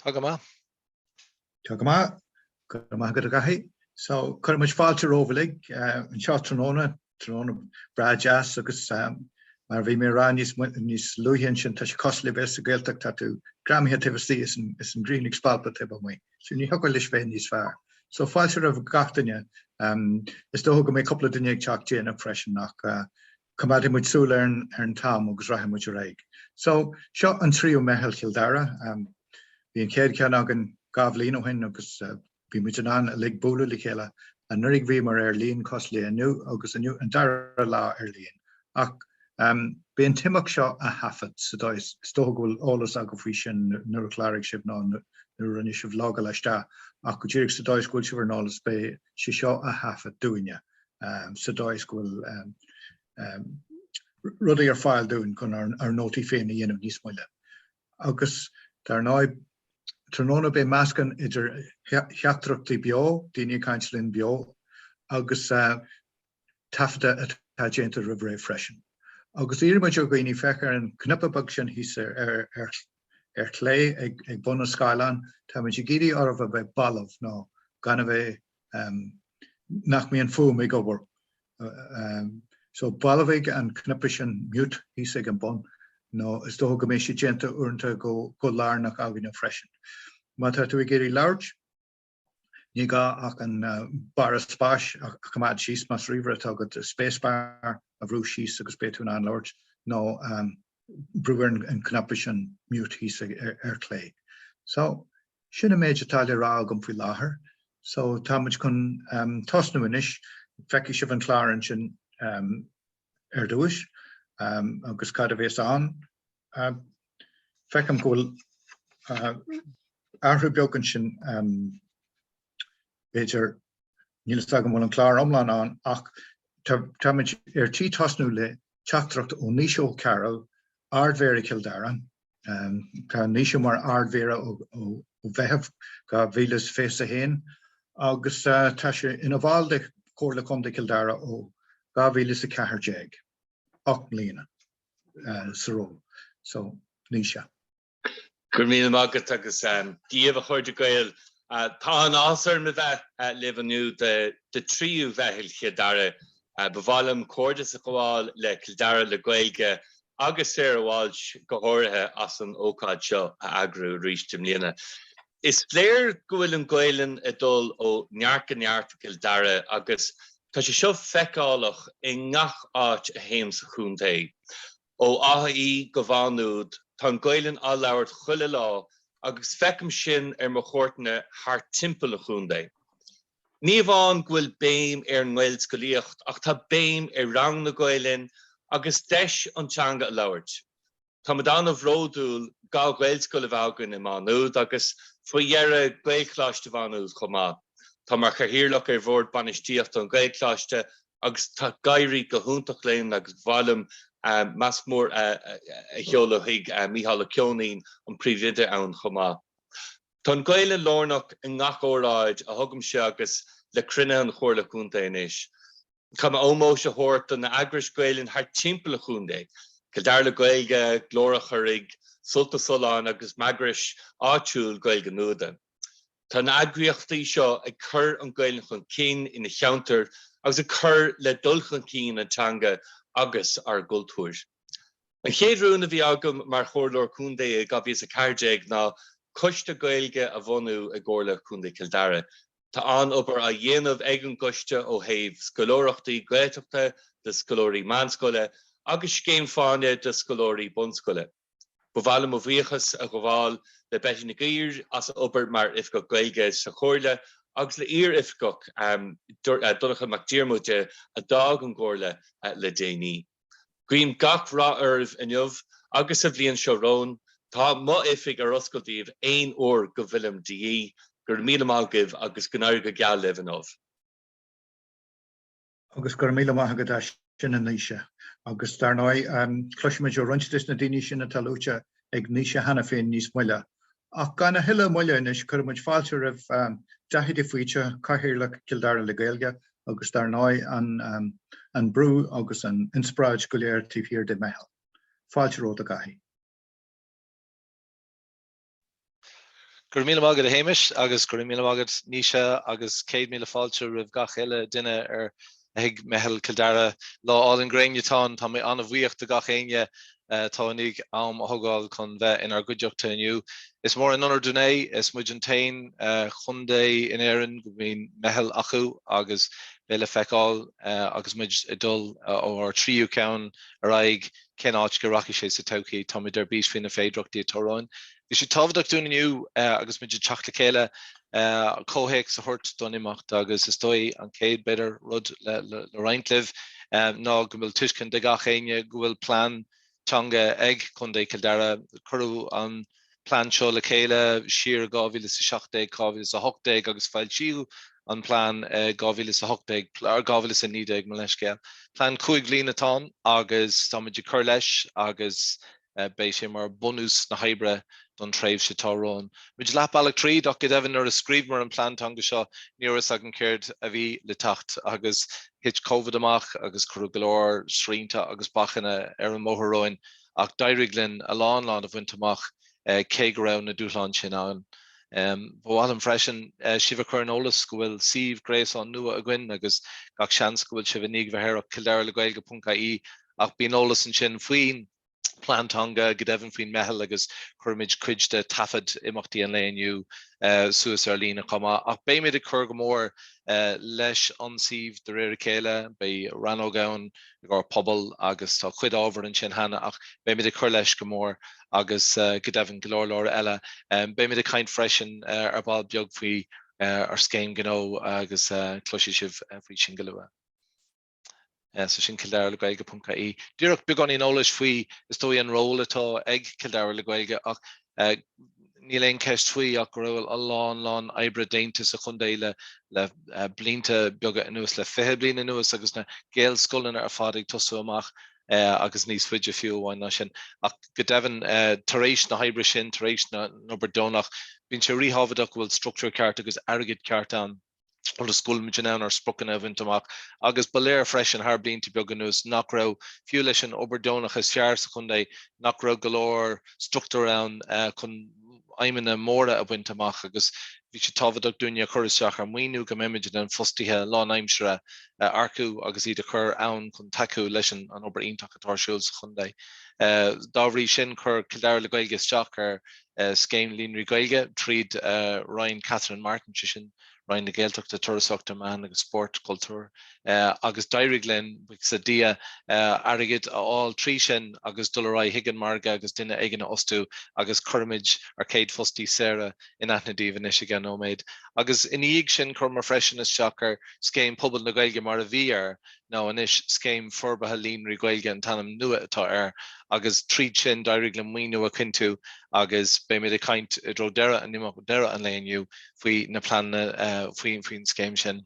Tagama. Tagama. Tagama Gaeilge. So, kind of much falter overlig. In short, Tronona Brajas, agus mar bhí mé rá níos luíonn sin tá sé cosla bheits a Gaeltach tá tú gramíthe tivistí is an green expalpa tibh mé. So ní hocail leis féin níos fearr. So falter of gatainne is dóga mé coppla duine ag teach déanamh freisin nach cumad muid súla ar an tam agus raithe muid a réig. So seo an tríú Meitheal Dara, bhí an céad ceann agan gabhlín ó hin agus bhí muid an a lig búla le chéile a nurig bhí mar ar líon cos le aniu agus aniu an Dara lá ar líon. Ach bí an timach seo a hafad sa dóis stógúil ólas a go faoi sin nuair a chláirigh sibh ná nuair a sibh lága leiste ach go dtíirigh sa dóis gúil sibh ar nálas bé si seo a hafad dúine sa dóis gúil rudaí ar fáil dún chun ar nótaí féin a dhéanamh níos moile. Agus dar náid Tróna bé meascan idir cheachtrachtaí beo, daoine caintlinn beo, agus tafda atá déanta roimh réamh freisin. Agus iarmuid ó gcuoine fechar an cnupabag sin hís ar clé ag bun na Skylan, tá muid géirí ormh a bheith bailmh nó gan a bheith nach mííon fum ag obair. So bailmhaigh an cnupa sin miút hís ag an bun, nó is dó go mé sé déanta uaireanta go lár nach ágaine freisin. Má tá tú géirí labhairt, ní gá ach an bar spáis ach cumad síos mas riomhre tágad spéisbar a bhrú síos agus béún an labhairt nó breúir an cnapa sin miút hís ar clé. So sinna méid atáile rá gom faoi láthair. So tá muid chun tosnú inis, feici sibh an chlárann sin ar dúis agus cad a bhés an. Feicim gúil airthú beagán sin béidir nílas agam bhfuil an clár omláin an ach tá muid ar tí tosnú le teachtracht ó níoseo Carol ardmhéra Dara. Tá níoseo mar ardmhéra ó bheitheh go bhílas fés a héin agus tá sé ina bháil de cóirla Comdháil Dara ó 2014 8 mbliana sa ró. So níos. Gur míle mágat agus díobh a chuirde Gaeil tá an ásar me bheith lebanú de tríú Meitheal Dara bhbhailm cóirdas a gháil le Dara le Gaeilge agus ar bháil go háirithe as an ócáid seo a agrú rís de mbliana. Is léir go bhfuil an Gaeilin a dul ó neart Dara agus tá sé seo feicáilach i ngach áit a héim sa Contae. Ó áí go bhánúd tá an Gaeilin á labhairt chuile lá agus feicim sin ar mo chóirtne thar timpeall a Contae. Ní bhán bhfuil béim ar an Gael scoilíocht ach tá béim ar rang na Gaeilin agus deis an teanga a labhairt. Tá me dána bhródúil gá Gael scoil a bhhagann i mánúd agus faoi dhearra Gaelchláiste bhánúd chomá. Tá mar charthíirlach ar bhór banistíocht an Gaelchláiste agus tá gairí go húntaach léinn agus bhhailm mas mór a cheolaigh Meitheal Ceonaín an príomhide ann chomá. Tá an Gaeilin lárnach in ngach óráid a thugam se agus le crinne an chóirla Contae inis. Chuma ómó se thuirt an na agrais Gaeilin thar timpeall a Contae. Dara le Gaeilge, glórach chuig, sulta soláin agus magrais áitiúil Gaeilge nuada. Tá na agriochtaí seo ag chur an Gaeilin chun cinn ina cheantar agus a chur le dulchan cinn an teanga agus ar gultúir. An chéadrún a bhí agam mar chóirleoir Contae a bhí a cairdeag ná coiste Gaeilge a bhunú a gcóirla Contae Dara. Tá an obair a dhéanamh ag an coiste ó thaobh scoileoireachtaí Gaeltachta de scoilóirí manscoile agus céim fáine de scoilóirí bunscoile. Bhbhailm ó bhuíochas a go bháil le beití na gcír as obair mar ifgach Gaeilge sa chóirle agus le ír ifgach dulacha mac díormuide a dag an gcóirle le déanaí. Guím gach rá uirmh inniuh agus a bhíonn seo rón, tá mo ifig ar oscailtíomh aon uair go bhfuilm DE gur míle mágah agus go náir go geall lehanmh. Agus gur míle mágad sin an níise. Agus dar náid cloisiimiid ó runtis na daoine sin na talúte ag níise hena féin níos muile. Ach gan na hiile muile inis chur muid fáilte raibh deithidí faoite cathaoirleach Dara le Gaeilge agus dar náid an brú agus an inspráid go léir tíhíir de Meitheal. Fáilte ród a gaithí. Gur míle mágad a Hamish agus gur míle mágad Nisha agus 100 míle fáilte rih Gaeilge duine ag Meitheal Dara lá all an grainetá tá mé anna bhuíocht a gachéine tánig am thugáil chun bheith inar goideachta inniu. Is mór an annar duné is muid an tain Contae in éireann go bhíon Meitheal acu agus béle feicáil agus muid i dul ó tríú ceann ar aig cén áit go raci sé sa todhchaí tá muid ar bís faoin na féidireachtaí atóráin. Bhí sé tábhaach dún inniu agus muid teach le chéile cóhéic sa thuirt don imacht agus is dói an céad beidir rud le rointlih ná go bhfuil tuiscin de gachéine go bhfuil plán teanga ag Contae Dara curú an plán seo le chéile siar 2017 2018 agus fáil siú an plán 2018 ar 2019 me leis céal. Plán 5 bliain atá agus tá muid chur leis agus béis sé mar bonús na habre don tréimh sé tárán. Muid leap bailach tríd ach go dteann ar a scríb mar an plantanga seo níras ag an céird a bhí le tacht agus hit COVID amach agus chu golóir srínta agus bachanna ar an móthróin ach dairiglann a lán a bhaint amach cé go raibh na dúshlán sin an. Bhil an freisin sibh chur an ólas go bhfuil Sibh gréasán nua a gcuin agus gach seans go bhfuil sibh nig bheithir Kildare le Gaeilge.ie ach bíon ólas an sin faoin plantanga go dteann faoin Meitheal agus chuirmid cuid de tafad imachtaí an léonniu suas ar lína chuma ach bé mid a chur go mór leis an Sibh de réir chéile bé ranógáin gur pobl agus tá chuid ábhar an sin hena ach bé mid a chur leis go mór agus go dteann golóir eile bé mid a caint freisin ar báil beag faoi ar scéim gnó agus cloisi sibh faoi sin go luath. So sin Kildare le Gaeilge.ie. Dúireach beag an ólas faoi is dói an ról atá ag Kildare le Gaeilge ach níl éon ceist faoi ach go raibh a lán oibre déanta sa Contae le blianta beaga anuas le 5 bliain anuas agus na Gael scolanna ar fad ag tosú amach agus níos fuide fiú bháin na sin ach go dteann tar éis na habre sin tar éis na bardónach bíonn sé ríhabhaach bhfuil structúr ceart agus airgid ceart an or the school midjan or spoken of into mak agus baléir fresh and har blianta beag anuas nach raibh fiú leis an oberdónach is fear sa Contae nach raibh golóir structúr an chun aimimena móra a bhaint amach agus bhí sé tábhaach dúine choristeach ar muoinú go mimiid an fostithe lá aimimsere arcú agus iad a chur ann chun taú leis an obair ionach atáisiúil sa Contae. Dáhrí sin chur Kildare le Gaeilge isteach ar scéim líonraí Gaeilge tríd Ryan Catherine Martin sin Ryan na Gaelteachta tuarasachta man agus sport cultúr agus dairiglann sa dia airgid all trí sin agus dulrá higan marga agus duine aigeanna ostú agus churmid ar céad fostí Sarah in aithnadíomh is gan óméid agus in íag sin chur mar freisin is seachar scéim pobl na Gaeilge mar a bhí ar ná anis scéim forbathe líonraí Gaeilge an tanam nua atá ar agus tríd sin dairiglann muoinú a cinú agus bé mid a caint dro Dara an nimach Dara an léonniu faoi na planna faoin scéim sin.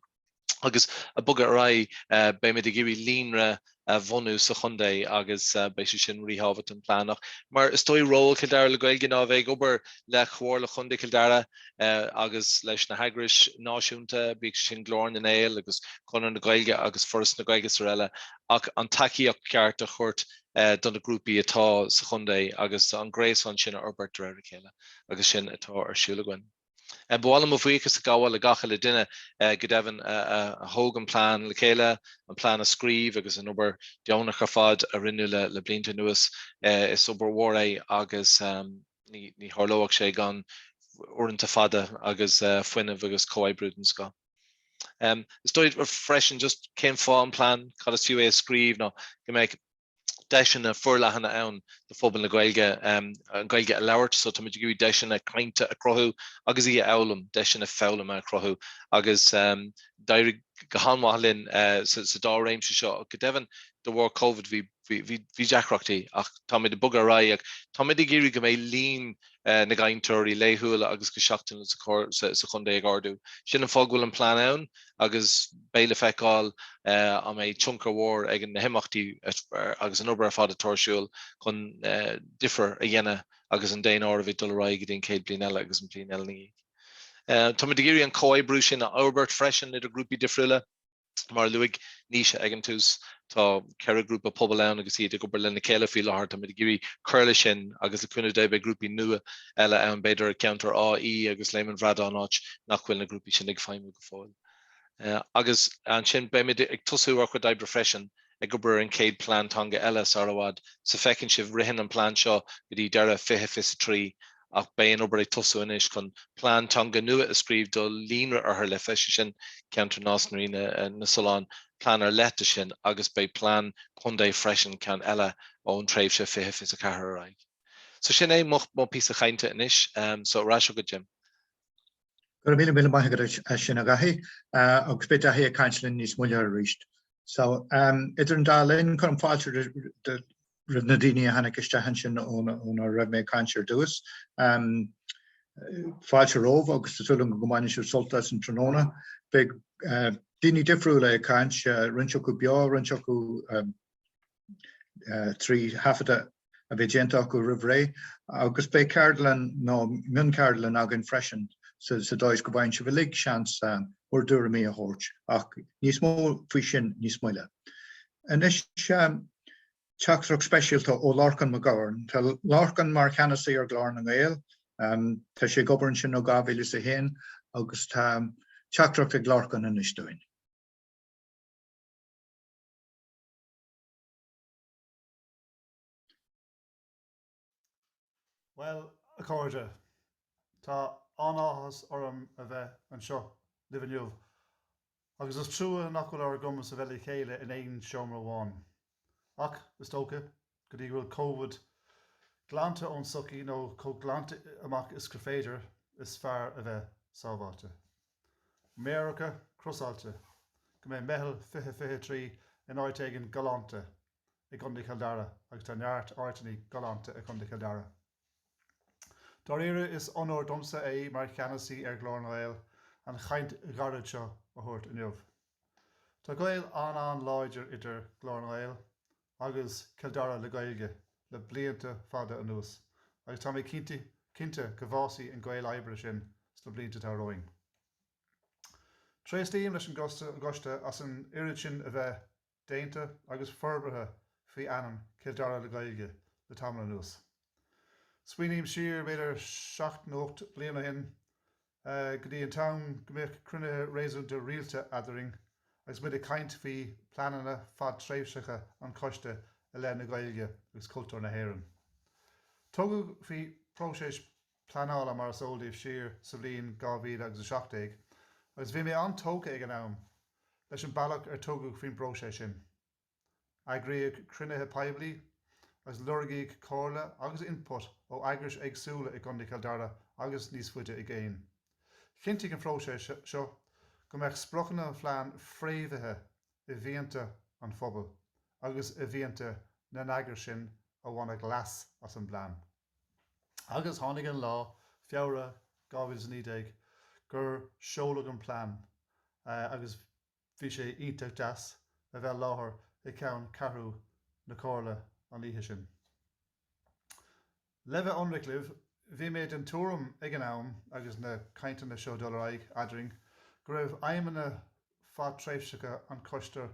Agus a bugad rá bé mid a géirí líonra bhonú sa Contae agus béis sin ríhabhat an plánach. Mar is dói ról Kildare le Gaeilge ná bheith obair le chmhór le Contae Kildare agus leis na hagrais náisiúnta bíag sin glór na éil agus chunar na Gaeilge agus foras na Gaeilge sa eile ach an takeíoch ceart a chuirt don na grúpi atá sa Contae agus an gréas an sin arbert réir chéile agus sin atá ar siúlahain. Bhálam a bhuichas a gáháil le gacha le duine go dteann a thóg an plán le chéile an plán a scríb agus an obair deannach ar fad a rinne le blianta nuas is obair mhór é agus ní tharlóach sé gan uaireanta fada agus foiinemh agus comhaidbrúdan sco. Is dóid ar freisin just céim fá an plán cad is fiú é a scríb nó go méid deisina furlachanna ann de phobal na Gaeilge an Gaeilge a labhart so tá muid go deisina cainte a crothú agus í elam deisina fálam a crothú agus dairig go hanmhalinn sa dá réimse seo go dteann do bhór COVID hí deachreachtaí ach tá muid a bugad rá ag tá muid i géirí go mé líon na gaintúirí léthúla agus go seachtain sa Contae ag ardú. Sin an fág bhfuil an plán ann agus béle feicáil a mé tionchar mhór ag na himachtaí agus an obair fad a tuaisiúil chun difer a dhéine agus an déon ára bhí dul rá go dtíon céad bliain eile agus an bliain eile ní. Tá muid i géirí an comhaidbrú sin a Albert freisin idir grúpi difriúile mar luig níise ag an tús Tá ceir grúpa pobl ann agus iad go lena céile fi láthart a giri curlle sin agus le cúna dé be grúpi nua eile an beidir counter AI agus leiman bhrad an áit nachhfuil na grúpi sin ag feimú go fáil. Agus an sin be ag tosú chu daibbre freisin ag go bur an céad plantanga eile sarhad sa fecinn sih rihin an plán seo go dtí deire 53 ach béon obair ag tosú inis chun plantanga nua a scríb do líonra ar le feisi sin counter násnaí na Solán plan ar leta sin agus bei plan Contae freisin can eile ón tréimh se 54 raig. So sin é mo pí a chainte inis, so rá go Jim. Gur mí mí mai sin a gahi agus bit a hé kaintlin níos muile a riist. So idir an dálinn chun fáilte nadíine hanna iste hen sin ón a raibh mé canir dúas. Fáilte róh agus tasúlan go gomáine siú soltas an tróna, be Dini difriú le kaint rinseoú beá rinseoú trí hafada a bheit génta go rihré, agus be Cardlan nó min Cardlan agin freisin sa dóis go bhain se bh lig seans or dúra mí a hórt, ach níos mó fao sin níos muile. Inis teachtrach speisialta ó Larcan McGovern, tá Larcan mar cheannasaí ar glár na Gaeilge, tá sé gobarn sin ó Gaeilge sa héin agus tá teachtrach ag Larcan inis doin. Well, a cóide, tá anáthas orm a bheith an seo libhniuh, agus is trúa nachfuil ar gcumas a bheith chéile in éon seomra bháin. Ach, is tócha, go dtí bhfuil COVID glánta ón sucaí nó glánta amach is go féidir is fearr a bheith sábháte. Méaracha crusáilte, go mé Meitheal 53 in áit éigean galanta i Contae Dara agus tá neart áitaní galanta i Contae Dara. Dara is onóir domsa é mar cheannasaí ar glár na Gaeilge an chaint garad seo a thuirt inniuh. Tá Gaeilge an láidir idir glár na Gaeilge agus Dara le Gaeilge le blianta fada anuas, agus tá mé cinnte go bhásaí an Gaeilge oibre sin sna blianta tá roing. Tréis tíim leis an gosta as an irid sin a bheith déanta agus forbethe faoi anam Dara le Gaeilge le tamla anuas. Sweenim siar beidir 7-8 bliana hin, go dtí an tam go mbeadh crunne réasún de rialta adaring, agus bid a caint faoi planana fad tréimhseacha an coiste a le na Gaeilge agus cultúr na hÉireann. Tugadh faoi próisis planála mar sóldíobh siar sa bhliain 2017, agus bhí mé an tóca ag an am leis an bailach ar tugadh faoin próisis sin. Agraíodh crunethe poiblí agus lurgaigh cóirle agus input ó aigris agsúla i Contae Dara agus níos fuide i gcéin. Cinntigh an próisis seo go mbeadh sprochanna phlean phréimhithe i bhíonta an phobal agus i bhíonta na n-aigris sin a bhainna glas as an blean. Agus tháinig an lá feabhra 2019 gur seoladh an plán agus bhí sé ionteach deas a bheith láthair i ceann carthú na cóirle aníthe sin. Le bheith anricliv, bhí méid an túram ag an am agus na cainteanna seo dul adring go raibh aimimena fad tréimhseacha an coiste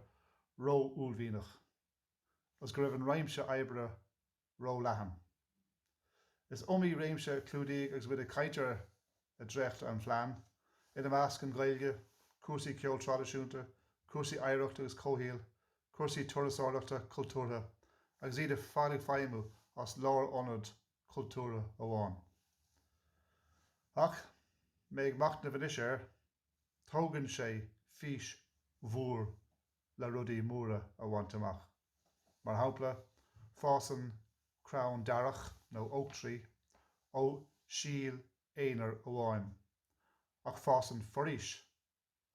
ró úlmhíonach, agus go raibh an réimse oibre ró leathan. Is omí réimse clúdaigh agus bud a caiintear a drecht an phlean, ina measc an Gaeilge, cuasaí ceol tradiisiúnta, cuasaí éireachta agus comhdháil, cuasaí turasárachta cultúrtha, agus iad a fáilig feimú as lár ionad cultúra amháin. Ach, méid macht na bhainiséir, tógann sé fís mhór le rudaí móra a bhaint amach. Mar hampla, fásan crán darach nó oak tree ó síl éonar amháin, ach fásan foríis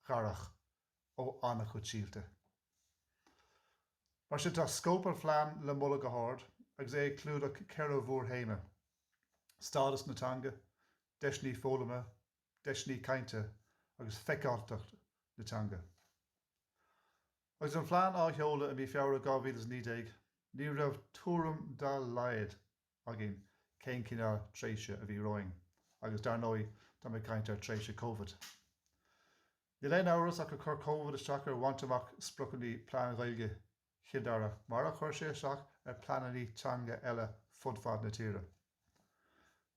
garach ó annach chud síolte. Mar sin tá scópar phlean le mula go háir agus é clúdach ceithre mhór héime. Stádas natanga, deisní fólama, deisní cainte agus feicáilteach natanga. Agus an phlean á sheoladh a bhí feabhra 2019, ní raibh túram dá laiad agin cén cinál tréise a bhí roing, agus dar nói tá mé cainte tréise COVID. Ní leon áras ach go chur COVID isteach ar bhaint amach spriocannaí plán Gaeilge Dara mar a chuir sé seach ar planaí teanga eile fudfad na tíre.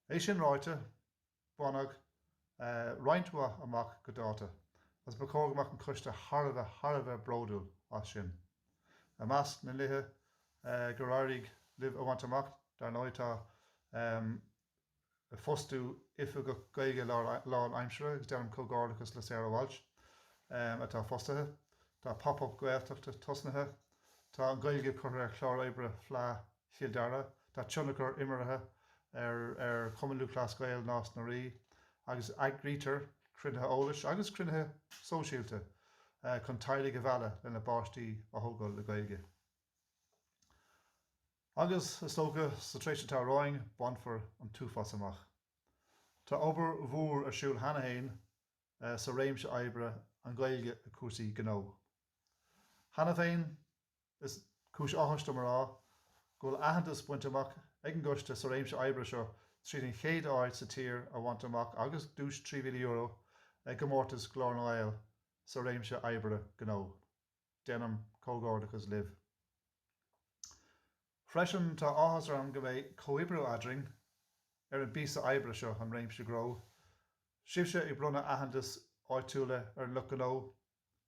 É sin ráite buanag roinntha amach go dáta, as ba cógamach an chuiste Harbheith bródúil as sin. A meas na lithe go rairigh libh a bhaint amach dar nóidtá fostú ife go Gaeilge lán aimsire gus dearm Comdháil le Sarah Walsh atá fostathe, tá pop-up gaeltachta tosnathe, tá an Gaeilge chur ar chlár ébre flá Dara, tá tionachar imimethe ar Comdháil clás Gael nás na rí, agus agrítar crunethe ólais agus crunethe sóisialta Contae go bhela lena báistí a thógáil le Gaeilge. Agus is tócha sa tréiste tá roing banfar an túfas amach. Tá obair mhór a siúil hana hain sa réimse oibre an Gaeilge a cúsaí gnó. Hana féin is cúis áhaiste marrá ghfuil aitheantas buinte amach ag an gcuiste sa réimse oibre seo tríd an chéad áid sa tír a bhaint amach agus dús €3,000,000 ag go mórtas Glárnail sa réimse oibre gnó. Déanam Comdháil libh. Freisin tá áthas ram go bheith comhibriú adring ar an bísa oibre seo an réimse gró. Sibse I brona aitheantas áitiúla ar lucanó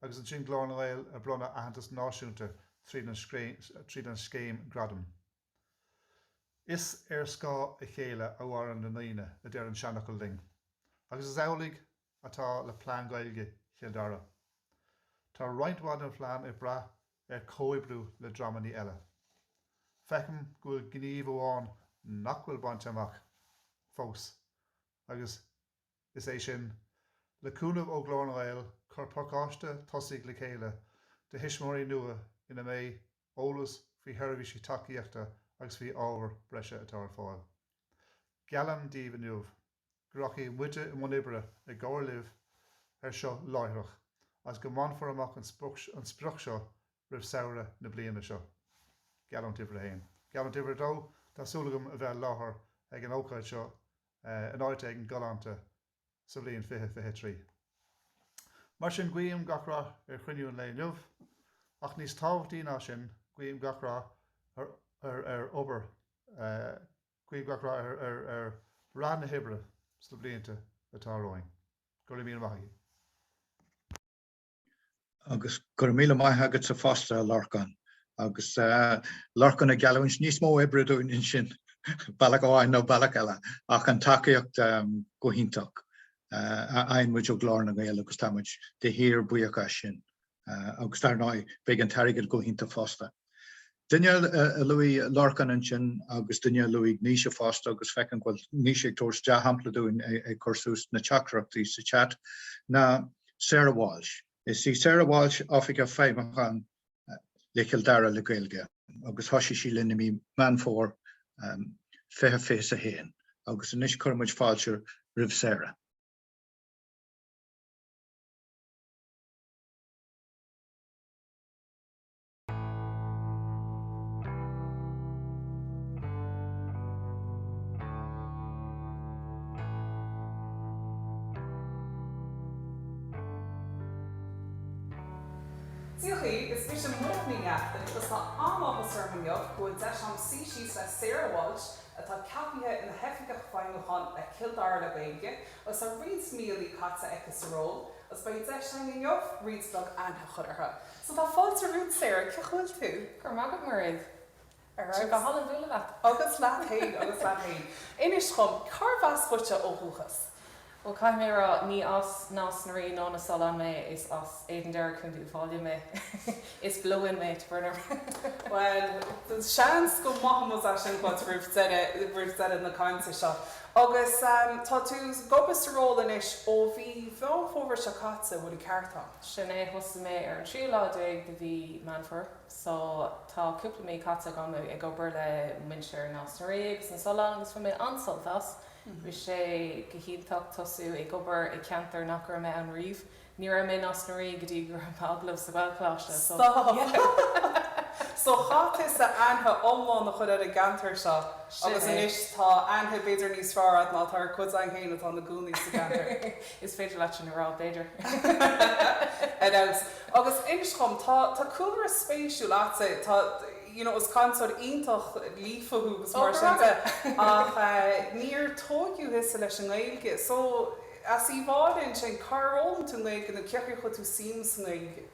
agus an sin Glárnail a brona aitheantas náisiúnta tríd an scéim gradam. Is ar scá a chéile a bhharan na naoine a d an seanachil ling, agus is eolaigh atá le plán Gaeilge Dara. Tá roinnthád an phlean I bra ar comhibriú le dramaní eile. Fecham ghfuil gníomh amháin nach bhfuil baint amach fós, agus is é sin le cúnamh ó Glárnail chur pácáiste tosaigh le chéile de hisismóirí nua ina mé ólas faoi theirbhí tacaíochta agus faoi ábhar breise atá ar fáil. Gealam díomh nuamh, gorachaí muide I món ibre ag gáir libh ar seo láithreach, as go mánfar amach an spruch seo ribh saoire na bliana seo. Gealam tíbhre hain. Gealam tíbhre dó, tásúlagam a bheith láthair ag an ócáid seo an áite ag an galanta sa bblion 2023. Mar sin guím gachrá ar chruinniúin le nuamh, ach níos tábhachtaí ná sin guím gachrá ar obair, guím gachrá ar rad na hibre sa blianta atá roing. Go raibh míle maithí. Agus gur míle maithe agat sa fásta Lorcan. Agus Lorcan a gealainn níos mó ibreúin in sin bailach óháin nó bailach eile ach an tacaíocht go híntaach. Ein muid ó Glárna Gael agus támuid de hir buíocha sin agus tar ná beag an tarigad go hínta fásta. Dunne Louis Lorcan an sin agus dunne Louis níise fásta agus fecin ghfuil níise tórs de hampladúin ag cursús na teachreachtaí sa chat na Sarah Walsh. Is sí Sarah Walsh áffice féimechan le Dara le Gaeilge agus thosaí sí lena mí man fór fethe fés a héin agus inis churmuid fáilte ribh Sarah. Tíochaí is bhí sin muíneachta agus tá amáchas armhaneoh go de an síí le Sarah Walsh atá ceapithe ina hefiigech fáinúchan le Dara le Gaeilge agus a riad mílí caite agus ról as ba de seanneoh riadblog anthe chudartha. So tá fáilte rúd Sarah cechuil tú? Gur mágad mar go hallan bhúla leat. Agus leathain agus leathain. Inis chum carhas chuite ó thuchas. Well, cai mé ní as nás na rí ná na salan mé is as éan deir chun dú fáile mé. Is blowin mé burner. Well, seans go maithmas a sin chuid rúh na cáinte seo. Agus tá tú gobas ról inis ó bhí bheóhóver se caite bhfuil ceartá. Sin é thusa mé ar 3 láideag de bhí manfar, so tá cúpla mé caite gan ag gobar le minseir nás na rí agus an salan agus fu mé ansaltas. Bhí sé go híonach tosú ag gobar ag ceantar nach gur mé an riomh, ní mé nás na rí go dtí gur an pablah sa bhilchláiste. So chatte sa anthe omláin nach chud a gantar seo agus inis tá anthe beidir níos fearrad ná tar chud an chéine tá na gúnaí sa gantar. Is féidir leit sin ará beidir. Agus inis chum tá coolra spéisiú láte tá is consort ionintach lífaú agus mar ach níor tógiú his leis an Gaeilge. So as í bháin sin carón tú le an ceir chu tú sim san Gaeilge.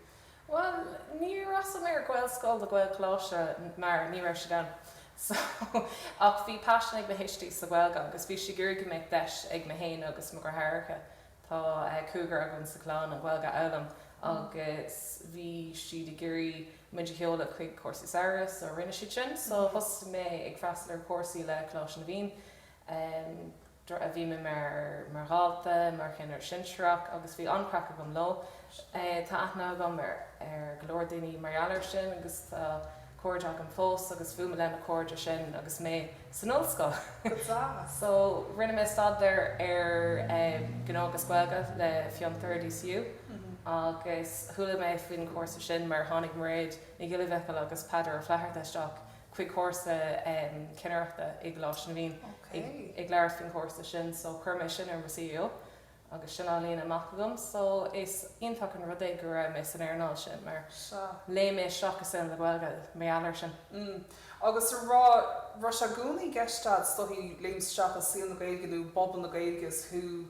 Well, ní ras mé gháil scóil a gháil chláise mar ní raibh se gan. So ach bhí passion ag na histí sa bhilga agus bhí si gur go méid deis ag na héin agus mo gur hairicha tá cúgar agan sa chlán an bhilga elam agus bhí siad i gurí Meitheal chuig cuasaí saras ó rinne siad sin, so thus mé ag freastal ar cuasaí le chlás na bhín. A bhí me mar háilta, mar chin ar sinseach agus bhí ancracha gom lo. Tá aithne gom ar glór daoine marir sin agus cuairde an fós agus bhú me lena cuairde sin agus mé san ollscoil. So rinne mé stadar ar gnógus Gaeilge le fion 30 siú agus thula mé faoin cuasa sin mar tháinig mréid i gile bheiceil agus peidir ar fleithirta isteach chuig cuasa cinneachta ag glás na bhín ag leir fin cuasa sin, so chuir mé sin ar Meitheal agus sin álíonn amach gom, so is ionfach an rud é gur mé san airnáil sin mar lé mé seachas sin le Gaeilge méallir sin. Agus rá se gúnaí gceistad stohí léims seachas síl na Gaeilge nó bobbal na Gaeilge thu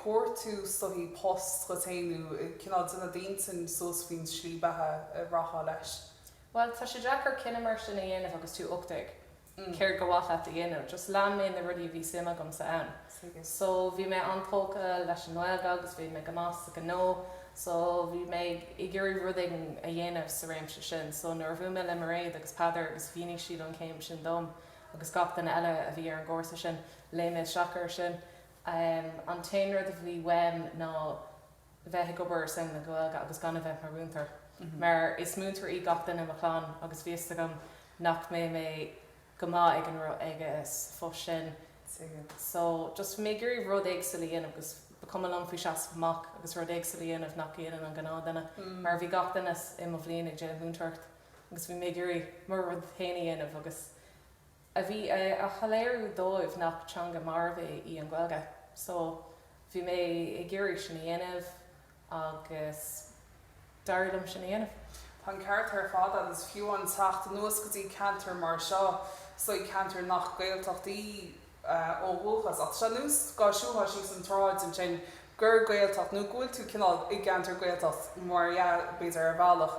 cuairtú stohí post chutéanú cinál duna daontain sos bhín slíbethe rathá leis. Well, tá sé deachar cinenne mar sin na dhéanamh agus tú 8 céir go bhhaith a dhéanamh, just lean mé na rudí bhí sima gom sa ann. So bhí mé antóca leis an Gaeilge agus bhí mé go más go nó, so bhí mé i ggurí ruding a dhéanamh sa réimse sin, so nuair bhú me le mar réad agus peidir agus bhínig siad an céim sin dom agus gaptain eile a bhí ar an gcósa sin, lé mé seachar sin. An tain rud a bhí weim ná bheith gobar sin na Gaeilge agus gan a bheith mar rúntar. Mar is múntar í gaptain am a chláán agus bhíasta gom nach mé go má ag an ag fós sin. So just mé gurí rud éagsúla dhéanamh agus become an faoi seas amach agus rud éagsúla dhéanamh nach dhéanamh an gná duine. Mar bhí gaptain im a bhblion ag déanamh múntarcht agus bhí mé gurí mar rud chéine dhéanamh agus a bhí a chaléirú dóibh nach teanga marbh í an Gaeilge. So bhí mé i ggurí sin dhéanamh agus Daradam sin dhéanamh. Tá ceart ar fád agus fiú an teachta nuas go dtí cantar mar seo, so i cantar nach Gaeltachtaí ó bhuachas. Ach se nús gáisiútha sí san tráid an sin gur Gaeltacht nó gúil tú cinál i gantar Gaeltacht mar beidir ar bhealach.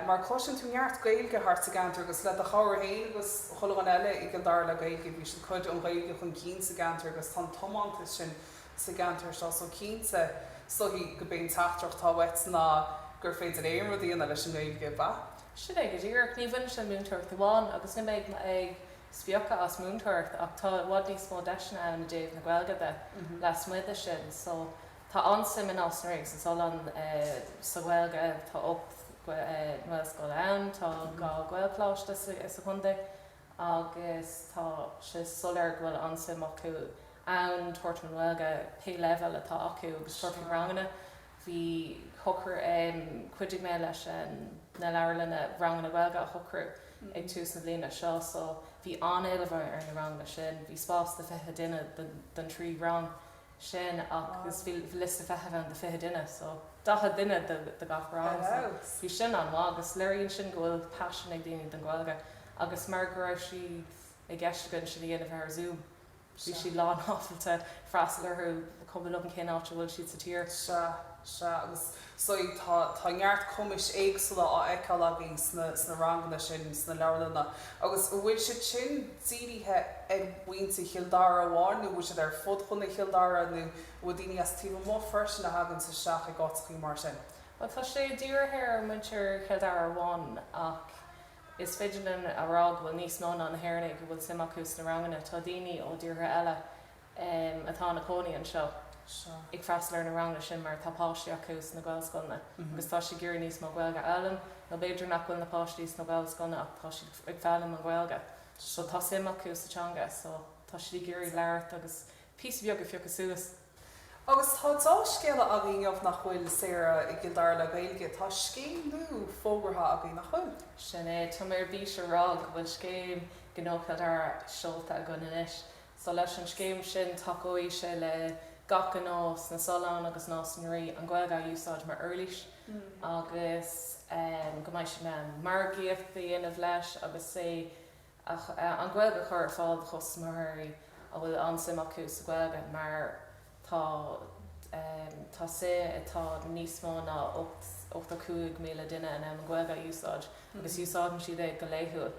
Mar closin tú neart Gaeilge hart sa gantar agus le a cháir héin agus chola an eile i go dar le Gaeilge bhí sin chud an Gaeilge chun cín sa gantar agus tá tomantas sin sa gantar seo so cínsa so hí go bén tachtreacht tá wet ná gur féidir éon rudíonna leis an Gaeilge ba. Si é go dtír ní bhain sin múntarcht bháin agus ni méid ag spiocha as múntarcht ach tá bhd níos mó deisna an déobh na Gaeilge de le smuide sin, so tá ansim in as réig san an sa Gaeilge tá op nuascáil ann, tá gá Gaelpláiste sa Contae agus tá sé solar gohfuil ansim acu ann tuairt an Gaeilge pe level atá acu agus tuairt an rangana. Bhí thuchar chuidig mé leis na leirlinna rang na Gaeilge a thucrú ag tús na bliana seo, so bhí anéileh ar na rang na sin, bhí spás de fethe duine den trí rang sin agus bhí lista fethe an de fethe duine, so datha duine de gach rang. Bhí sin an agus leiríonn sin gohfuil passion ag daoine den Gaeilge agus mar go raibh si ag gceiste sin dhéanamh ar Zoom. Bhí si lán áfailte freastal arthú cumbil an cén áte bhfuil siad sa tír. Se agus so tá neart cumis éagsúla á eiceáil a bhí sna rangna sin sna leirlinna agus bhfuil si sin tííthe ag bhainte Dara amháin nó bhfuil si ar fud chuna Dara nó bhfuil daoine as tíomh mó freisin a hagann sa seach i gátaí mar sin. Well tá sé dúrthir muintear Dara amháin ach is féidir den ará bhfuil níos mó an hairna go bhfuil simachús na rangana tá daoine ó dúrtha eile atá na cónaí an seo. Ag freastal na rangna sin mar tápáistí acús na Gaelscoilna. Agus tá sé gur níos má Gaeilge elam, nó beidir nach bhfuil na páistís na Gaelscoilna ach tá si ag fearlam an Gaeilge. So tá sim acús atanga, so tá si gurí leirt agus pís bheag go fiocas suas. Agus tá dá scéile a gíomh nach bhfuil Sarah I Gildar le Gaeilge, tá scéimú fógratha a gí nach bhfuil. Sin é tá mé bí se rag bhfuil scéim gnóchail ar seolta a gun inis. So leis an scéim sin takeí se le gach an nás na Solán agus nás nuirí an Gaeilge úsáid mar earlis agus go mbeidh sin margaíocht dhéanamh leis agus sé an Gaeilge chuir fáil chus marí a bhfuil ansim acu sa Gaeilge mar tá sé atá níos mó ná 8 míle duine an Gaeilge úsáid agus úsáidan siad é go léithúil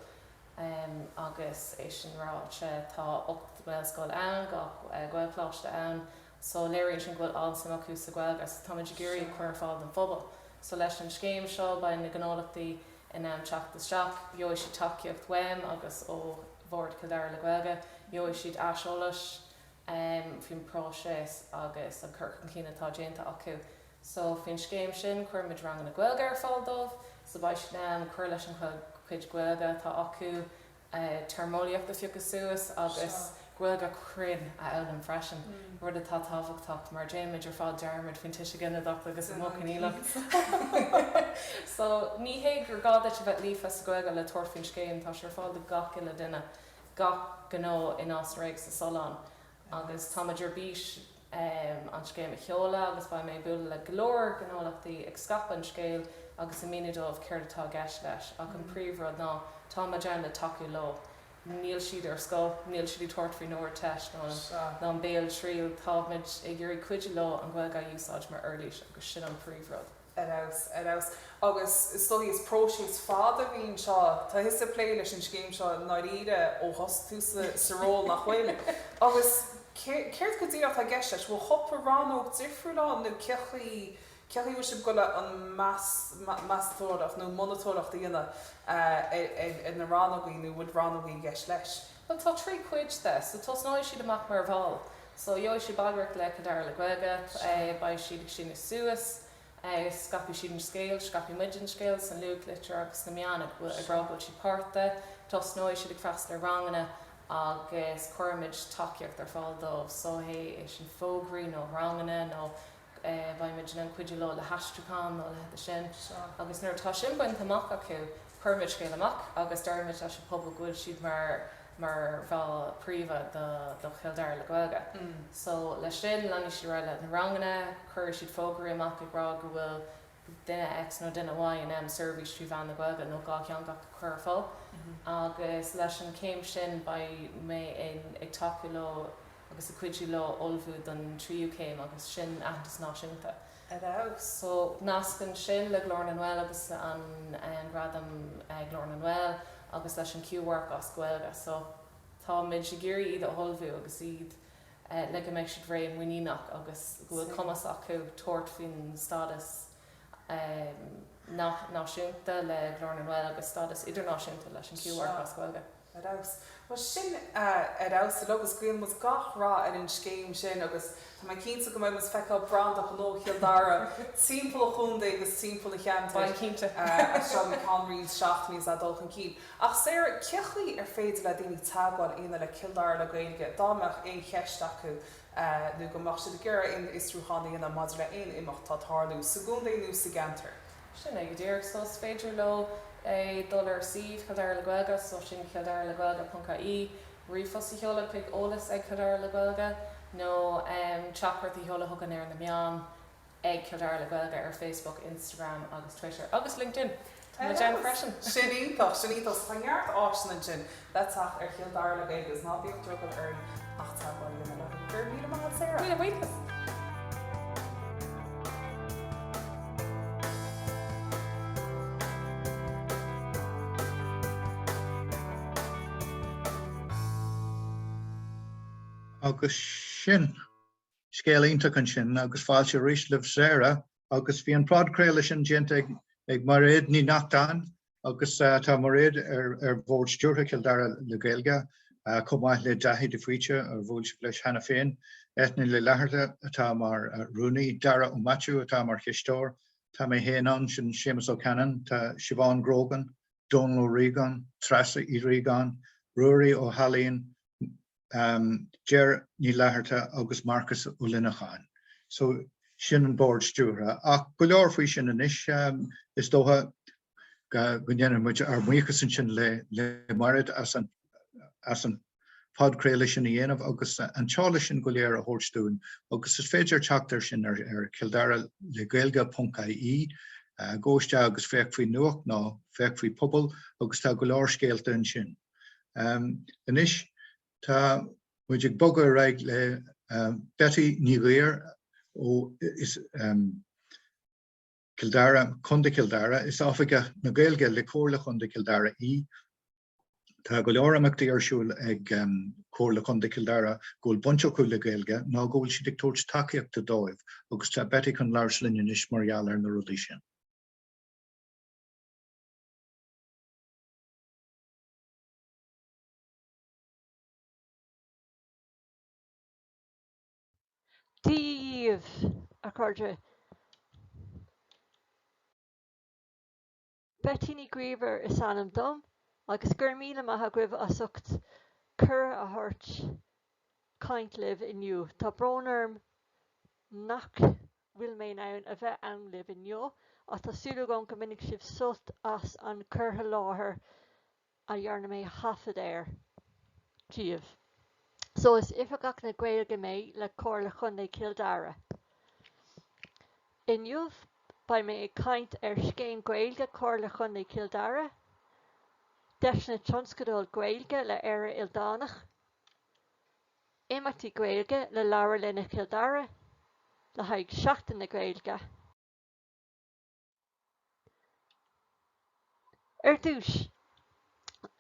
agus é sin ráte tá 8 bhilscoil ann Gaelpláiste ann so léiríonn sin ghfuil ansim acu sa Gaeilge agus tá muid géirí chuir fáil an phobal. So leis an scéim seo ba na gnólachtaí in teachtasteach, beo si takeíocht weim agus ó bhór Kildare le Gaeilge, beo siad aiseolais fin próséis agus an curcan cína tá déanta acu. So fin scéim sin chuirmid rang na Gaeilge ar fáil dómh, so ba chuir leis an chuid Gaeilge tá acu termóliacht a fiúchas suas agus Gaeilge crin a eilm freisin. Rud atá táhachtach mar déimiid ar fáil dearmid fin tuise gine docht agus an mó ílach. So ní hé gur gáda se bheith lífa sa Gaeilge le tuairfinn scéim tá se ar fáil de gach ile duine gach gnó in Ástráig sa Solán. Agus tá idir bís an scéim a cheola agus ba mé buúla le glór gnólachtaí ag scapan scéil agus i mínadómh céir atá gceist leis ach an príomhrad ná tá dean le takeú lo. Níl siad ar scoil, níl siad tuairt faoi nóir teist ná an béal tríú táid ag gurí cuiide lo an Gaeilge úsáid mar earlis agus sin an príomhrad. Eras. Agus stoí is próisios fád a bhíonn seo, tá his a plé leis an scéim seo náide ó hosú sa ról nach bhfuil. Agus céirt go dtíach a gceiste, bhfuil choppa ránóg difriúla nó cechaí se go le an meastóireach nó monotóireach dhéana in na ránógaí nó bhfuil ránógaí gceist leis. Well tá trí cuid de, so tás náid siad amach mar bháil. So joo si bagric le Kildare le Gaeilge, ba siad sin suas, scapi siad an scéil, scapi midin scéil san luúg litir agus na meánach a grábhil si páirte, tás náid siad ag freas le rangana agus chuirmid takeíocht ar fáil dómh, so hé é sin fógraí nó rangana nó bhaimid an cuidir lo le hastruúán nó le sin agus nuair tá sin buint amach acu chuirmid scéil amach agus deirmid a se pobl gúil siad mar bhil príomha do Kildare le Gaeilge. So le sin lenig si ra le na rangana chuir siad fógraí amach ag rá go bhfuil duine ex nó duine bháin service trí bhean na Gaeilge nó gá ceann gach chuir fáil agus leis an céim sin ba mé ag takeú lo agus a cuiidí lo olbhú don tríú céim agus sin atas náisiúnta. So nascan sin le glór an bhfuil agus an gradam glór an bhfuil agus leis an Q-work as Gaeilge. So tá mid sé géirí iad a olbhú agus iad le go méid siad réim muíach agus bhfuil cumas acu tuairt fin stadas náisiúnta le glór an bhfuil agus stadas idirnáisiúnta leis an Q-work as Gaeilge. Well sin agus cuion was gach rá an scéim sin agus tá mai cínta go mé feicáil brandach nó Dara timppla chunda agus timppla cheanta cínta se conríd 7 mí a dulchan cí. Ach sé cechaí ar féidir le daoine tágáil ina le Kildare le Gaeilge dámeach é cheist acu nó go mar si ggéir in isrúchannaí ina mad le aon imach tátarlú sa gúndaú sa gantar. Sin ag ddíir so féidir lo dollar sih Kildare le Gaeilge, so sin Kildare le Gaeilge.ie, rifos I heola pig ólas ag Kildare le Gaeilge, nó chapart I heola thugan ar na meán ag Kildare le Gaeilge ar Facebook, Instagram agus Twitter agus LinkedIn. Tá Jan freisin. Sinítás tangeart áisna sin leach ar Kildare le Gaeilge is ná bíoh drogal ar achtáil le gur míle má Sarah. Míle buíochas. agus sin scéalínta an sin agus fáilte rís leh Sarah agus bhí an prádcréile sin déanta ag mar réad ní nachtáin agus tá mar réad ar bhór stúrtha Kildare le Gaeilge Comdháil le daithí de fuite ar bhúil leis hena féin etna le leharta atá mar Rúnaí Dara ó Matthew atá mar chiistóir tá mé héanán sin Seamus O'Cannon tá Siobhan Grogan, Donal Regan, Trasa I Regan, Ruairí ó Halíon Ger ní leharta agus Marcus ó Linnecháin. So sin an board stúra. Ach go leor faoi sin inis is dótha gonneanna muid ar muochas sin le marid as an fadcréile sin dhéanamh agus an teála sin go léir a hórstún, agus is féidir teachtar sin ar Kildare le Gaeilge.ie góiste agus feic faoi nuach ná feic faoi pobl agus tá go leor scéalta an sin. Inis tá muid ag bogad raig le Betty Nígéir ó is Kildare, Contae Kildare is áfaice na Gaeilge le cóirla Contae Kildare í. Tá go leor amachtaí arsúil ag cóirla Contae Kildare gúil bunte chuile Gaeilge ná gúil siad ag tabhairt tacaíochta dóibh agus tá Betty chun leirslinn inis margheall ar na rudaí sin. Díomh a chuirde. Betty Nígéir is anam dom, agus gur míle maithe goibh as ucht cur a thuirt caint libh inniu. Tá brónarm nach bhfuil mé ann a bheith an libh inniu, ach tásúla go minic sibh sult as an curtha láthair a dhearna mé hafad air. Díomh. So is ifigach na Gaeilge mé le cóirla Contae Kildare. Inniu ba mé ag caint ar scéin Gaeilge cóirla Contae Kildare, deis na tionscadal Gaeilge le éire Ildánach, imeachtaí Gaeilge le leabhar lena Kildare, le haghaidh seachtain na Gaeilge. Ar dúis,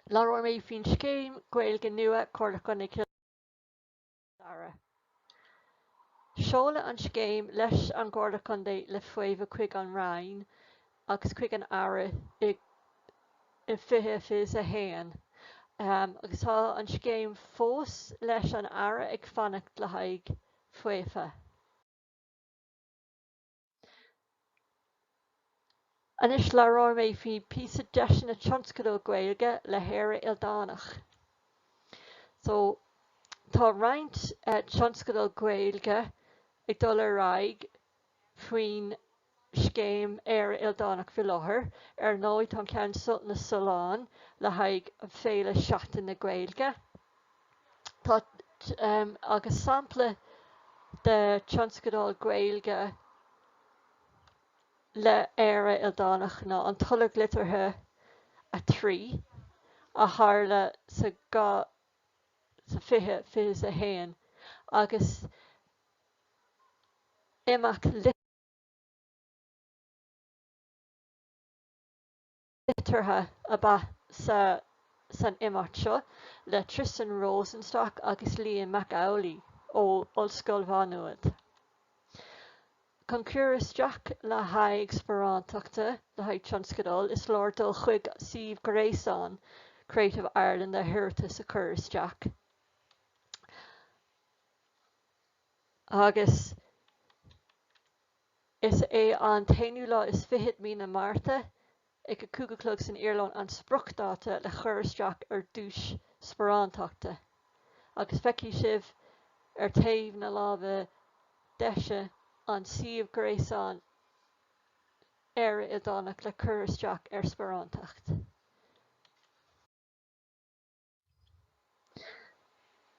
le raibh mé faoin scéim Gaeilge nua cóirla Contae Kildare. Seoladh an scéim leis an cóirla Contae le fuaimh chuig an Rhein agus chuig an Ara i fiche fis a héan. Agus tá an scéim fós leis an Ara ag fannacht le haghaidh fuaife. Anis le raibh mé faoin píosa deis na tionscadal Gaeilge le héire Ildánach. So tá roinnt tionscadal Gaeilge ag dul ar aghaidh faoin scéim éire Ildánach fi láthair ar nóid an ceann sult na Soláin le haghaidh féile seachtain na Gaeilge. Tá agus sampla de tionscadal Gaeilge le éire Ildánach ná an tullag litirthe a trí a tharla sa fiche fis a héan agus imeach litirthe a ba san imeacht seo le Tristan Rosenstock agus Liam McAuley ó Ollscoil Bhanúid. Chun cúras Jack le haghaidh spearánachta le haghaidh tionscadal is leor dul chuig Steve Grayson Creative Ireland a thuirtas a cúras Jack. Agus is é an tainú lá is 20 Márta ag go cúgaclog san Iarlán an spruchdáta le chúras Jack ar dúis spearánachta. Agus feici sibh ar taobh na láimhe deise an Steve Grayson éire Ildánach le chúras Jack ar spearántacht.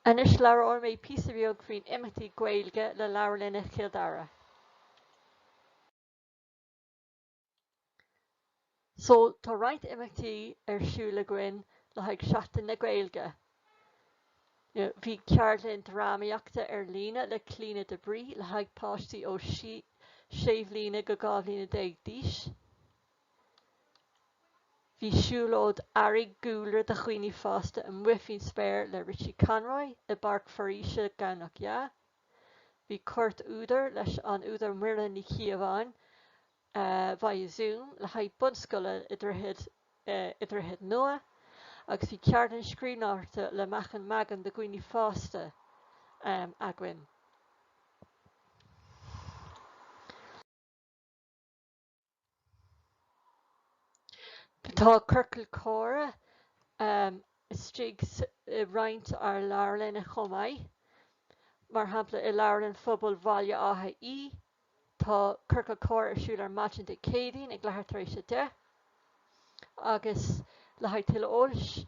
Anis le raibh mé píosa beag faoin imeachtaí Gaeilge le leabhar lena Kildare. So tá roinnt imeachtaí ar siúla goin le haghaidh seachtain na Gaeilge. Bhí ceartlinn drámaíochta ar líne le Clíne de Brí le haghaidh páistí ó séomhlíne go 2010 díos. Bhí siúlód Airg Gúlar de Chuoine Fásta an Muifín Spéir le Richie Conroy i Barc Faoise Gaonach Ia. Bhí Curt Údar leis an Údar Muirle ní Chiamháin via Zoom le haghaidh bunscoile idirtheid nua, agus bhí ceartlinn scríbhneachta le Machán Magan de Chuoine Fásta againn. Tá Curcail Córa is stig roinnt ar leabhar lena Chomae. mar hapla I leabharann phobal bhaile átha í, tá curca cóir ar siúil ar maidin de cédaoin ag leithart tar éis de, agus le haid tuile eolais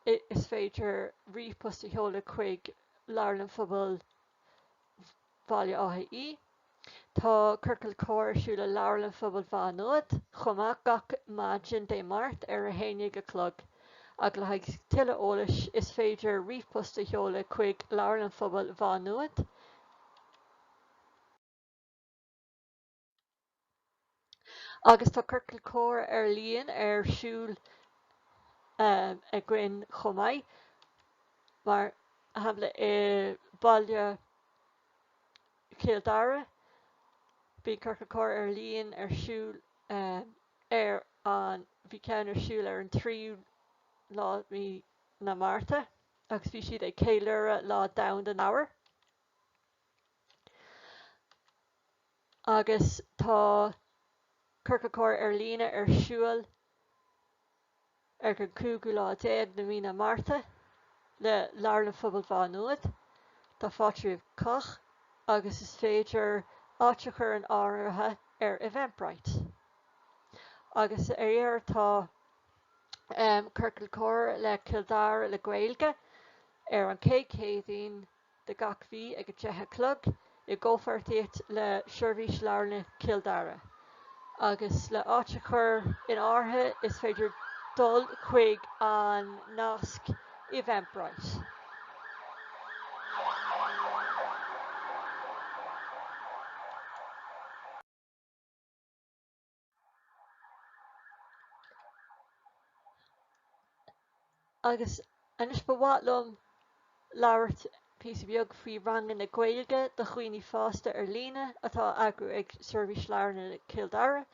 is féidir riomhposta cheola chuig leabharann phobal bhaile átha í. Tá curcail cóir ar siúil ar leabharann phobal bhanóid chumá gach maidin de mart ar a héine go clog. Ag le haid tuile eolais is féidir riomhposta cheola chuig leabharann phobal bhanóid. Agus tá curcail cóir ar líon ar siúil a gcuin chomaid, mar hapla I baile Dara, bí curcail cóir ar líon ar siúil ar an bhí ceann ar siúil ar an tríú lá mí na Márta, agus bhí siad ag céileadh lá domhan den ábhar. Agus tá curcail cóir ar líne ar siúil ar go cúgu lá déag na mí na Márta le leabharann phobal bhanóid, tá fáitriamh coch agus is féidir áite chur an áirithe ar Eventbrite. Agus ar dhear tá curcail cóir le Dara le Gaeilge ar an céadaoin de gach bhí ag 10 clog I ggófartaíocht le seirbhís leabharanna Dara. Agus le áite chur in áirithe is féidir dul chuig an nasc Eventbrite. Agus anis ba bhaitlim labhairt píosa beag faoi rangan na Gaeilge de chuoine fásta ar líne atá agu ag seirbhís leabharanna Dara.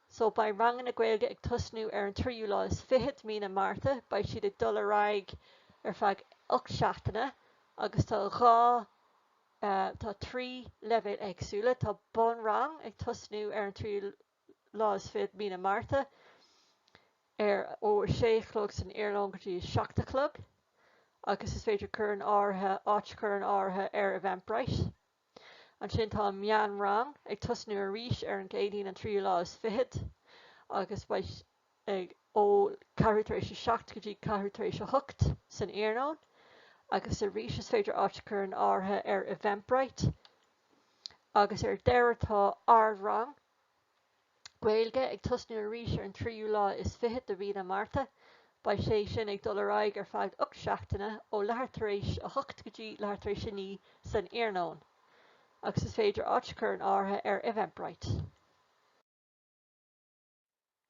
So ba rangan na Gaeilge ag tusnú ar an tríú lá is 20 mí na Márta, ba siad ag dul aráig ar feadh 8 seachtaine, agus tá rá tá 3 leibhéal agsúla, tá bon rang ag tusnú ar an tríú lá is 20 mí na Márta, ar ó 6 clog san Iarlán go dtí 7 clog, agus is féidir chur an áirithe áit chur an áirithe ar Eventbrite. An sin tá meán rang ag tusnú arís ar an céadaoin an tríú lá is 20, agus ag ó 4 tar éis 7 go dtí 4 tar éis 8 san Iarlán, agus arís is féidir áit chur an áirithe ar Eventbrite. Agus ar deireadh tá ardrang Gaeilge ag tusnú arís ar an tríú lá is 20 de mí na Márta, ba sé sin ag dul aráig ar feadh 8 seachtaine ó leithart tar éis 8 go dtí leithart tar éis 9 san Iarlán. Agus is féidir áit chur an áirithe ar Eventbrite.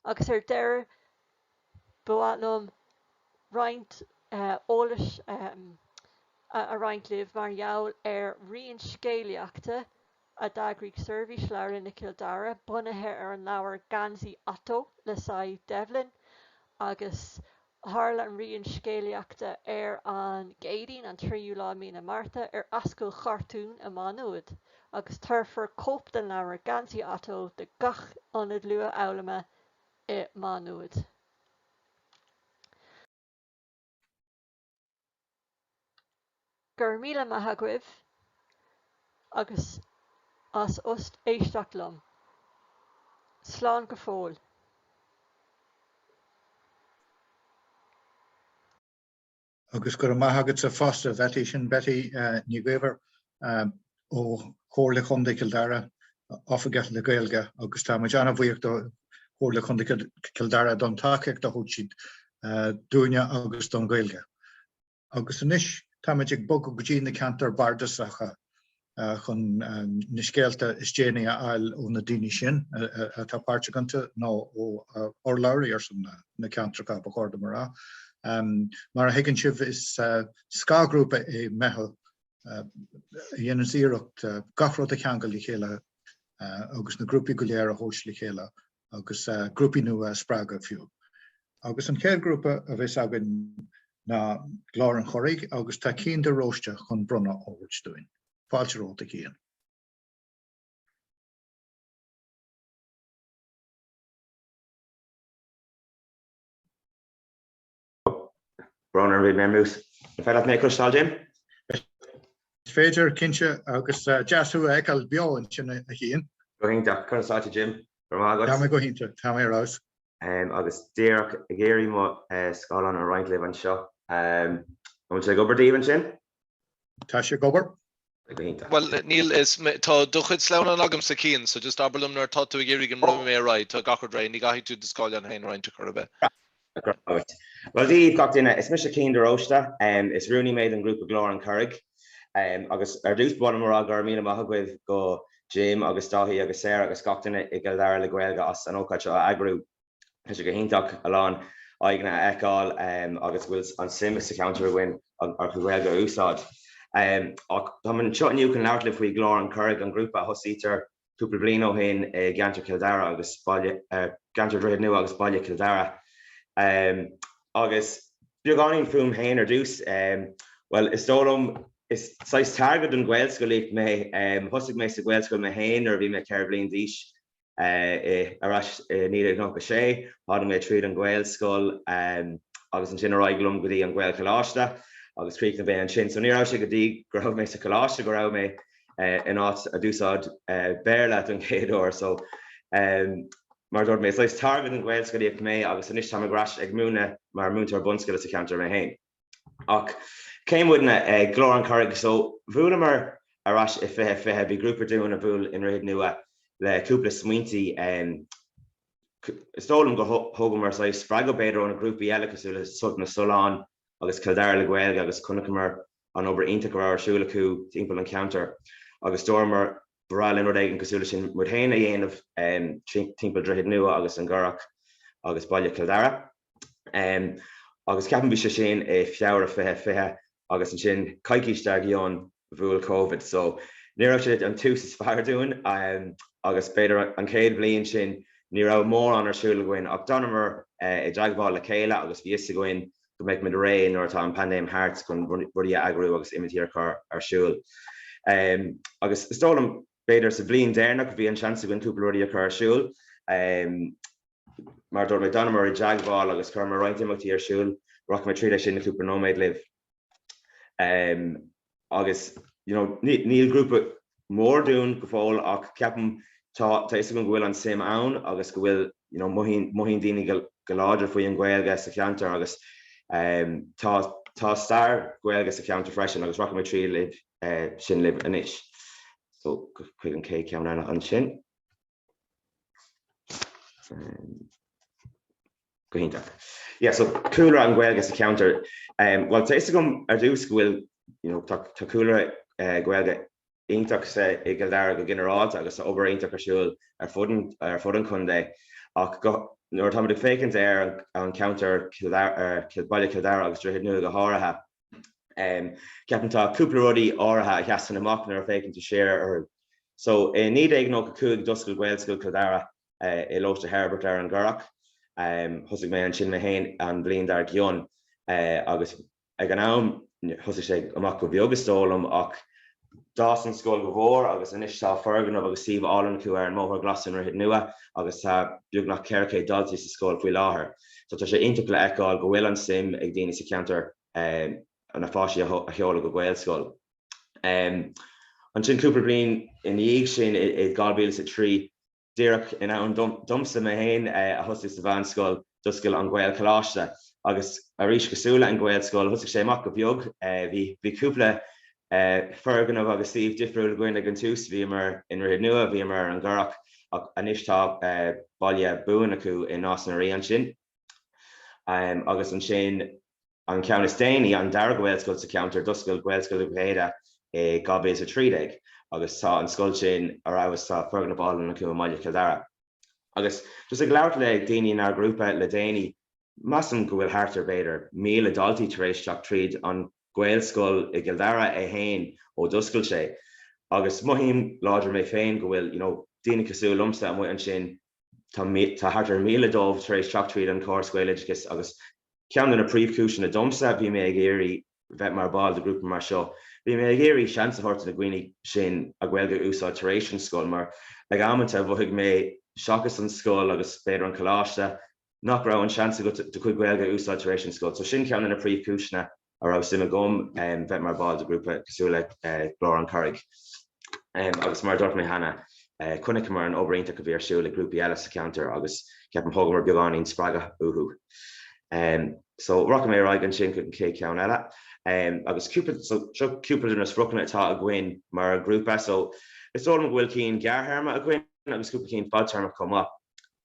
Agus ar deireadh bhaitlim roinnt eolais a roinnt libh Meitheal ar rion scéalaíochta a d'eagraigh seirbhís leabharanna Dara bunaithe ar an leabhar Gansaí Atto le Saigh Devlin, agus tharla an rion scéalaíochta ar an gcéadaoin an tríú lá mí na Márta ar ascail chartún a Manúid, agus turfar cóp den leabhar Gansaí Atto de gach ionad luath eolama I Manúid. Gur míle maith agaibh agus as ost éisteach liom. Slán go fóil. Agus gur maith agad sa fásta bheití sin Betty ní gcuimhar ó chóirla Contae Dara áfagach le Gaeilge, agus tá muid anna bhuíocht ó chóirla Contae Dara don takeach do chuid siad dúine agus don Gaeilge. Agus inis tá muid ag bog go dtí na cantar bardasacha chun na scéalta is déine ail ó na daoine sin atá páirte ganta nó ó orlairí ar san na cantracha ba chóirda marrá. Mar a higann sibh is scágrúpa I Meitheal dhéanann iireacht gachród a cheangail I chéile agus na grúpi go léir a hóis le chéile agus grúpi nua sprága fiú. Agus an chéad grúpa a bheits agan na glár an choraigh agus tá cín de róiste chun brunna óhairt dúin. Fáilte róta cían. Bronner with Memus. If I have make us Jim? féidir cinse agus deasú eáil beo an sin a híon. Gohínta chunáte Jim Tá go hínta tá mé rás. agus déach a géirí má sáán a reinint le an seo. Sé gobardíhann sin? Tá sé gobar? Well, Neil is tá duchid slean an agam sa cín, so just abalum nar tatu a géirí an rum mé right, tá gachar drain, ní gaithí tú discáil an hain roiint a chur a Well, dí gachtainna is mis a cín de rósta, is runúní méid an grúpa glór an Currig, agus ar dús bud mar agur mína maithagwibh go Jim agus Dáhí agus Sarah agus gachtainna I Gaeilge le Gaeilge as an ócaid seo agrú is go híntaach alán aigna eáil agus bhfuil an sim sa counter win ar Gaeilge úsáid. Tá man seo nniu can leirlih faoi glór an Currig an grúpa hosítar túpla blian ó hin Gantar Kildara agus Gantar Droichead Nua agus Baile Kildara. Agus beagán fum hain ar dús, well, is dóm is sais targad an Gaelscoil ag mé hosig mé sa Gaelscoil mé hain ar bhí mé ceir blian díis arás níad nó go sé, háda mé tríd an Gaelscoil agus an sin aráiglum go dtí an Gael Choláiste agus trí na bhéh an sin. So ní rá sé go dtí go raibh mé sa Choláiste go raibh mé in áit a dúsáid béle an céadúir, so mar dúirt mé leis targad an Gaelscoil ag mé agus inis tá grás ag múna mar múntar bunscoil sa counter mé hain. Ach céimhna glór an Currig, so bhuala mar arás I fithe bhí grúpa dúin a bhúil in Roichead Nua le cúpla smaointí stólam go thugam mar leis spreag beidir ón a grúpa eile cosúla sult na Solán agus Kildare le Gaeilge agus chunacamar an obair iontacha arsúla acu timpeall an counter agus dormar Bráil in Rodéigen cosúla sin mud héin a dhéanamh timpeall Droichead Nua agus an Gurach agus Baile Kildare. Agus ceapan bhí sé sin fiabhar a fithe agus an sin caiiciiste ghion bhuail COVID, so ní raibh sé an tús is fearr dúin agus beidir an céad bliain sin ní raibh mór an arsúla goin ach donmar I dteagháil le chéile agus bhí sa goin go méid mid ré nóir tá an pandéim hart chun rudí agrú agus imitíar arsúil. Agus is dólam beidir sa blian déirnach bhí an chance goin túpla rudí arsúil. Mar dúirt mé donmar I dteagháil agus chur mar roiint imitíar arsúil roch mé tríd sin na túpla nóméid libh. Agus níl grúpa mór dún go fáil ach ceapan tá is go bhfuil an sim ann agus go bhfuil mohín daoine go láidir faoi an Gaeilge sa counter agus tá star Gaeilge sa counter freisin agus roch mé trí libh sin libh inis. So chuig an cé ceann an sin. Go híntaach. Yeah, so cooler an Gaeilge sa counter. Well, tá gom ar dús go bhfuil tá cooler Gaeilge iontaach sa I Gaeildare go generáid agus sa obair iontaach arsúil ar fud an Contae ach nuair tá fécinn ar an counter Baile Kildare agus Droichead Nua go háirithe. Ceapan tá cúpla rudí áirithe cheasan amach nuair fécinn tú séir ar. So ní ag nó go cúig doscail Gaelscoil Kildare I Lóiste Herbert ar an Gurach. Thusig mé an sin mé hain an blion dar ghion agus ag an am thusig sé amach go bheogus tólam ach dás an scoil go bhór agus inis tá fergan agus Steve Allen acu ar an móthar glas in Roichead Nua agus tá beag nach ceircé daltaí sa scoil faoi láthair. So tá sé iontaach le eáil go bhfuil an sim ag daoine sa counter an na fáisí a cheola go Gaelscoil. An sin cúpla bliain in dhéag sin I Gailge sa trí Díreach in an dumsa mé hain a thusig sa bhanscoil doscail an Gael Choláiste agus a rís cosúla an Gaelscoil thusig sé amach go bheag bhí cúpla fergan agus Steve difriúil goin ag an tús bhí mar in Roichead Nua bhí mar an Gurach ach anis tá baile buin acu in nás na raon sin. Agus an sin an ceannas déanaí an Dara Gaelscoil sa counter doscail Gaelscoil Uchéide gabé sa trídeig. Agus tá an scoil sin ar agus tá fergan ball an acu Baile Kildare. Agus just ag leabhar le daoine in our grúpa le déanaí massam go bhfuil hartar beidir míle daltaí tar éis teach tríd an Gaelscoil I Gaeildare hain ó doscail sé. Agus mohíim láidir mé féin go bhfuil daoine cosúil lumsa an sin tá hartar míle dómh tar éis teach tríd an córas Gaeilge agus ceann na príomhcúis na domsa bhí mé ag éirí bheith mar ball de grúpa mar seo. Bhí mé ag éirí seans a horta na gcuine sin a Gaeilge úsáid tar éis an scoil mar le amanta bhuaigh mé seachas an scoil agus beidir an Choláiste nach raibh an seans go de chuig Gaeilge úsáid tar éis an scoil. So sin ceann na príomhcúisna ar á sim gom bheit mar báil a grúpa cosúla glór an Carrig. Agus mar dúirt mé hana chunig mar an obairionta go bhíar siúla grúpa eile sa counter agus ceapan thugam mar beagáin spraga uhu. So rock mé raig an sin an cé ceann eile. Agus cúpla nas rucna atá a gcuin mar grúpa, so is all bhfuil cín geartharma a gcuin agus cúpla cín fadtarma comá.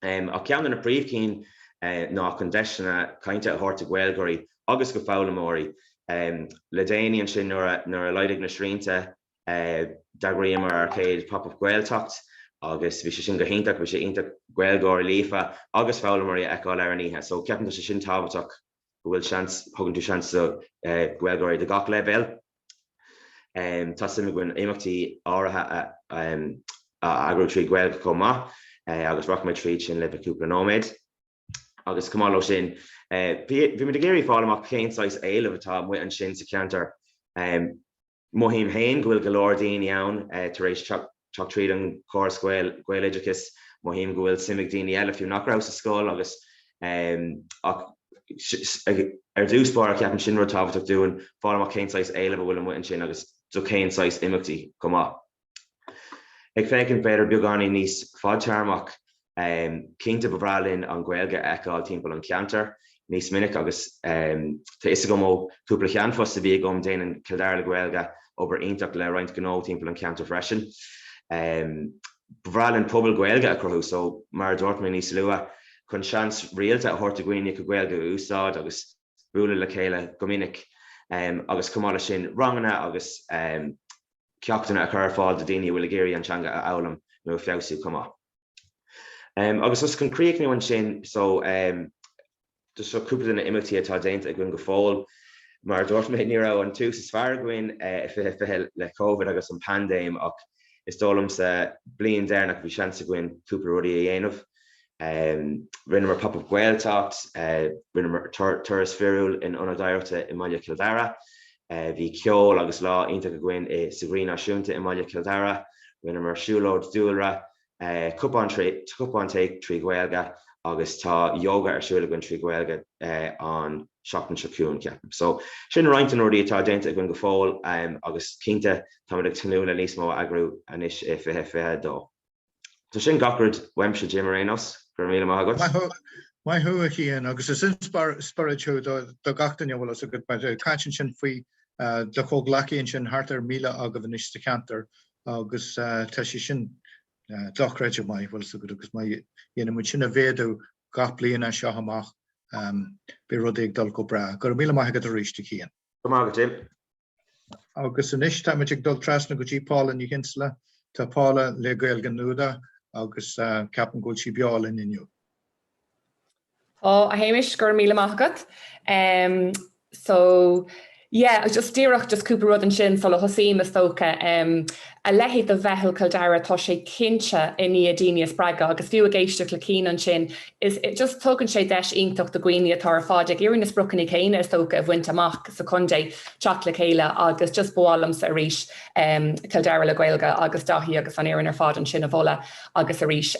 A ceann na príomh cín ná chun deisina cainte a thorta Gaeilgeoirí agus go fálamóirí. Le déine an sin nuair a leidigh na srínta dagréim mar arcéid pop-up Gaeltacht agus bhí sé sin go hintach bhí sé ionta Gaeilgeoirí lífa agus fálamóirí eáil ar an ihe. So ceapan sé sin tábhaach go bhfuil thugann tú seans Gaeilgeoirí de gach leibhéil. Tá sim gin éimeachtaí áirithe agrú trí Gaeilge comá agus rock méid tríd sin le cúpla nóméid. Agus cumáil sin bhí me de géirí fálamach céinsáis éilemh atá mu an sin sa ceantar. Mohím hain go bhfuil go leor daoine ann tar éis teach tríd an córas Gaeilgeachas, mohím go bhfuil simigh daoine eile fiú nach raibh sa scóil agus ar dúspáir ceapan sin ru tábhaach dúin fálamach céinsáis éilemh bhfuil mu an sin agus do céinsáis imeachtaí comá. Ag fécinn beidir beagánaí níos fadtarmach cínta bhrálinn an Gaeilge eáil timpeall an ceantar níos minic agus tá is go mó cúpla cheanfos a bhí gom déanaan Kildare le Gaeilge obair ionteach le roinnt gnó timpeall an ceantar freisin. Bhrálinn pobal Gaeilge a cruthú, so mar dúirt mé níos lua chun seans rialta a thorta gcuine go Gaeilge úsáid agus búla le chéile go minic agus cumála sin rangana agus ceachtainna a chur fáil de daoine bhfuil géirí antseanga a eolalam nó feabhsú comá. Agus os chunríicniú an sin, so dus so cúpla na imeachtaí atá déanta a gcuin go fáil mar dúirt mé ní raibh an tús is fearr gcuin fithe le COVID agus an pandéim ach is dólam sa bliain déarnach bhí seansa gcuin cúpla rudaí a dhéanamh. Rinne mar pop-up Gaeltacht, rinne mar turas fiúil in Onadairta i Meitheal Kildare, bhí ceol agus lá ionteach a gcuin sa Ghrí Náisiúnta i Meitheal Kildare, rinne mar siúlóid dúilre, cupán take trí Gaeilge agus tá yoga ar siúla gin trí Gaeilge an seachtain secuún ceapan. So sin roinnt an rudaí atá déanta a gcuin go fáil agus cínta tá ag tanúla níos mó agrú anis fithe dó. So sin gacrúd weimse Jim Reynolds. Mai hu a chéan agus is spirituú do gachtain bhfuil a go caiin sin faoi de chóglaíonn sin hartar míle agah an iste cantar agus tá sé sin dochreide mai bhfuil so go agus mai dhéana mu sinna bhéadú gach bliana seo amach be rud ag dul go bra. Gur míle mai go a ríiste chéan. Jim. Agus an isis tá ag dul trasna go dtí Pála ní hinsla tá Pála le Gaeilge nuada agus ceapan gúil sí beáil in inniu. A Hamish gur míle maithagad. So yeah, just díreach just cúpla rud an sin so le thosaím is tóca a leithigh do bheithil Kildare tá sé cinse iní a daoine spreaga agus fiú a géisteach le cín an sin is just tógann sé deis iontocht do gcuoine atá ar fáide iarrainn is brocanna chéine is tóca a bhaint amach sa Contae teach le chéile agus just bhálam sa ríis Kildare le Gaeilge agus dahí agus an éireann ar fád an sin a bhla agus a ríis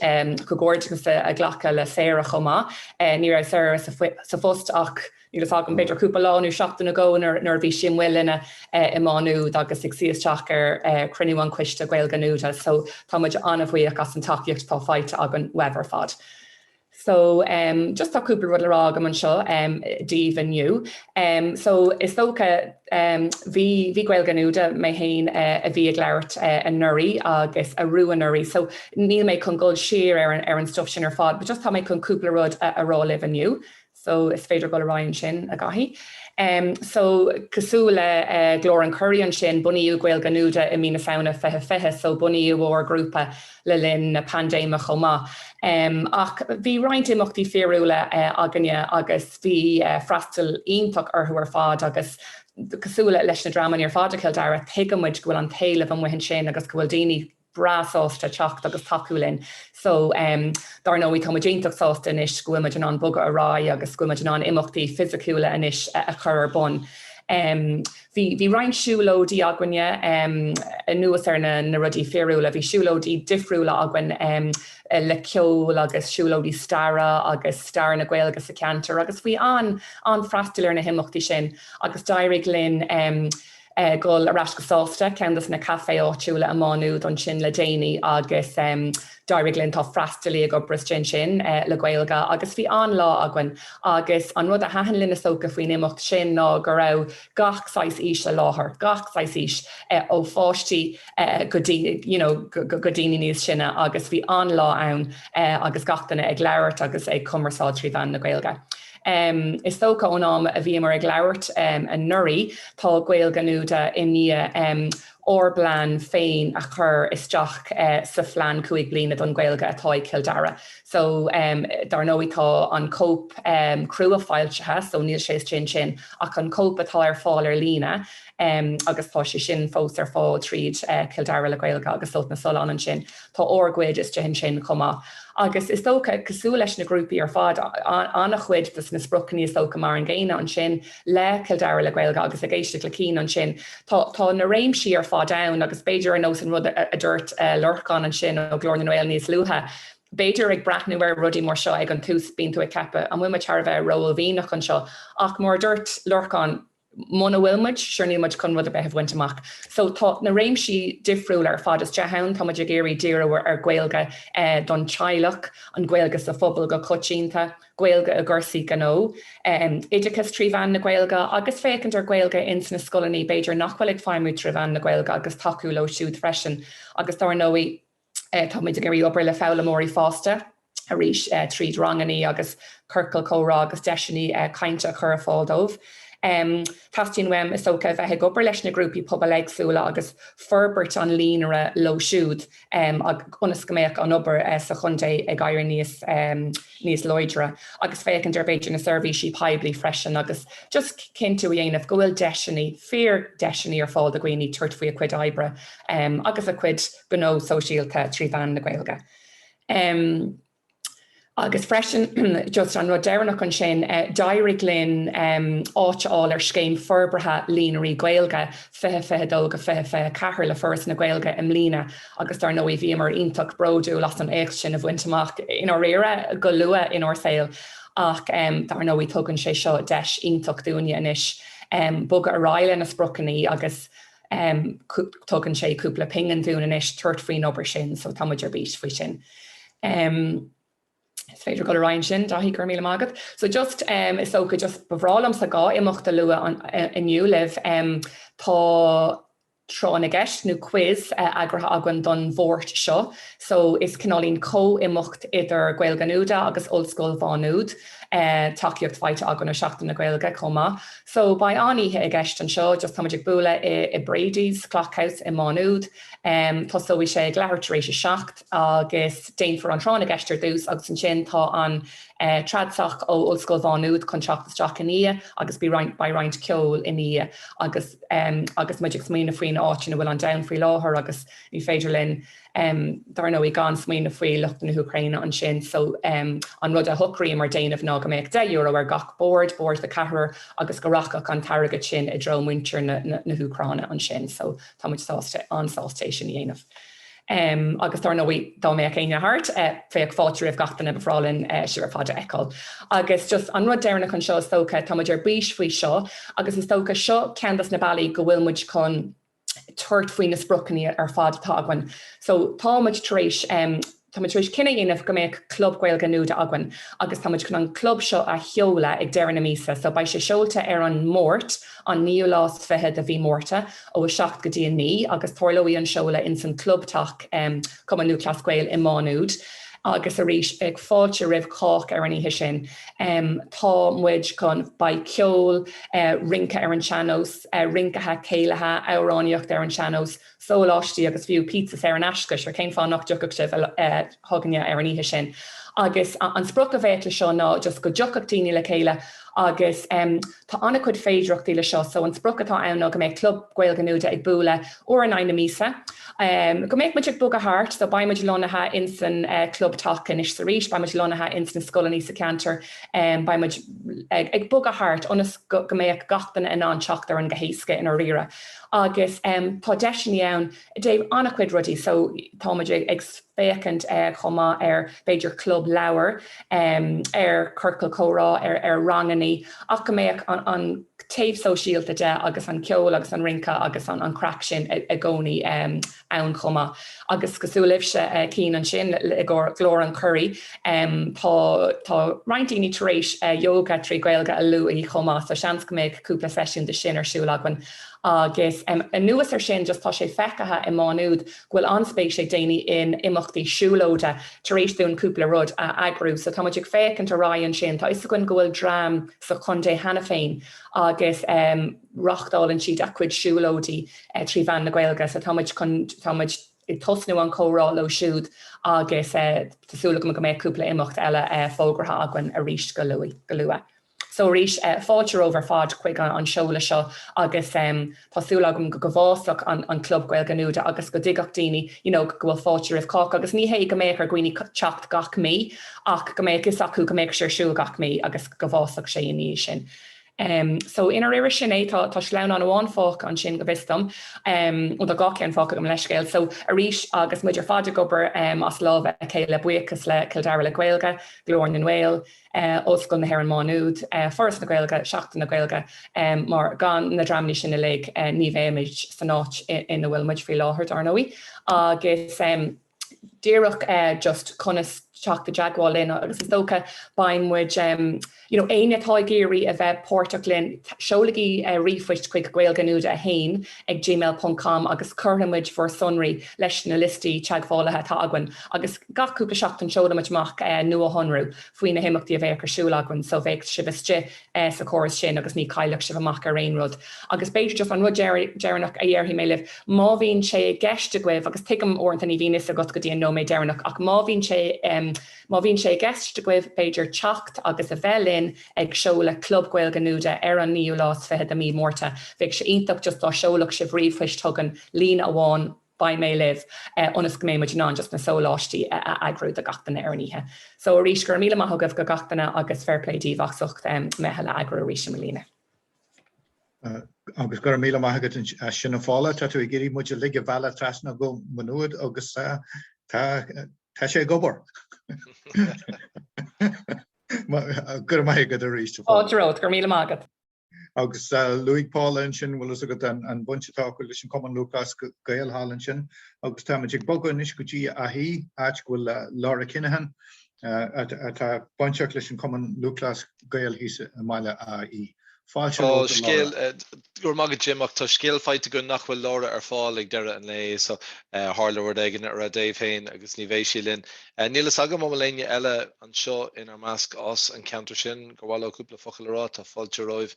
go gcóirteachas a ghlacha le séire chomá ní raibh séire sa fust ach ní le fágan beidir cúpla láú seachtain na ggó nar bhí sin bhfuilina i máú agus ag síosteach ar cruinniú cuiste Gaeilge nuada, so tá muid anna bhuiach as an taíocht tá fáite agan weber fad. So just tá cúpla rud le rá am an seo díomh aniu. So is tócha bhí Gaeilge nuada mé hain a bhí ag leirt a nuirí agus a ruúa nuirí, so níl méid chun gol siar ar an stuff sin ar fad, but just tá méid chun cúpla rud a rá libh aniu. So is féidir go Ryan sin a gahi. So cosúla glór an curry an sin buníú Gaeilge nuada I mína fána fethe, so buníú ór grúpa le linn na pandéime chomá. Ach bhí roinnt imachtaí fiúla aganne agus bhí freastal ionfach orthú ar fád agus cosúla leis na drama ar fád a Kildare thuigemuid go bhfuil an taobh an muhin sin agus go bhfuil daoine brasásta teach agus takeúlinn. So dar nóí tá déintach sásta inis scuimiid an boga a rá agus scuimiid an imachtaí fisiciúla inis a chur bon. Bhí rein siúlódí aganne nuas ar na rudí féúla, bhí siúlódí difriúla agan le ceol agus siúlódí stara agus star na Gaeilge sa cantar, agus bhí an freastail ar na himachtaí sin, agus dairigh linn gol arás go sásta ceandas na cafe áitiúla amánúd an sin le déine agus dairigh linn tá freastalí go bristin sin le Gaeilge, agus bhí an lá agan agus an rud a hahan linn soca faoin imimecht sin ná go raibh gach 6 ís le láthair, gach 6 ís ó fáistí go daoine níos sinne, agus bhí an lá ann agus gachtainna ag leabhart agus ag cumarsáil trí bhean na Gaeilge. Is tóca ónám a bhí mar ag leabhart an nuirí tá Gaeilge núda i ní orblan féin a chur isteach sa phlean cuaig bliana don Gaeilge atá ag Dara. So dar nóítá an cóp cruúa fáiltethe, so níl sé sin ach an cóp atá ar fáil ar lína agus tá sé sin fós ar fáil tríd Dara le Gaeilge agus sult na Solán an sin, tá orgcuid is hin sin comá. Agus is tóca cosú leis na grúpaí ar fád anna chuid dus na sprucaní is tóca mar an ggéine an sin le Dara le Gaeilge agus a géiste le cín an sin. Tá na réimsí ar fád ann agus beidir an nós an rud a dúirt lurchán an sin ó glór na Noel níos luúthe. Beidir ag brathnú ar rudí mar seo ag an tús bíon tú ag cepa an bhuiime tear bheith róil bhíach an seo ach mór dúirt lurchán Mona bhfuilmuid seirní muid chun rud a bheith bhaint amach. So tá na réimsí difriúil ar fad is dehan tá muid a géirí díra ar Gaeilge don teilech an Gaeilge sa phobal go coitiínta, Gaeilge a gursaí ganó, Idechas trí bhean na Gaeilge agus fécinn ar Gaeilge ins na scolaní beidir nachhfuil ag fáimú trí bhean na Gaeilge agus taú lo siúd freisin agus dar nóí tá muid a géirí obair le fála mórí fásta a rís tríd ranganí agus curcail córá agus deisianí cainte chur a fáildómh. Tastín wem is soca bheith gobar leis na grúpi pobl agsúla agus ferbert an línere lo siúd onas goméach an obair sa Contae ag gaiir níos loidre agus fécinn ar beidir na servicí peblií freisin agus just cin tú dhéanamh gohfuil deisianí, fear deisianí ar fáil a gcuoine tuairt faoi a cuid oibre agus a cuid gnó sosiálta trí bhean na Gaeilge. Agus freisin just an rud dearnach an sin dairigh linn áiteáil ar scéim forbrethe línarí Gaeilge fethe dóga fethe cethir le first na Gaeilge im lína agus dar nóí bhí mar ionach broú las an éag sin a bhaintach in á réire go lua in Orsail ach dar nóí tugann sé seo deis ionach dúine inis bugad a ráile na sprucaní agus tugann sé cúpla pingan dún inis tuairt faoin obair sin so támuidir bís faoi sin. Is féidir go rain sin dahí gur míle mágad. So just is soca just bhrálam sa gá imachta lua iniu libh tá trán a gceist nó quiz agratha agan don bhórt seo. So is cinálín có-imimecht idir Gaeilge núda agus ollscoil bháúd takeíocht fáite agan na seachtain na Gaeilge comá. So ba aníthe a gceist an seo just táidir bula i Brady's Clockhouse i Mánúd. Tá so bhí sé lehartaréis seacht agus déon for an trán a gceistir dús agus an sin tá an tradsach ó ollscoil bháúd contractasteach in í agus bí roint ceol in í agus muidir smína faoin áit na bhfuil an dain faoi láthair agus ní féidir linn dar nó i gan smína faoi lucht na Ukraine an sin so an rud a thucraí mar déanamh ná go méid €10 ar gach board de cethir agus go rachaach an targad sin i dro muintir na Ucráine an sin so tá muid ansáiltéisisin dhéanamh. Agus tar nóí dá mé céine hart féag fáitir ah gatainna bhrálinn siar fáide eáil. Agus just an rud dearnach an seo tóca tá muidir bís faoi seo agus is tóca seo ceandas na bailí go bhfuil muid chun tuairt faoin na sprucaní ar fád táhain. So tá muid taréis cinna dhéanamh go méid club Gaeilge núda agan agus tá muid chun an club seo a cheola ag deireadh na mísa, so ba sé seolta ar an mórt an níú lás fethe a bhí mórta ó seach go dtíon ní agus tharlóí an seola in san clubtach cum an Núcleas Gael i Mánúd. Agus a rís ag fáilte ribhách ar an ihe sin. Tá muid chun ba ceol rinca ar an seanós, rincathe céilethe áráníocht ar an seanós, sólátí agus fiú pizzas ar an ascais ar céim fá nach deach sibh thuganne ar an ihe sin. agus an spruch a bheith le seo ná just go deochach daoine le chéile agus tá anna chud féidireachtaí le seo, so an spruch atá ann go méid club Gaeilge Nuada ag buaile ó an aine mísa. Go méid muid ag bug a hart, so baimid lonathe instan club tacan is sa rís, baimid lonathe instan scola ní sa cantar, baimid ag bug a hart, onas go méid gachtain in an teachtar an gohéisce in a rira. Agus tá deisinaí ann, Dave anna cuid rudí, so táid ag fécant chomá beidir club leabhar curcail córá ranganí, ach go méid an taobh sosiálta de agus an ceol agus an rinca agus an crack sin a gcónaí ann chomá. Agus cosúlibse cí an sin glór an curry, tá reintíní taréis yoga trí Gaeilge a lu í chomá, so seans go méid cúpla sesiún de sin ar siúlagan. Agus an nuas sin just tá sé fecathe I máúd ghfuil anspéis sé daoine in imachtaí siúlóide taréis dún cúpla rud a agrú, so tá muid ag fécant a ráin sin, tá is gon ghfuil drám sa Contae hena féin agus rachtálann siad a cuid siúlódaí trí bhean na Gaeilge, so tá muid I tosnú an córá lo siúd agus tásúla go méid cúpla imacht eile fógratha agan a ríist go lua. So rís fáilte over fád chuig an seola seo agus tásúla go bhásach an club Gaeilge Nuada agus go digach daoine go bhfuil fáilte rih cá agus ní hé go méid ar gcuoine teacht gach mí ach go méid is acu go méid siú gach mí agus go bhásach sé in sin. So in ar sin tá sleán an bháin fách an sin go bistam ó a gachéan fá go leiscéil, so a rís agus muidir fáidir gobar as lábh a chéile buchas le Dara le Gaeilge, glór na Meitheal, oscail na Héireann Mánuad, forras na Gaeilge, seachtain na Gaeilge, mar gan na dramní sin na le ní bhéimiid san áit ina bhfuil muid fao láthair arnóí, agus díreach just conas teach the jaagháil in agus is dócha baimmuid aine atá géirí a bheith pórteach linn seolalaí rifuist chuig Gaeilge Nuada a hain ag gmail.com agus curthamuid for sunraí leis na listí teagháilethe tá agan agus gachúpla seachtain seolamid amach nua honrú faoin na himachtaí a bheith ar siúlagan, so bheith sibiste sa choras sin agus ní caiileach sibh amach ar réonrud. Agus beidir just an rud dearnach a dhearthaí mé libh má bhíonn sé gceiste goibh agus tuigim orintanta ní bhíonas a go dtíon nó mé dearnach ach má bhíonn sé gceiste goibh beidir teacht agus a bhelinn ag seola club Gaeilge Nuada ar an níú lás fehead a mí mórta. Bheith sé ionach just tá seolach sibh riomhfuist tugan lín amháin ba mé libh onas go méid ná just na sólátí agrúd a gachtainna ar níthe. So a rís gur míle maithagah go gachtainna agus fairplaidíh achsucht Meitheal agrú ríis lína. Agus gur míle maithagad sinna fála tá tú I géirí muidir lige bhela trasna go manúad agus tá sé gobar. Gur maithagad a ríist. Áród gur míle mágad. Agus Luig Paul sin bhfuil agad an buntetá goil sin Cumann Lucas Gael Hallan sin, agus tá ag bogan is gotí a hí áit bhfuil Laura Kinahan tá bunteach leis sin Cumann Lucas Gael hís meile a í. Scéal gur magad Jimach tá scéal feite go nachfuil Laura ar fáil ag deire an lé, so hálaúir aigen ar a Dave féin agus ní bhééis sí linn. Nílas agam má léine eile an seo inar measc as an counter sin, go bhfuil cúpla focail rá tá fáilte roimh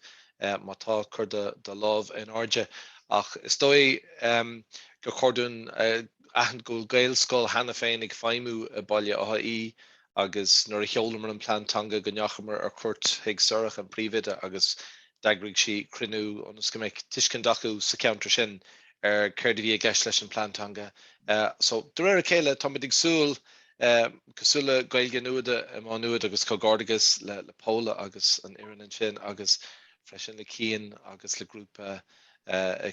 má tá chur de lámh in áide. Ach is dói go chordún aithn go Gaelscoil hena féin ag feimú a baile í agus nuair a cheolamar an plantanga go neachamar ar chuirt ag sorach an príomhide agus dagrig si crinú onas go méid tuiscin dacu sa counter sin ar chuirde bhí a gceist leis an plantanga. So de réir a chéile tá ag súil cosúla Gaeilge Nuada má nuad agus cogádagus le póla agus an ian an sin agus freisin le cían agus le grúpa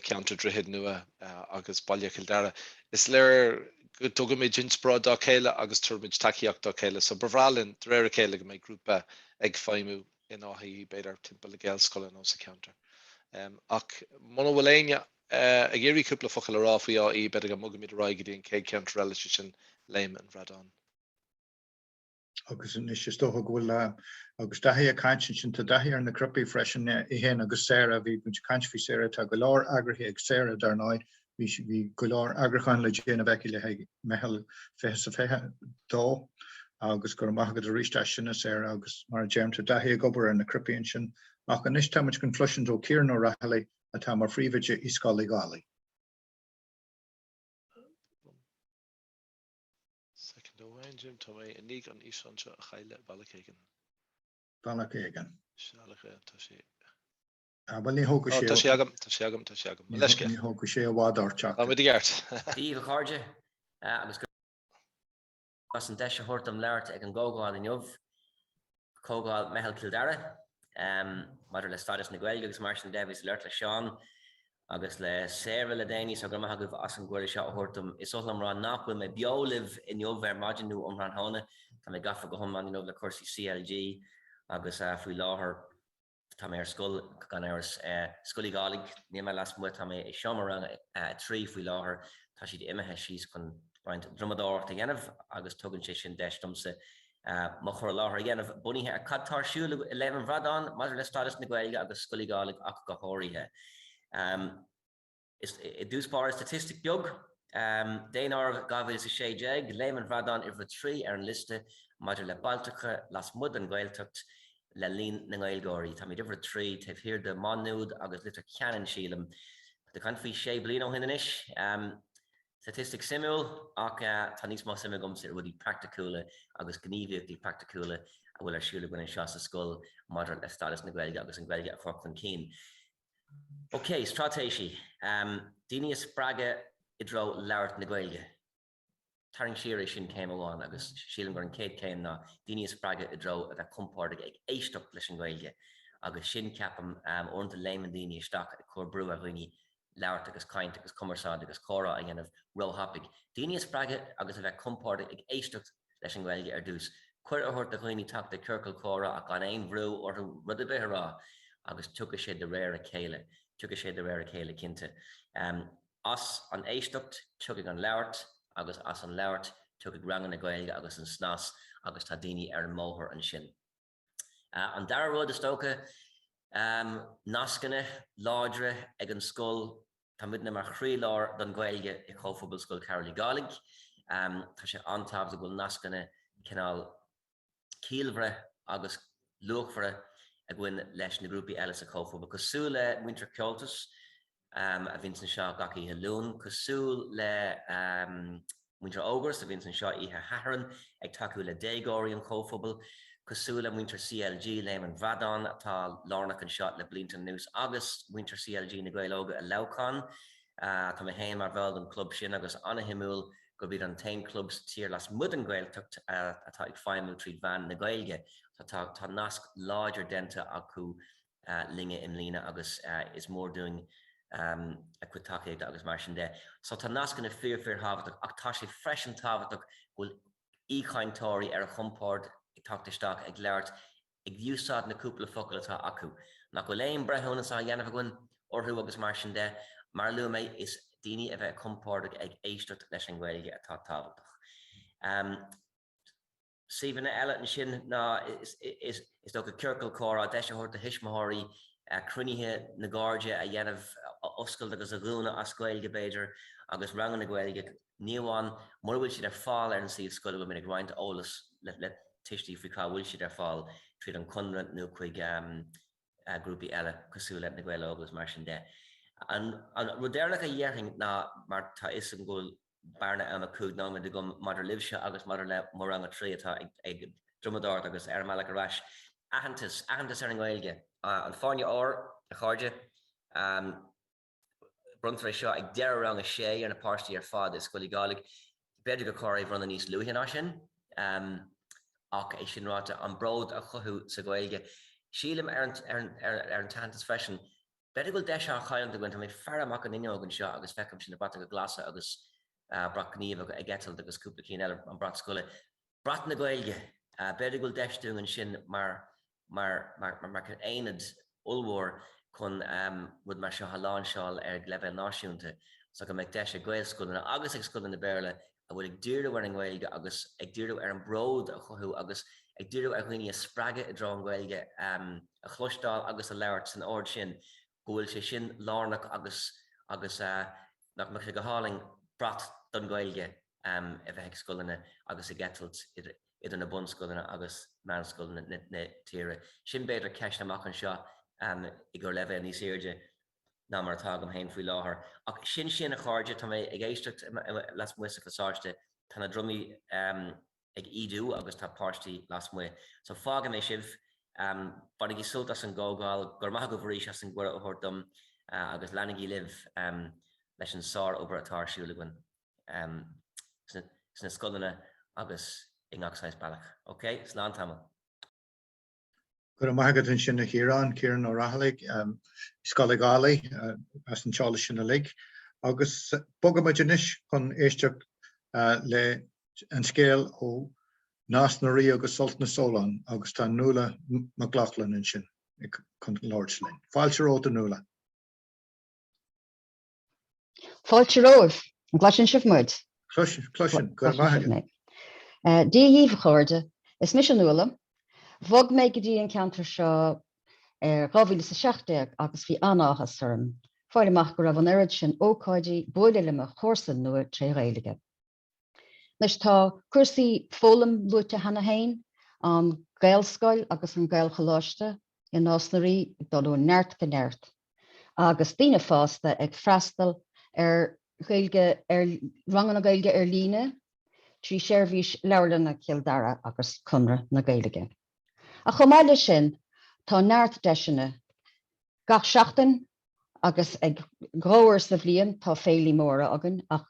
counter drihid nua agus baile Dara. Is léir go tugad méid jinsprá dá chéile agus tuirmid takeíocht dá chéile, so brehálinn de réir a chéile go méid grúpa ag feimú in áthí beidir timpeall le Gaelscoil nó sa counter. Ach mna bhfuil aine a géirí cúpla focail rá faoi í beidir go mugad míad ráige dtíon cé counter eile sin léim an bhradán. Agus is tócha bhfuil agus dahé a caiint sin tá dahé ar na crupaí freisin I héana agus séra bhí buint caiint fi séra tá go leir agrathaí ag séra dar náid bhí go leir agrachan le déana bheici le Meitheal fé sa fé dó agus gur maithagad a ríiste sinna séra agus mar déirmta dahé gobar ar na crupaíonn sin ach an is táid gon flusin dó cíar nó rathalaí a tá mar phríomhaide I scáil gálaí. Second Owen Jim Tommy and Nick on Ishancha Gaeilge Balakagan. Balakagan. Shalaka Tashi. Well, ní hoga sé. Tashiagam. Ní hoga sé bhádar teach. I'm with the art. Díomh Gaeilge, agus go an deise thuirtam leart ag an Comdháil in Jobh, Comdháil Meitheal Dara, maidir le stadas na Gaeilge agus mar sin Davis leart le Seán, agus le Sarah le déine so go maith go as an gcuir seo thuirtam is ó am ran nachfuil me beolibh in Jobh ar maidinú ran hána, tá mé gafa go man in Jobh le cuasaí CLG agus faoi láthair tá mé ar scoil gan ar scoilí Gaeilge, ní mé las mu tá mé i seomar trí faoi láthair tá siad imethe síos chun Right, drumador dhéanamh agus tugann sé sin deistumsa mo chur láthair dhéanamh bunithe a cadtar siúla 11 bhradán, maidir le stadas na Gaeilge agus scoilí Gaeilge ach go háirithe. I dúspáir statistic beag, déanaar 2016, 11 bhradán ar bhd trí ar an liste maidir le Baltacha las mud an Gaeltacht le líon na Gaeilgeoirí. Tá mé dibhre trí taobh hir de manúd agus litir ceann sílam. De can fhí sé bliain ó hinanis. Statistic simul ach tá níos má simime gom sé bhí practicúla agus gníomhíochtaí practicúla a bhfuil ar siúla gona seo sa scoil maidir le stadas na Gaeilge agus an Gaeilge a forchlan cín. Ok, stratéisi. Daoine is spreaga I dro leabhart na Gaeilge. Taring siar sin céim amháin agus sílam gur an céad céim ná daoine is spreaga I dro a bheith compórdaigh ag éisteacht leis an Gaeilge agus sin ceapam orintha léimean daoine isteach a chur brú a bhaoine leabhart agus caint agus cumarsáid agus chóra a dhéanamh rothhapig. Daoine is spreaga agus a bheith compórdaigh ag éisteacht leis an Gaeilge ar dús. Cuir a thuirt a chuoine teach de curcail chóra ach gan éon bhrú or rud a bheith rá agus tugadh sé de réir a chéile. Tugadh sé de réir a chéile cinnte. As an éisteacht tugadh an leabhart agus as an leabhart tugadh rangan na Gaeilge agus an snas agus tá daoine ar an móthir an sin. An Dara rud is tócha nascanna láidre ag an scoil tá midna mar chríoláir don Gaeilge I chomhphobal scoil Comdháil Gaeilge. Tá sé antabh a bhfuil nascanna cinál cíalmhre agus luachmhre a gcuin leis na grúpaí eile sa chomhphobal. Cosúil le Winter Ceoltas a bhíonn san seo gach ihe lún, cosúil le Winter August a bhíonn san seo ihe hatharan ag takeú le déagóirí an chomhphobal. Cosúil le Winter CLG léim an bhradán atá lárnach an seo le blianta nús agus Winter CLG na Gaeilge a leabhcán. Tá mé héim mar bhil an club sin agus anna himúil go bhíad an 10 clubs tír las mud an Gaeltacht atá ag feimú tríd bhean na Gaeilge. Tá nasc láidir denta acu linge im lína agus is mór doing a cuitaché agus mar sin de. So tá nasc na fear havatach ach tá sé freisin táhaach bhfuil íchaintóirí ar a chumpád ag tachtasteach ag leabhart ag dúsáid na cúpla focail atá acu. Nach go léon brethúna sa dhéanamh gin orthú agus mar sin de, mar lu mé is daoine a bheith compórdaigh ag éisteacht leis an Gaeilge atá táhaach. Síhanna eile an sin ná is do go curcail chóra deise thuirt a hisismathirí crunithe na Gaeilge a dhéanamh oscail agus a gúna as Gaeilge beidir agus rangan na Gaeilge níomháin mar bhfuil siad ar fáil ar an siad scoil go minic roiint ólas le tistí faoi bhfuil siad ar fáil tríd an conrad nó chuig grúpaí eile cosúil le na Gaeilge agus mar sin de. An rudéirnach a dhearthing ná mar tá is an ggóil barna am a cúg ná de gom maidir libse agus maidir le mar an a trí atá ag drumadort agus ar meach arás. Ahantas ar an Gaeilge. An fáinne á a cháde bruntar seo ag deir rang a sé ar na páistí ar fád is scoilí Gaeilge. Beidir go choiríh run níos luúthain á sin ach é sin ráta an bród a chuthú sa Gaeilge. Sílim ar an tantas freisin. Beidir go deise a chailm do gin mé fear amach an inógan seo agus fecham sin na brat go glasa agus brachníomh a getal agus cúpla cín eile an brat scoile. Brat na Gaeilge, beidir go deisú an sin mar cin éad ulmhór chun bud mar seo haláin seáil ar leibhéal náisiúnta, so go méid deise Gael scoilna agus ag scoilna na Béarla a bhfuil ag dúrú ar an Gaeilge agus ag dúrú ar an bród a chuthú agus ag dúrú ar chuoine a spreaga I dro an Gaeilge a chluisteáil agus a leabhart san ord sin, go bhfuil sé sin lárnach agus nach me go háling brat don Gaeilge a bheith ag scoilna agus a getalt idir na bunscoilna agus meanscoilna na tíre. Sin beidir ceist amach an seo I gur leibhéal níos éirde ná mar atá am héin faoi láthair. Ach sin a cháirde tá mé ag éisteacht las muosa fasáiste tána drumí ag idú agus tá páirtí las mu. So fága mé sibh banig í sultas an gágáil gur maith go bhríéis as an gcuir a thuirtum agus lenig í libh leis an sár obair atásúlagan sna scolanna agus ingachsáis bailach. Ok, slán tamil. Gur maigad an sin na Chiarán, Kieran O'Rahillig, Scola Gálaí as an teála sin na lig, agus bogad inis chun éisteach le an scéal ó Násnarí agus Sult na Sólán agus tá nula McLaughlin in sin chun Lordslin. Fáilte róta nula. Fáilte róh, an ghlasin sibh muid. Cluisin, gur maigad. Dí híomh chuirde, is mis an nula, bhog méid go dtí an ceantar seo 2016 agus bhí anáchas orm. Fáil amach go raibh an oiread sin ócáidí buile me chósan nua trí Gaeilge. Leis tá cuasaí fólam luite hena hain an Gaelscoil agus an Gael choláiste in Násnarí ag dul neart go neart. Agus daoine fásta ag freastal Gaeilge rangan na Gaeilge líne trí seirbhís leabharlann na Dara agus Conra na Gaeilge. A chomáile sin tá neart deisina gach seachtain agus ag gróir sa bhliain tá féilí móra agan ach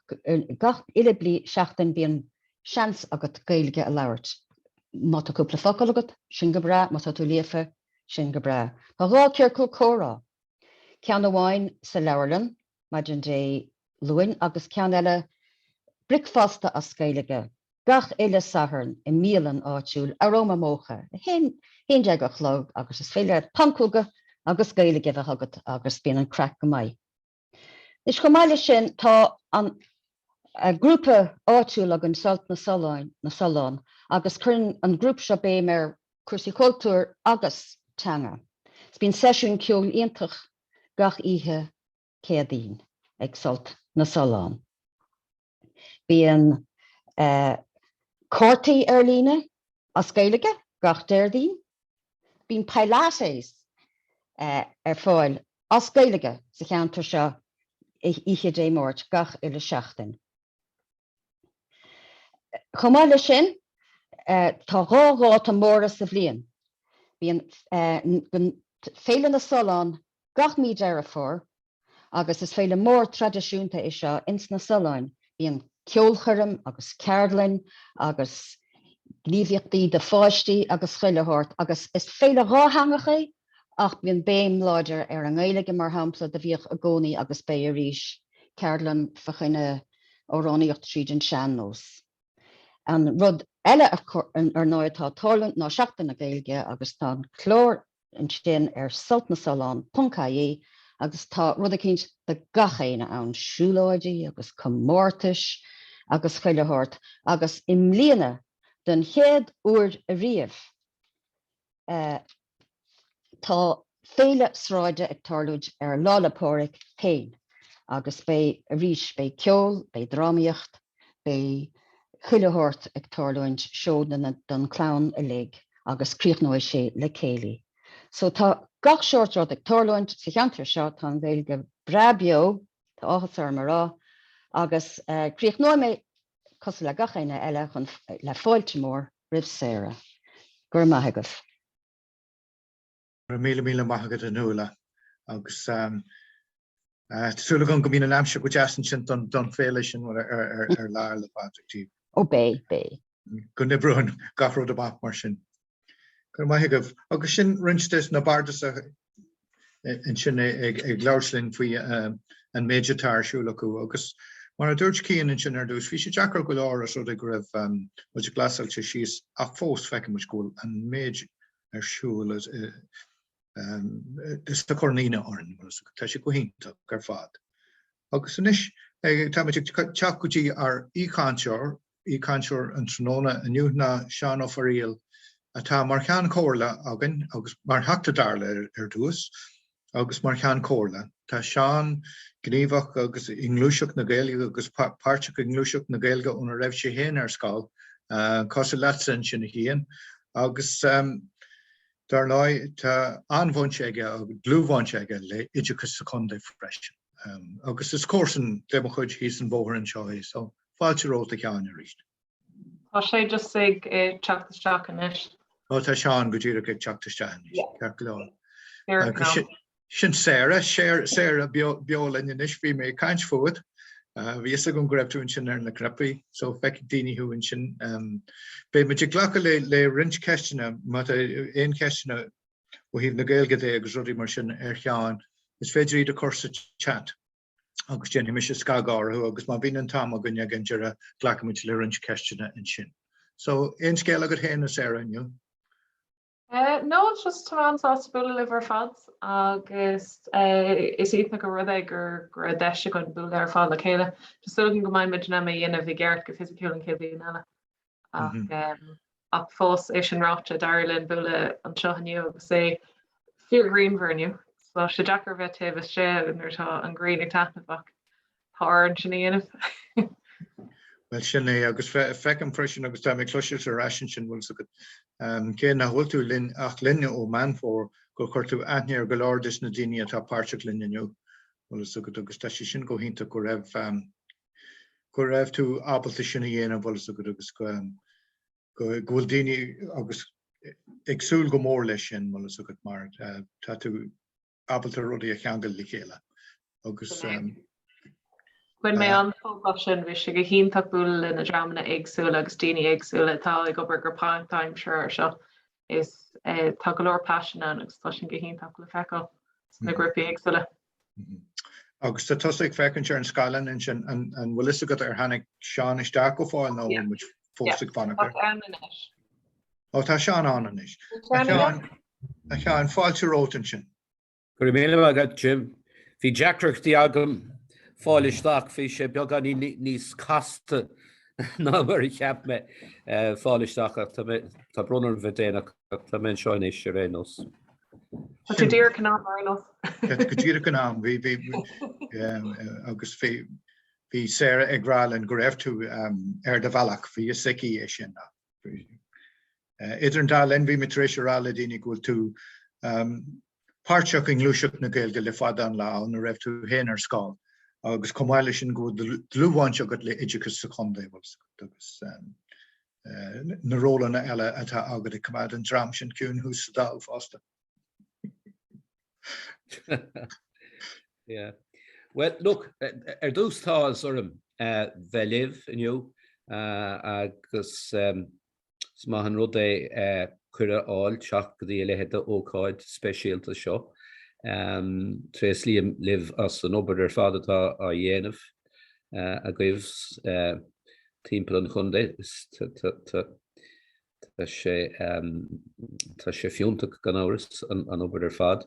gach ile bli seachtain bíon seans agat Gaeilge a labhairt. Má tá cúpla focail agat sin go bra, má tá tú léfa sin go bra. Tá rá cearcú córá. Ceann amháin sa leabharlann maidin dé luin agus ceann eile bricfasta as Gaeilge. Gach eile saharn I mílan áitiúil aróma mócha. Hén deag a chlog agus is féile pancúga agus Gaeilge bheith agat agus bíon an crack go mai. Is chomáile sin tá an grúpa áitiúil agan Sult na Sólán agus chun an grúp seo bé mar cuasaí cultúr agus teanga. Is bíon seisiún ceol iontach gach ihe céadaoin ag Sult na Sólán. Bíon córtaí líne as Gaeilge gach déirdaoin. Bíon peilátéis fáil as Gaeilge sa cheantar seo ihe dé mórt gach ile seachtain. Chomáile sin tá ráráta móra sa bhliain. Bíon féile na Sólán gach mí deire fór agus is féile mór tradiisiúnta is seo ins na Sóláin. Bíon ceolchuirm agus ceardlainn agus gníomhaíochtaí de fáistí agus chuileathirt agus is féile ráhangacha ach bíon béim láidir an Gaeilge mar hampla de bhíoh a gcónaí agus bé a rís ceardlann fa chuine óráníocht tríd an seannos. An rud eile ar náidtá tálainn ná seachtain na Gaeilge agus tá chlór an sin Sult na Sólán Contae agus tá rud a cinint de gachéine ann siúláidí agus commórtais agus chuileathirt agus im mbliana den chéad uair a riamh. Tá féile sráide ag tarlúid lálapóric féin agus bé a rís bé ceol, bé drámaíocht, bé chuileathirt ag tarlúint seódanna don clán a lig agus críochnóid sé le céalaí. So tá gach seirtrád ag tarlúint sa cheantar seo tá Gaeilge brabio tá áthas ar marrá agus críochnóid mé cos le gachéine eile chun le fáilte mór ribh séire. Gur maithagah. Míle maithagad an nula agus súla go bhíon an amse go deasan sin don féile sin ar leir le fáilte. Ó bé. Go nibreún gafród amach mar sin. Gur maithagah agus sin rinstas na bardas in sin ag leirslinn faoi an méidetáirsúla acu agus mar a dúirt cían in sin ar dús bhí sé deacar go láras ó ag raibh muid glasailte síos ach fós feice mu scúil an méid ar siúil is tá corníine orn tá sé go hínta gur fad. Agus inis tá teach gotí ar ícanseir an tróna aniu na seán ó faríal atá mar chean cóirla agan agus mar heachta darla ar dús agus mar chean cóirla. Tá seán gníomhach agus inglúiseach na Gaeilge agus páirteach inglúiseach na Gaeilge úna raibh sé héin ar scáil cos a leatsan sin na híon agus dar lá tá anmhainte aige agus glúmhainte aige le idirchas sa Contae freisin. Agus is cósan le mo chuid hís an bóthar an seo so fáilte róta ceann a ríist. Tá sé just ag teachtasteach inis. Ó tá Seán go dtíra ag teachtasteach Ar agus sin Sarah beola in inis bhí mé caiint fód. Bhí a gon greibún sin ar na crepaí, so feic daoineú sin. Bé me ghlacha le rint ceistena má éon ceistena ó híh na Gaeilge é agus rudí mar sin ar cheáin, is féidir iad a chusa chat. Agus déanana mis scagáirú agus má bhíon an tam a gunne gin dear a ghlachamuid le rint ceistena in sin. So éon scéal agad héana Sarah inniu? No, it's just ansá bula liver fads agus is ína go rud gur deise gon bú ar fád le chéile. Just sogan go maiid na mé dhéanamh bhí ggéirt go fisiciúil an cébí eile. Ach fós é sin ráte Darlinn bula an seohanniu agus é fiú greenverniu. So sé Jackar bheith tah sé an nuirtá an green ag tanach thar an sin dhéanamh. Well sin é agus fecin freisin agus tá mé cloisiir a rasin sin bhfuil agad. Cé na bhfuil tú ach linne ó manfór go chuirtú aithnéar go láirdis na daine atá páirteach linneniu. Bhfuil agad agus tá sin go hinnta go raibh tú ábalta sinna dhéanamh bhfuil agad agus gohfuil daine agus agsúil go mór leis sin bhfuil agad mar tá tú ábalta rudaí a cheangail le chéile. Agus When mé an fógá sin bhí sé go híntaach búla na dramana agsúla agus daine agsúla tá ag obair gur time sure seo is tá go leor passionna agus tá sin go híntaach le feicáil na grúpaí agsúla. Agus tá tosaigh fecinn sé an scalan in sin an bhfuil is agad ar hanig Seán isteach go fáil nó muid fósaigh fanachar. Ó tá Seán an inis. A cheann fáilte rótan sin. Gur mé agad Jim, hí Jackreachtaí agam fáilisteach fhí sé beag gan níos casta ná mar I cheap me fáilisteach tá brunnar bheith déanaach tá mé seoin is sé rénos. Tá tú dír canám arnos. Go dtíra canám agus bhí Sarah ag rálann go raibh tú ar de bhealach bhí sicí é sin. Idir an dá len bhí mit éis rála daoine ghfuil tú páirteach in glúiseach na Gaeilge le fada an lá na raibh tú héan ar scáil. Agus Comdháil sin go dlúháinte agad le Idicus sa Contae agus na rólanna eile atá agad I cumad an drám sin ciún hús sa dá fásta. Yeah. Well, look, dús tá orm bheith liv inniu agus má an rud é cuire áil teach go dtí leheadta ócáid speisialta seo. Tres líam liv as an obair ar fada tá a dhéanamh a gaibhs timpeall an Contae tá sé fiúntaach gan áras an obair ar fad.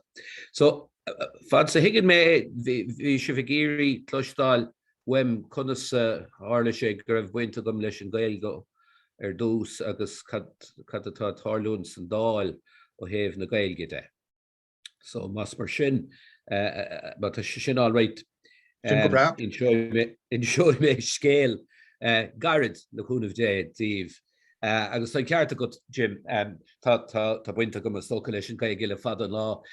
So fad sa hiigin mé bhí sé bh géirí cloisteáil weim conas hála sé gur raibh buinte gom leis an Gaeilge ar dús agus cad atá tarlún san dáil ó thaobh na Gaeilge de. So mas mar sin, but sin all right. Enjoy me scale. Garrett na cúnamh dé díobh. Agus tá cearta go Jim tá buinte go a stocha leis an Gaeilge le fada an lá.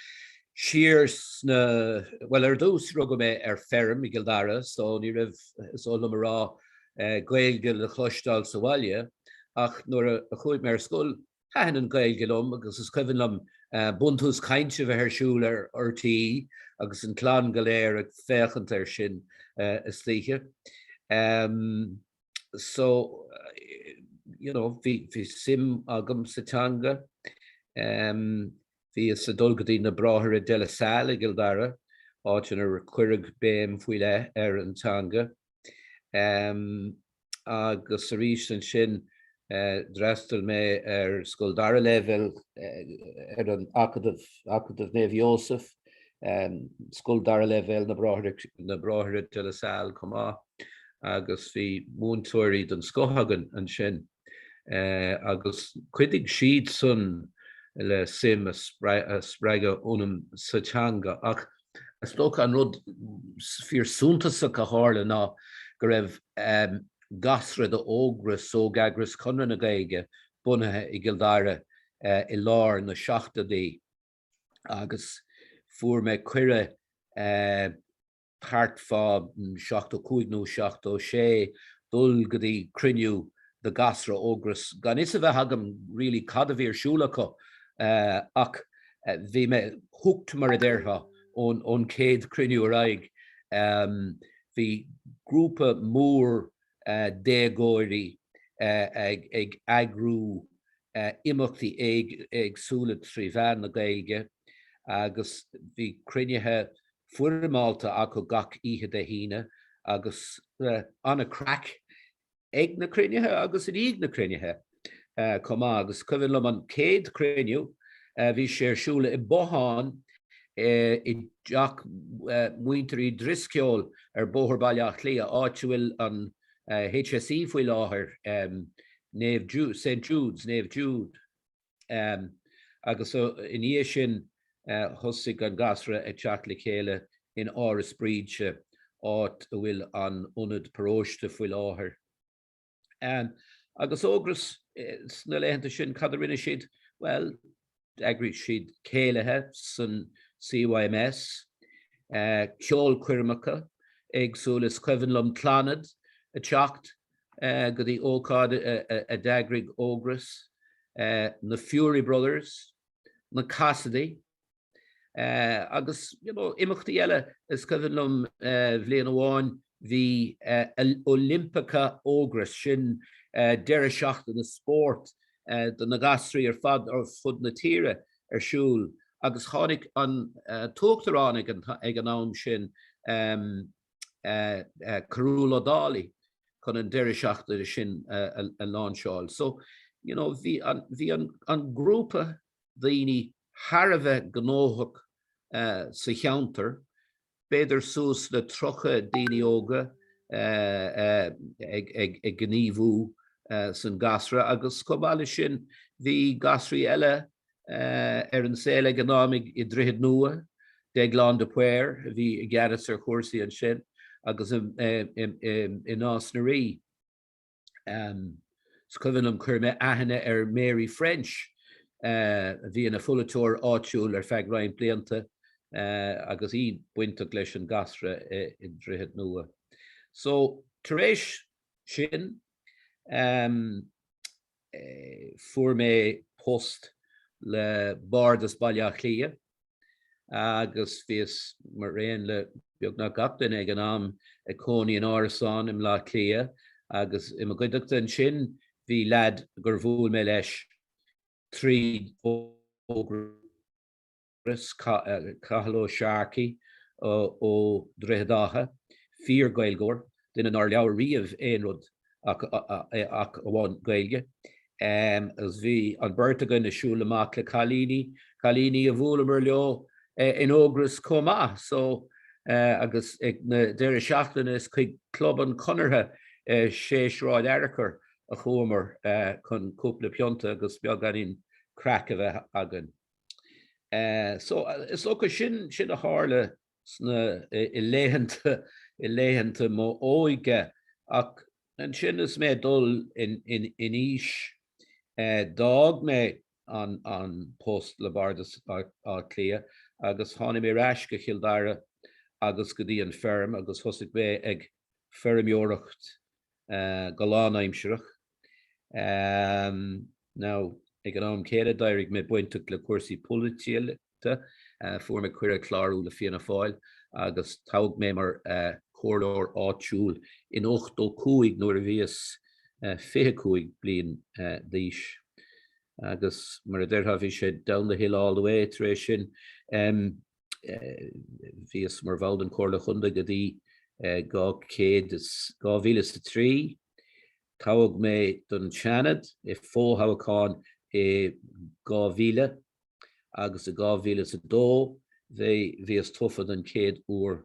Sirs na well ar dús rugga mé ar ferm I Dara, so ní raibh sóla marrá Gaeilge le chlóistáil sa bhaile, ach nuair a chuid mé ar scoil hain an Gaeilge lom agus is cuimhin lom buntus kaintse bheit ar siúil ar RT agus an chlán galéir ag féchant ar sin is slíche. So, you know, hí sim agam satanga, hí is a dulgadí na bráthir de la Salle I Dara, áitin ar cuirig béim fuile ar an tanga. Agus a rís an sin drastal me ar Scoil Dara level ar an acadav Neve Joseph, Scoil Dara level na bráthir de la Salle comá, agus hí múntúirí don scohagan an sin. Agus cuidig siad sun le sim a spreige unam satanga, ach as tóca an rud fír súntasa a hála ná go raibh gasra de ógras ó gagras conra na Gaeilge bunathe I Dara I lár na 70 agus fuair me cuire páirtfá 75 nó 76 dul go dtí criniú the gasra ogras. Gan is a hagam really cadavir shulako ach vi me hooked maraderha on Cade Crinu the grúpa mór dégóirí ag agrú imachtaí ag súla trí bhean na Gaeilge agus bhí cruinethe fuairmáilta acu gach ihe de híine agus anna crack ag na cruinethe agus in íag na cruinethe comá agus coimhin le an Cade Crinu bhí sé siúla I Bohan I Jack muinterí drisceol bóthar bailach lia áitiúil an HSE faoi láthair St. Jude's, Nave Jude. Agus in ie sin hosig an gasra teach le chéile in áras bríde áit bhfuil an unad paróiste faoi láthair. Agus ógras sna léhananta sin cad rinne siad, well, agri siad céilethe san CYMS, ceol cuirmacha, agsúlas cuimhin tlanad a teacht go dtí ócáid a dagrig ógras, na Fury Brothers, na Cassidy, agus imachtaí eile is cuimhin bhliain amháin hí Olympica ógras sin deire seachta na sport den na gasraí fad fud na tíre siúl. Agus tháinig an tógtarrán ag an nám sin Carúla Dálaí chun an deire seachta sin an láinseáil. So, bhí an grúpa daoine Harbheith gnóthach sa cheantar, beidir sús le trocha daoine óga ag gníomhú san gasra agus comáile sin bhí gasraí eile an céile gnámig I ddrithid nua, Deaglan de Puir, bhí garas chósaí an sin, agus in nás na rí. Scuimhin chuirme aithne Mary French, bhí in a fulatóir áitiúil feadh raibh blianta, agus í buinte leis an gasra I ddrithid nua. So, tar éis sin, fuair mé post le bardas bailach lia, agus bhíos mar réon le beag na gaptain ag an am cónaí an árasán im lá lia, agus im gcuideachta an sin bhí lead gur bhfuil mé leis trí ógras Cathal Sharkey ó Droicheadacha, 4 Gaeilgeoir, den an ar leabhar riamh éonrod ach bháin Gaeilge. As bhí an bertagan na siúla amach le Cailíní a bhfualamar leo in ógras comá. So agus ag na deire seachtaine is chuig club an conartha 6 ráid airchar a chomar chun cúpla peonta agus beag ganín crack a bheith agan. So is locha sin a hála sna I léhananta má óige ach an sin is mé dul in ís dág mé an post le bardas á clia agus tháinig mé rais go Dara agus go dtí an ferm agus thosaigh mé ag fermíoracht go lánaimseach. Now ag an am céile dairigh mé buinte le cuasaí polítíochta fuair mé cuireadh clárú le Fianna Fáil agus tág mé mar chóirleoir áitiúil in 85 nuair a bhíos 25 bliain d'aois. Agus mar a deirtha bhí sé down the hill all the way tar éis sin bhíos mar bhall an cóir le chunda go dtí 2003 tág mé don Seanad I fóthabhacáin I 2000 agus a 2002 bhíos tufad an 100 uair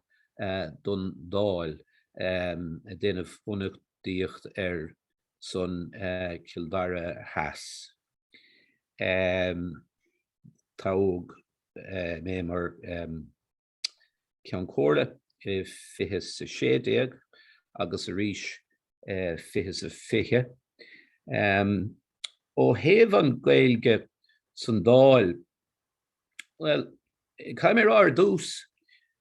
don Dáil a déanamh unachtaíocht son Kildare Haas. Tág mé mar ceann cóirle 26 agus a rís 25. Ó thaobh an Gaeilge san Dáil, well, caiim mé rá dús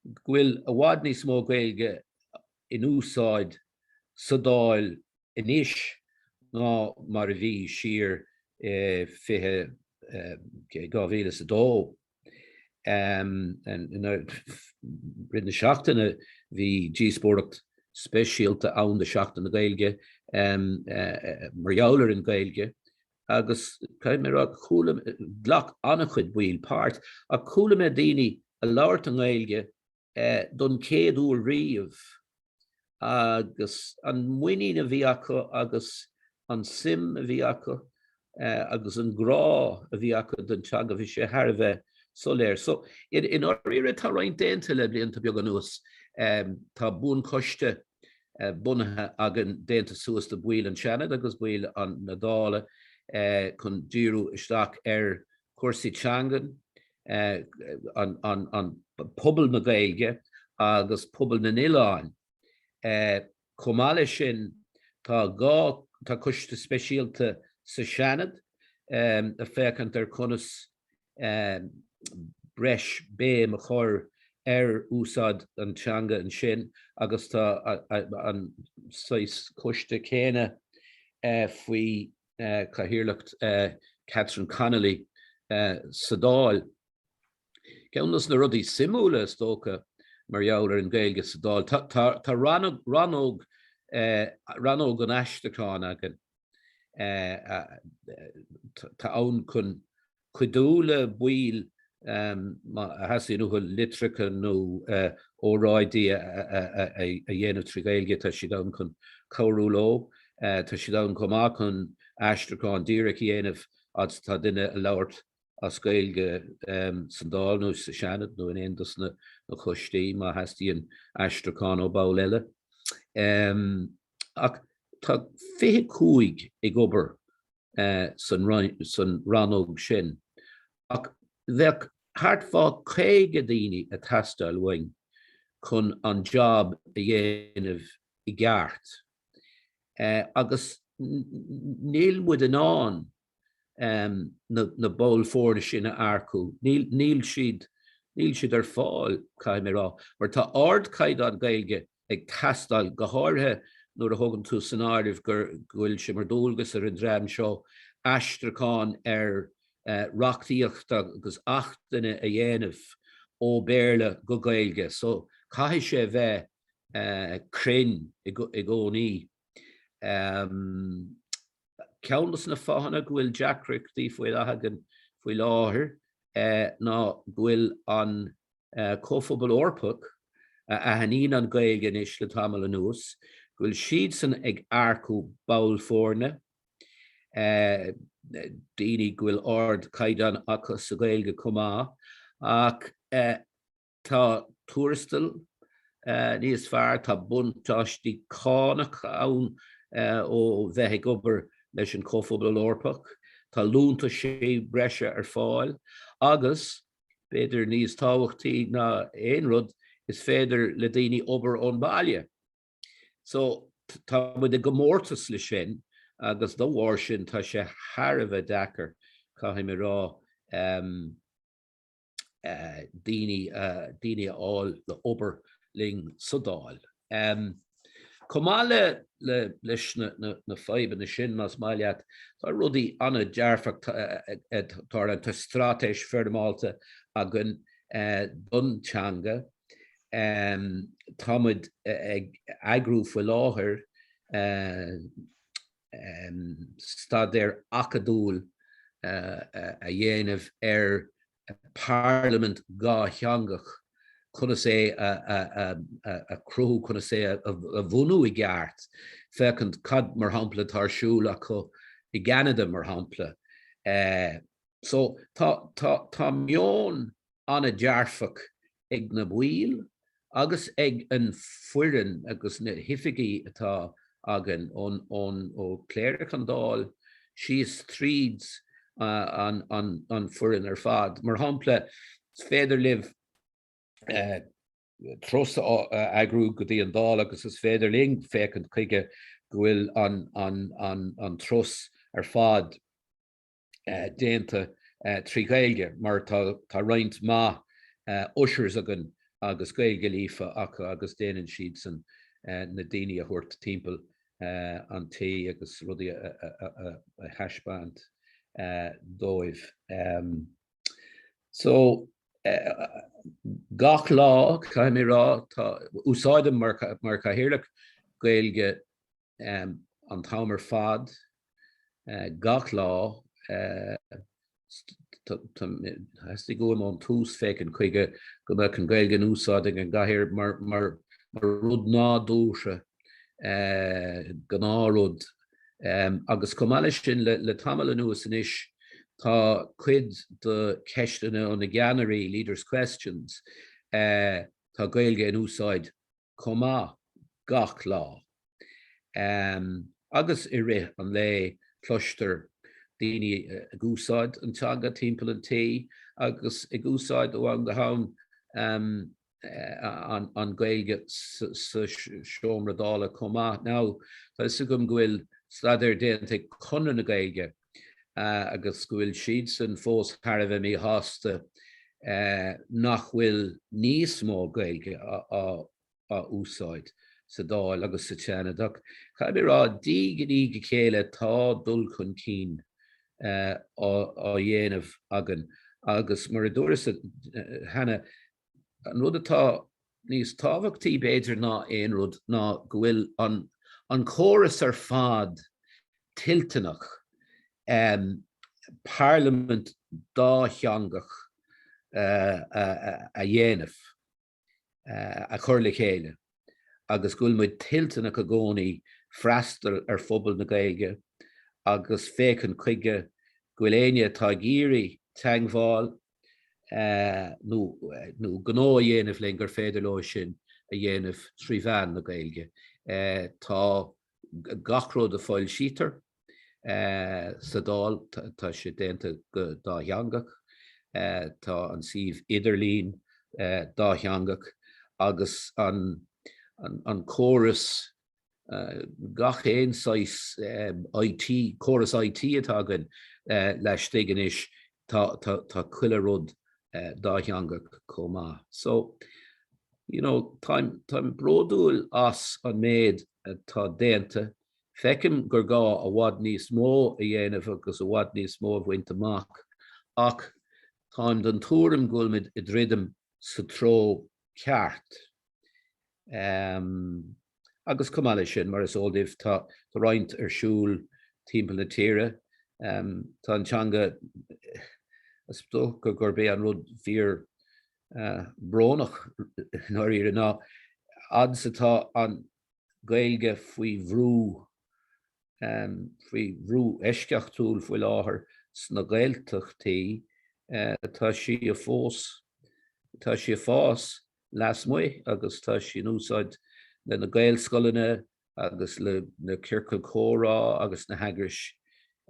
bhfuil a bhfad níos mó Gaeilge in úsáid sa Dáil inis ná mar a bhí siar fithe Gaeilge sa dó. Rinne seachtainna hí G-spóracht speisialta ann de seachtainna Gaeilge mar jouler in Gaeilge, agus caiim a chúla glach anna chud bhuiil páirt, a chúla me daoine a labhairt an Gaeilge don céad úr riamh, agus an muoine a bhí acu, agus an sim a bhí acu, agus an grá a bhí acu den teag a bhí sé thar bheith soléir. So in áíire tá roiint déanta le blianta beag an nuas, tá bún coiste bunathe agan déanta suas de bhuiil an seanad agus bhuiil an nadála chun díú isteach cuasaí teangan, an pobal na Gaeilge agus pobal na Niláin. Comáile sin tá coiste speisialta sa seanad a fécant conas breis béim a chur úsad an teanga an sin, agus tá an coiste céine faoi cathaoirleacht Catherine Connolly sa dáil. Ceannas na rudaí simúla tóca mar jouler an Gaeilge sa dáil. Tá ranóg an aisteachán agan. Tá ann chun cuidúla bhuiil hasí nuair litricha nó óráidí a dhéanamh trí Gaeilge, tá si ann chun comhrú ló, tá si ann comá chun aisteachán díreach dhéanamh as tá duine a labhairt as Gaeilge san dáil nó sa seanad nó in aontas na chuistíí má heastíon aisteachán ó báil eile. Ach tá 25 ag obair san ranóg sin. Ach bheadh thart fá 50 daoine a teastáil uainn chun an job a dhéanamh i gceart. Agus níl muid an án na bol fórne sin a aircú. Níl siad ar fáil caiim rá, mar tá ard caiid an Gaeilge ag teastáil go háirthe nuair a thugann tú san áirimh gur bhfuil si mar dúlgus ar an dream seo aisteachán reachtaíocht agus achtaine a dhéanamh ó béarla go Gaeilge. So caithfidh sé bheith crin i gcónaí. Ceannas na fáhanna bhfuil deacraachtaí faoi athgan faoi láthair ná bhfuil an cóphobal orpach a hanín an Gaeilge is le tamil anuas, bhfuil siad san ag aircú báil fórne, daoine bhfuil ard caidan acu sa Gaeilge comá, ach tá túrastal níos fearr, tá buntáistí cánach ann ó bheith ag obair leis an cóphobal orpach, tá lúnta sé breise ar fáil, agus beidir níos táhachtaí ná aon rud is féidir le daoine obair ón baile. So tá muid go mórtas le sin, agus do bhhair sin tá sé thar a bheith deacair caithfidh rá daoine áil le obair ling sa dáil. Comáile leis na feibe na sin mas maileat, tá rudaí anna dearfach tar an tá strátéis fearmáilta agan bunteanga. Támuid ag agrú fa láthair stadéir acadúil a dhéanamh ar Parliament gá theangach chuna sé a cruú chuna sé a bhunú i gceart, fécant cad mar hampla tarsúil acu i Canada mar hampla. So tá meón anna dearfach ag na bhuiil, agus ag an fuireann agus na hifigií atá agan ó cléirech an dáil, síos tríds an fuireann ar fad. Mar hampla féidir libh tros agrú go dtí an dáil, agus is féidir ling fécant chuige bhfuil an tros ar fad déanta trí Gaeilge, mar tá roinnt má ushers agan agus Gaeilge lífa acu agus déanann siad san na daoine a thuirt timpeall an tí agus rudí a haisband dóibh. So gach lá caiim rá úsáidem mar cahirirlach Gaeilge an támar fad gach lá hasí go an tús fécin chuige go me an Gaeilge úsáiding an gahir mar rud ná dúse gná agus cumáile sin le tamil nuas in isis tá cuid de ceistena an na Ganary Leaders' Questions tá Gaeilge an úsáid comá gach lá. Agus I rith an le cluster daoine a gúsáid an teanga timpeall an tí agus I gúsáid ó an go habhain an Gaeilge sa seomradála comá. Now, tá is gom gohfuil sláidir déanta chunan na Gaeilge agus gohfuil siad san fós tharbh mí hásta nach bhfuil níos mó Gaeilge a úsáid sa dáil agus sa teanadach. Chaim rá dígadí go chéile tá dul chun cín á dhéanamh agan agus mar a dúras hena an rud atá níos tábhachtaí beidir ná aon rud ná go bhfuil an chóras ar fad tilteanach Parliament dá theangach a dhéanamh a chur le chéile agus gúil muid tilteanach a gcónaí freastal ar phobal na Gaeilge agus fécinn chuige gúil aine tá géirí teangmháil nó gná dhéanamh le gur féidir leo sin a dhéanamh trí bhean na Gaeilge. Tá gachród a fáil sítar sa dáil tá sé déanta go dá theangach tá an sibh idirlín dá theangach agus an chóras gach éon sais IT chóras IT atá gan leis tégan is tá cuile rud dá theangach comá. So táim bródúil as an méid tá déanta fecim gur gá a bhfad níos mó a dhéanamh agus a bhfad níos mó a bhaint amach ach táim don túram gúilmid I ddridim sa tró ceart. Agus cumáile sin mar is ódibh tá roinnt ar siúl timpeall na tíre tá an teanga gur bé an rud fíor brónach nóir ná ads atá an Gaeilge faoi bhrú eisceachtúil faoi láthair sna Gaeltachtaí tá sí a fás las mu agus tá sí úsáid le na Gaelscoileanna agus le na Circeal Chórá agus na hagrais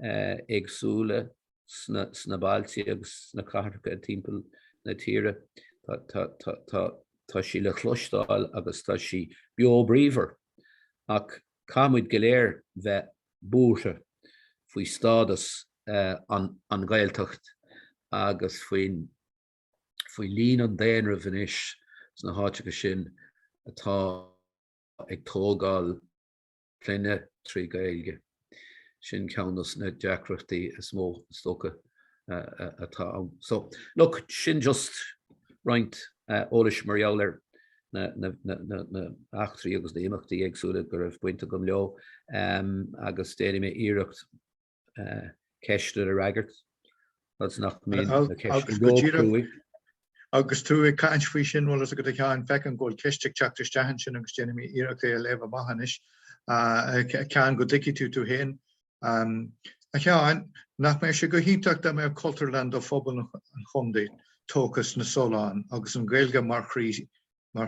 éagsúla sna Báiltí agus na Cathracha timpeall na tíre tá sí le chlostáil agus tá sí beobríomhar ach cámuid go léir bheith búrtha faoi stádas an Gaeltacht agus faoi lín an déanamh in isis sna háiteacha sin atá ag tógáil pléine trí Gaeilge. Sin ceannas na deacrachtaí is mó stocha atá. So look, sin just roinnt ólis mar jouler na achtrií agus na imeachtaí agsúla gur raibh buinte gom leo agus déanaime iireacht ceiste a raigart. That's nach mé agus tú caiint faoi sin bhil a go ceann fecin ggóil ceisteach teachtar stehan sin agus déanaime iireachta a leh maihanis ceann go dticiú tú héin. A cheann nach mé sé go híntaach de mé cultúrland ó phobal an Contae tóchas na Soláin agus an Gaeilge mar chrí na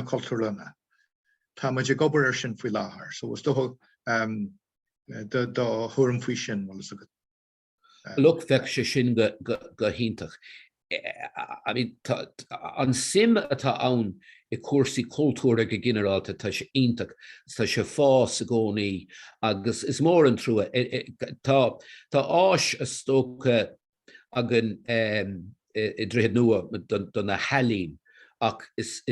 cultúrlanna. Tá muid ag obair sin faoi láthair, so was dó thuairm faoi sin bhil a go. Look, feic sé sin go híntaach. I mean, an sim atá ann I cuasaí cultúra go generalta tá sé iontaach tá sé fás a gcónaí agus is mór an trua tá áis a stócha agan I dtréad nua don na helín ach is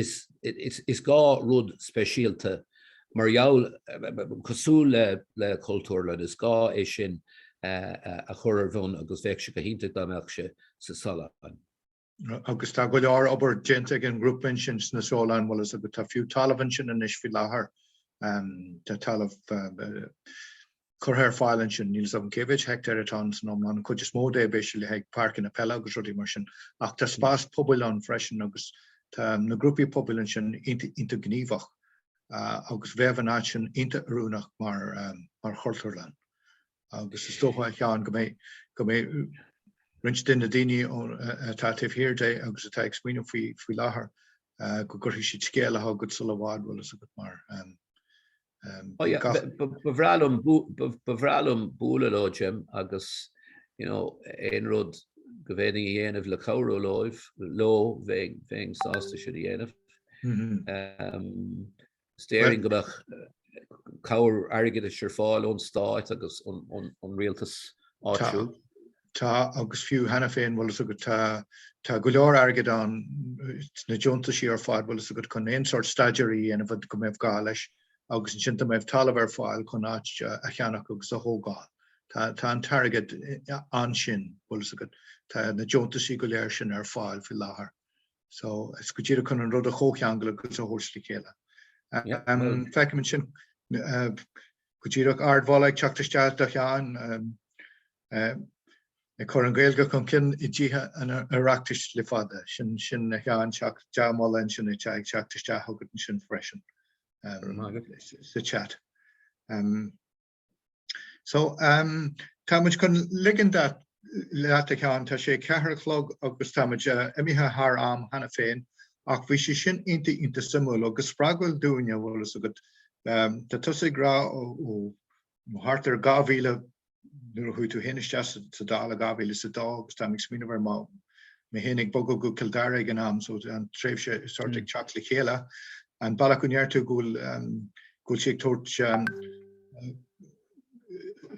gá rud speisialta mar jaall cosú le cultúr le is gá é sin a chur bhn agus bheith se go hinnta dameach se sa sala. Agus tá go leor obair gente an grúp pensions na Sólan well is a go tá fiú talamhan sin in is fi láthair tá talamh churthir fáileann sin níl an céhéid hectar atá san omlan chu is mód é béisi le heag parkin na pella agus rudí mar sin ach tá spás pobl an freisin agus tá na grúpi pobl sin inta gníomhach agus bheith an áit sin inta arúnach mar chultúrlan. Agus is tócha cheán go mé rint din na daine tá tíhhirirde agus atá ag smíanam faoi láthair go gurthaí siad scéile a go sul bhád bhfuil is a go mar Bhrálum búla lo Jim agus éon rud go bhéing i dhéanamh le cabhrú loibh lo bhéing sásta siad i dhéanamh. Stéiring goach cabhr airgid is ar fáil ón stáit agus an rialtas áitiú. Tá agus fiú hena féin bhfuil is a go tá go leor airgid an na dionta sí ar fád bhfuil is a go chun éon sort staidirí ana bhd go méh gá leis agus an sinnta méh talamh ar fáil chun áit a cheannach agus a thógáil. Tá an targad an sin bhfuil is a go tá na dionta sí go léir sin ar fáil fi láthair. So is go tíad chun an rud a chócheangal agus a thuirslí chéile. Feicim sin go tíad ardmhálaigh teachtaiste a cheann chur an Gaeilge chun cin i ddíthe an arachtas le fada sin a cheann deamáin sin i teag teachtaiste thugad sin freisin sa chat. So táid chun ligan dat le a cheann tá sé cethlog agus táid imithe th am hena féin ach bhí sé sin inta simú agus sprágfuil dúine bhfuil is a go tá tusaigh rá ó hartar gáhíle nuair chuú tú héanaiste sa dála gáhíle sa dá agus tá ag smíanamh má mé héananig bogad go Kildare an am so an tréimh sé sortig teach le chéile an bailach chunéir tú gúil sé tuairt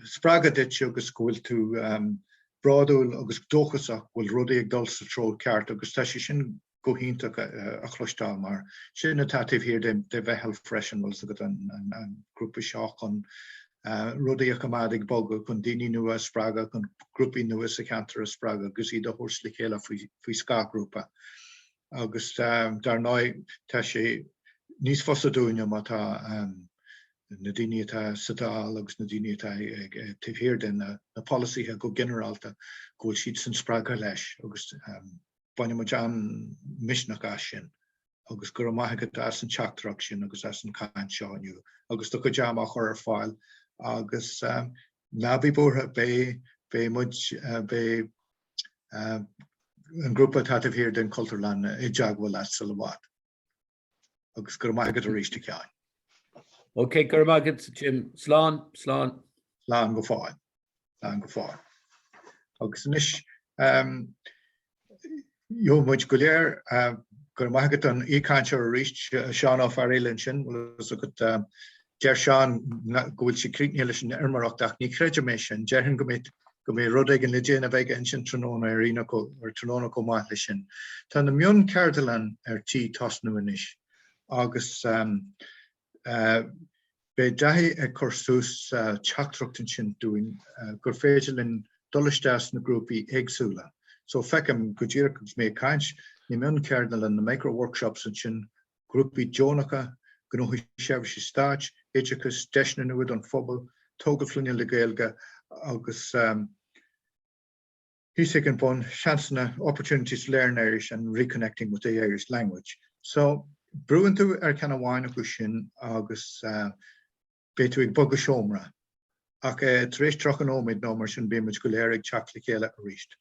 sprágadit agus gúil tú braúil agus dóchasach bhfuil rudaí ag dul sa tród ceart agus tá sé sin go hinntaach a chluistáil mar sin na tatíh hir de bheithel freisin bhil go an grúpa seo chun rudaí a cumádig boga chun daoine nua sprága chun grúpi nua sa cantar a sprága agus iad a thuirsla chéile faoi scágrúpa. Agus dar ná tá sé níos fosadúine má tá na daine atá sa dáil agus na daine atá ag tíhhir den na policíthe go generalta gúil siad san sprága leis agus bainne mu an misnach as sin agus gur maithe as an teachtarach sin agus as an caiint seáinniu agus do go deam a chur ar fáil agus nabí búthe bé muid bé an grúpa tatíhhir den cultúrlan i deaghfuil as sa bhád agus gur maithe a ríiste ceáin. Ok, gur maithe Jim slán go fáil go fáil. Agus níos Jo muid go léir gur maithe an ícainte a ríist seán á faréilen sin bhfuil go deir seán gohfuil sé críne leis an irmarachach ní chreidir mé sin dearhann go mé rud ag an le déanamh aige an sin tróna arína ar tróna go máith lei sin. Tá na mion ceardalan ar tí tasnú inis agus bé daithí ag chursús teachtrachtain sin dúin gur féidir linn dulaisteas na grúpi éagsúla. So fecem go ddíreachtas mé caint ní mion ceardalan na micro-workshops an sin grúpi Jónacha gnóthaí seirbh sé stáit, éideachas deisna nuad an phobal, tógad fluine le Gaeilge agus he's taken upon chances opportunities to learn Irish and reconnecting with the Irish language. So brewing to kind of wine sin agus betu ag bog shomra. Ach treéis troch an ómid no mar sin béimid go léir ag teach le chéile a ríist.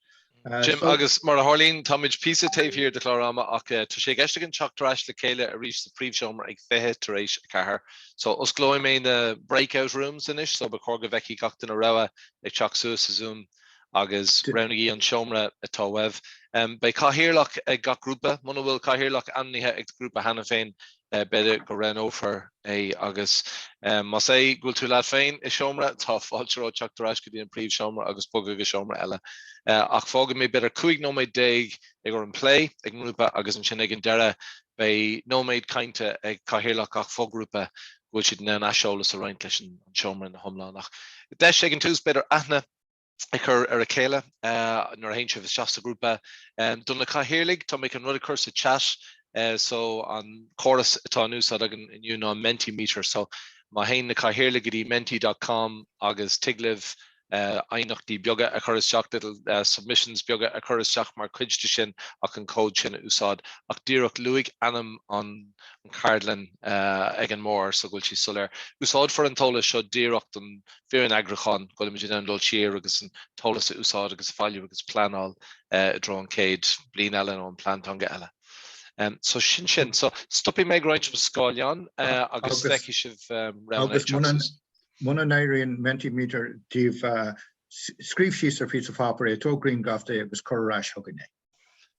Jim agus mar a Harlín táid písa taobh hir de chlárama ach tá sé gceiste an teachtarráis le chéile a ríist sa príomhseomra ag fethe tar éis a cethir. So os glóim mé na breakout rooms inis, so ba cóga bheici gachtain a raibh ag teach suas sa Zoom agus rounnaí an seomra atá webh. Bei caithíirlach ag gach grúpa, muna bhfuil caithíirlach annithe ag grúpa hena féin beidir go ran ófar é agus mas é gúil tú leat féin i seomra tá fáilteró teachtarráis go dtí an príomhseomra agus boga go seomra eile. Ach fágad mé beidir 5 nóméid 10 ag an play ag grúpa agus an sin ag an Dara bei nóméid cainte ag caithíirlach ach fógrúpa bhfuil siad na seolas a roiint leis an seomra na thomlánach. De sé an tús beidir aithne chur ar a chéile nuair a haon sibh seasta grúpa donna Gaeilge tá mé an rud a chur sa chat so an choras atá núsá agin inniu ná Mentimeter so má haon na Gaeilge go dtí menti.com agus tiglibh einachtaí beaga a chur isteach little submissions beaga a chur isteach mar cuideiste sin ach an cóid sin úsáid ach díreach luigh anam an cardlan ag an mór so bhfuil si solir úsáid for an tolas seo díreacht an fearan agrachan go imiid an dul siar agus an tolas a úsáid agus fáiliú agus planál dro an céad blian eile nó an plantanga eile. So sin so stoppi me groint scáileán agus feici sibh raibh Muna Nairian Mentimeter díh scríb síos ar fi a fápar tó Green Gafta agus choráis thuganné.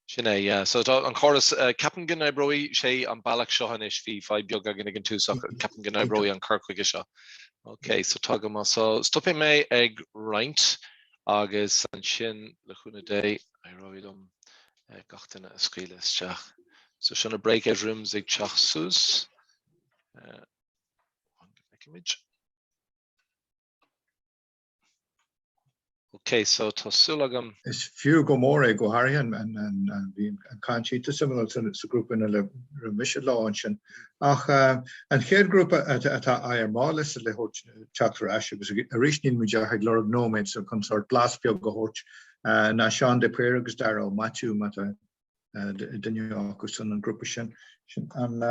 Sinné, so an choras Capan gan broí sé an bailach seohan is fi fá beag agin an túsach Capan gan broí an carcuige seo. Ok, so tugam so stoppi me ag roint agus an sin le chuúna dé roidm gachtainna a scríile isteach. So sin a breakout rooms ag teach sús. Okay, so Tosulagam is few go more go Harian and being conchita similar to the group in a remission launch and head group at Iyer Marlis le Hoch chapter Ash was a reaching Mujahid Lord Nomad so consort last Pio go Hoch na Sean de Peragus Dara Matthew Mata the New York and group and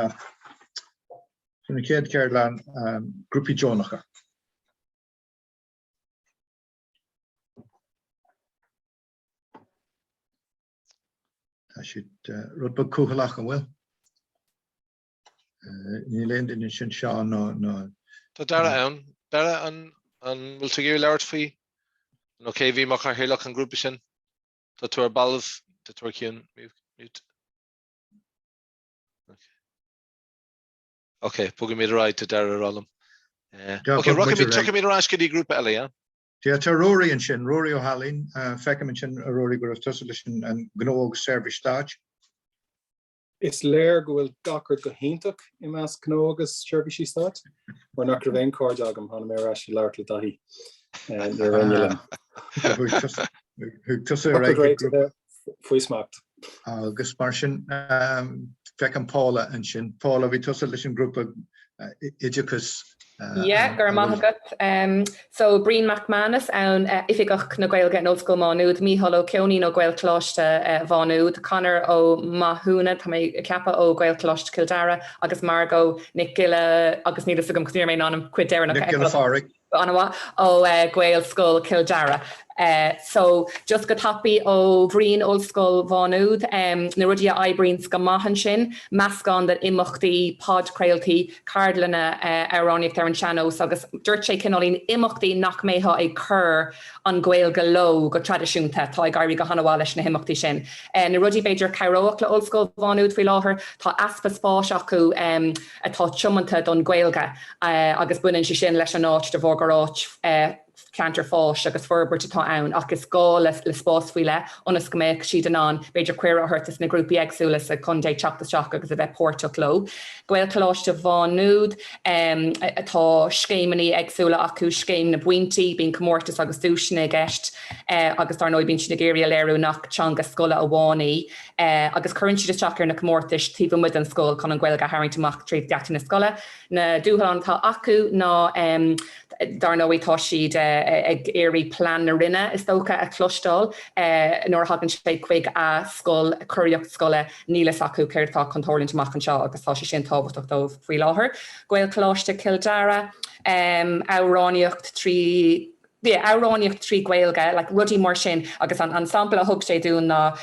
in Kid Caroline groupie Jonacher. I should rudbug Kuhalach and will. You land in Sean no. Dara and will to give large fee. Okay, we make our hillock and group in. The tour balv, the Turkian mute. Okay, puggy me the right to Dara Rollum. Okay, Rocky me chucking me the Rashkidi group Ellie, yeah. Yeah, Rory and Shin, Rory O'Halloran, Feckham and Shin, Rory Guruf Tusselish and Gnog Service Dodge. It's Lair go will Docker go Hintuk in Mass Knogus Service start. We're not Graven Cordagam on Marash Lartle Dahi. And they're who Tusser Fuismacht. August Martian, Feckham Paula and Shin, Paula Vitusselish group of Ijicus. Yeah, gur maithagat. So Brian McManus an ifigach na Gaeilge an Old School Mánud, Meitheal ó Ceoní nó Gael Cláiste Bhánud, Conor ó Mahúna, tá mé ceapa ó Gael Cláiste Kildara, agus Margot, Nick Gilla, agus nílas agam cníir mé anam cuid dearna. Nick Gilla Farrig. Anna ó Gael School Kildara. So just go happy ó Brian Old School Bhánud, na rudia Ibreens go mahan sin, mascon that imachtaí pod creiltaí cardlana aráníocht ar an seanos agus dúirt sé cinálín imachtaí nach métha ag cur an Gaeilge lo go tradiisiúnta tá ag gairí go hanamháil leis na imachtaí sin. Na rudí beidir cairóach le Old School Bhánud faoi láthair tá aspa spáis acu atá tiomanta don Gaeilge agus buineann si sin leis an áit de bhórgaráit canter fáis agus forbert atá ann agus gá le spás fuile onas go méid siad an an beidir cuiire thuirtas na grúpi agsúlas a Contae teachtasteach agus a bheith pórteach lo. Gael Cláiste Bhánud atá scéimaní agsúla acu scéim na buintí bín comórtas agus dúisina gceist agus tar nóid bín sin na géirí léirú nach teanga scola a bhánaí agus chuann siad isteach ar na comórtas tíomh muid an scóil chun an Gaeilge hairntamach tríomh deachtain na scola. Na dúthail tá acu ná dar nóid tá siad ag éirí plan na rinne is tócha a clústáil nóair hagann sé chuig a scóil cuireacht scoile nílas acu céirtá contorlintach an seo agus tá sé sin tábhachtach dó faoi láthair. Gael Cláiste Kildara áráníocht trí Gaeilge, like rudí mar sin agus an sample a thug sé dún ná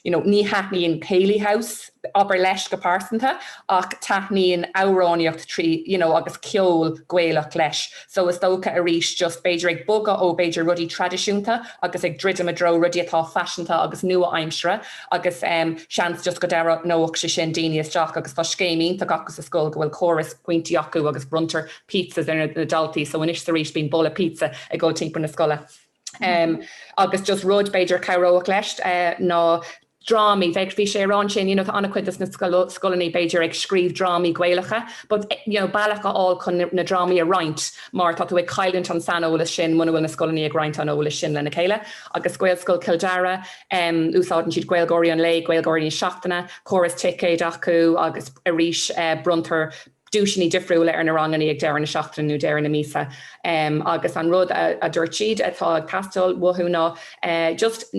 ní haithníon Paley House aber leis go pásanta ach taithníon áráníocht trí agus ceol Gaelach leis. So is tócha a rís just beidir ag boga ó beidir rudí tradiisiúnta agus ag dridum a dro rudí atá fashionanta agus nua aimsre agus seans just go dara nóach sé sin daoine isteach agus tá scéimín tá agus a scóil go bhfuil choras pointí acu agus brunter pizzas ar na daltaí so inis sa rís bín bolla pizza ag go timp na scola. Agus just rud beidir cairóach leis ná Drama, bhí sé rán sin, anna cuidas na scoilní beidir ag scríb drama Gaeilge, but bailach all chun na drama a roint, mar tá tú ag caiileann an san ólas sin, muna bhfuil na scoilní ag roint an ólas sin lena chéile, agus Gaeil Scoil Kildare, úsáidan siad Gaeilgóirí an lé, Gaeilgóirí seachtainna, choras ticéid acu, agus a rís bruntar dúisinaí difriúla ar na ranganí ag deir na seachtainna nó deir na mísa. Agus an rud a dúirt siad atá castal wathúna, just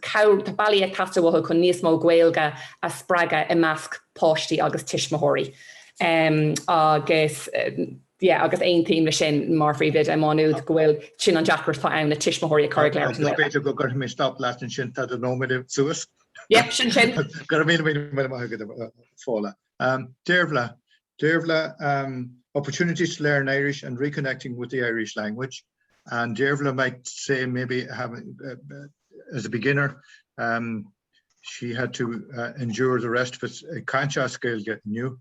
Tá bailí ag tastal chun níos mó Gaeilge a spreaga I measc páistí agus tuismóirí. Agus aon tíim le sin mar fríomhid máúd gohfuil sin an deachar tá ann na tuismóirí a chuir léir. Beidir go gur mé stop leat an sin tá nóid suas. Yep, sin. Gur mí fála. Deirvla, opportunities to learn Irish and reconnecting with the Irish language. And Deirvla might say maybe as a beginner, she had to endure the rest of it. Contae scale getting new,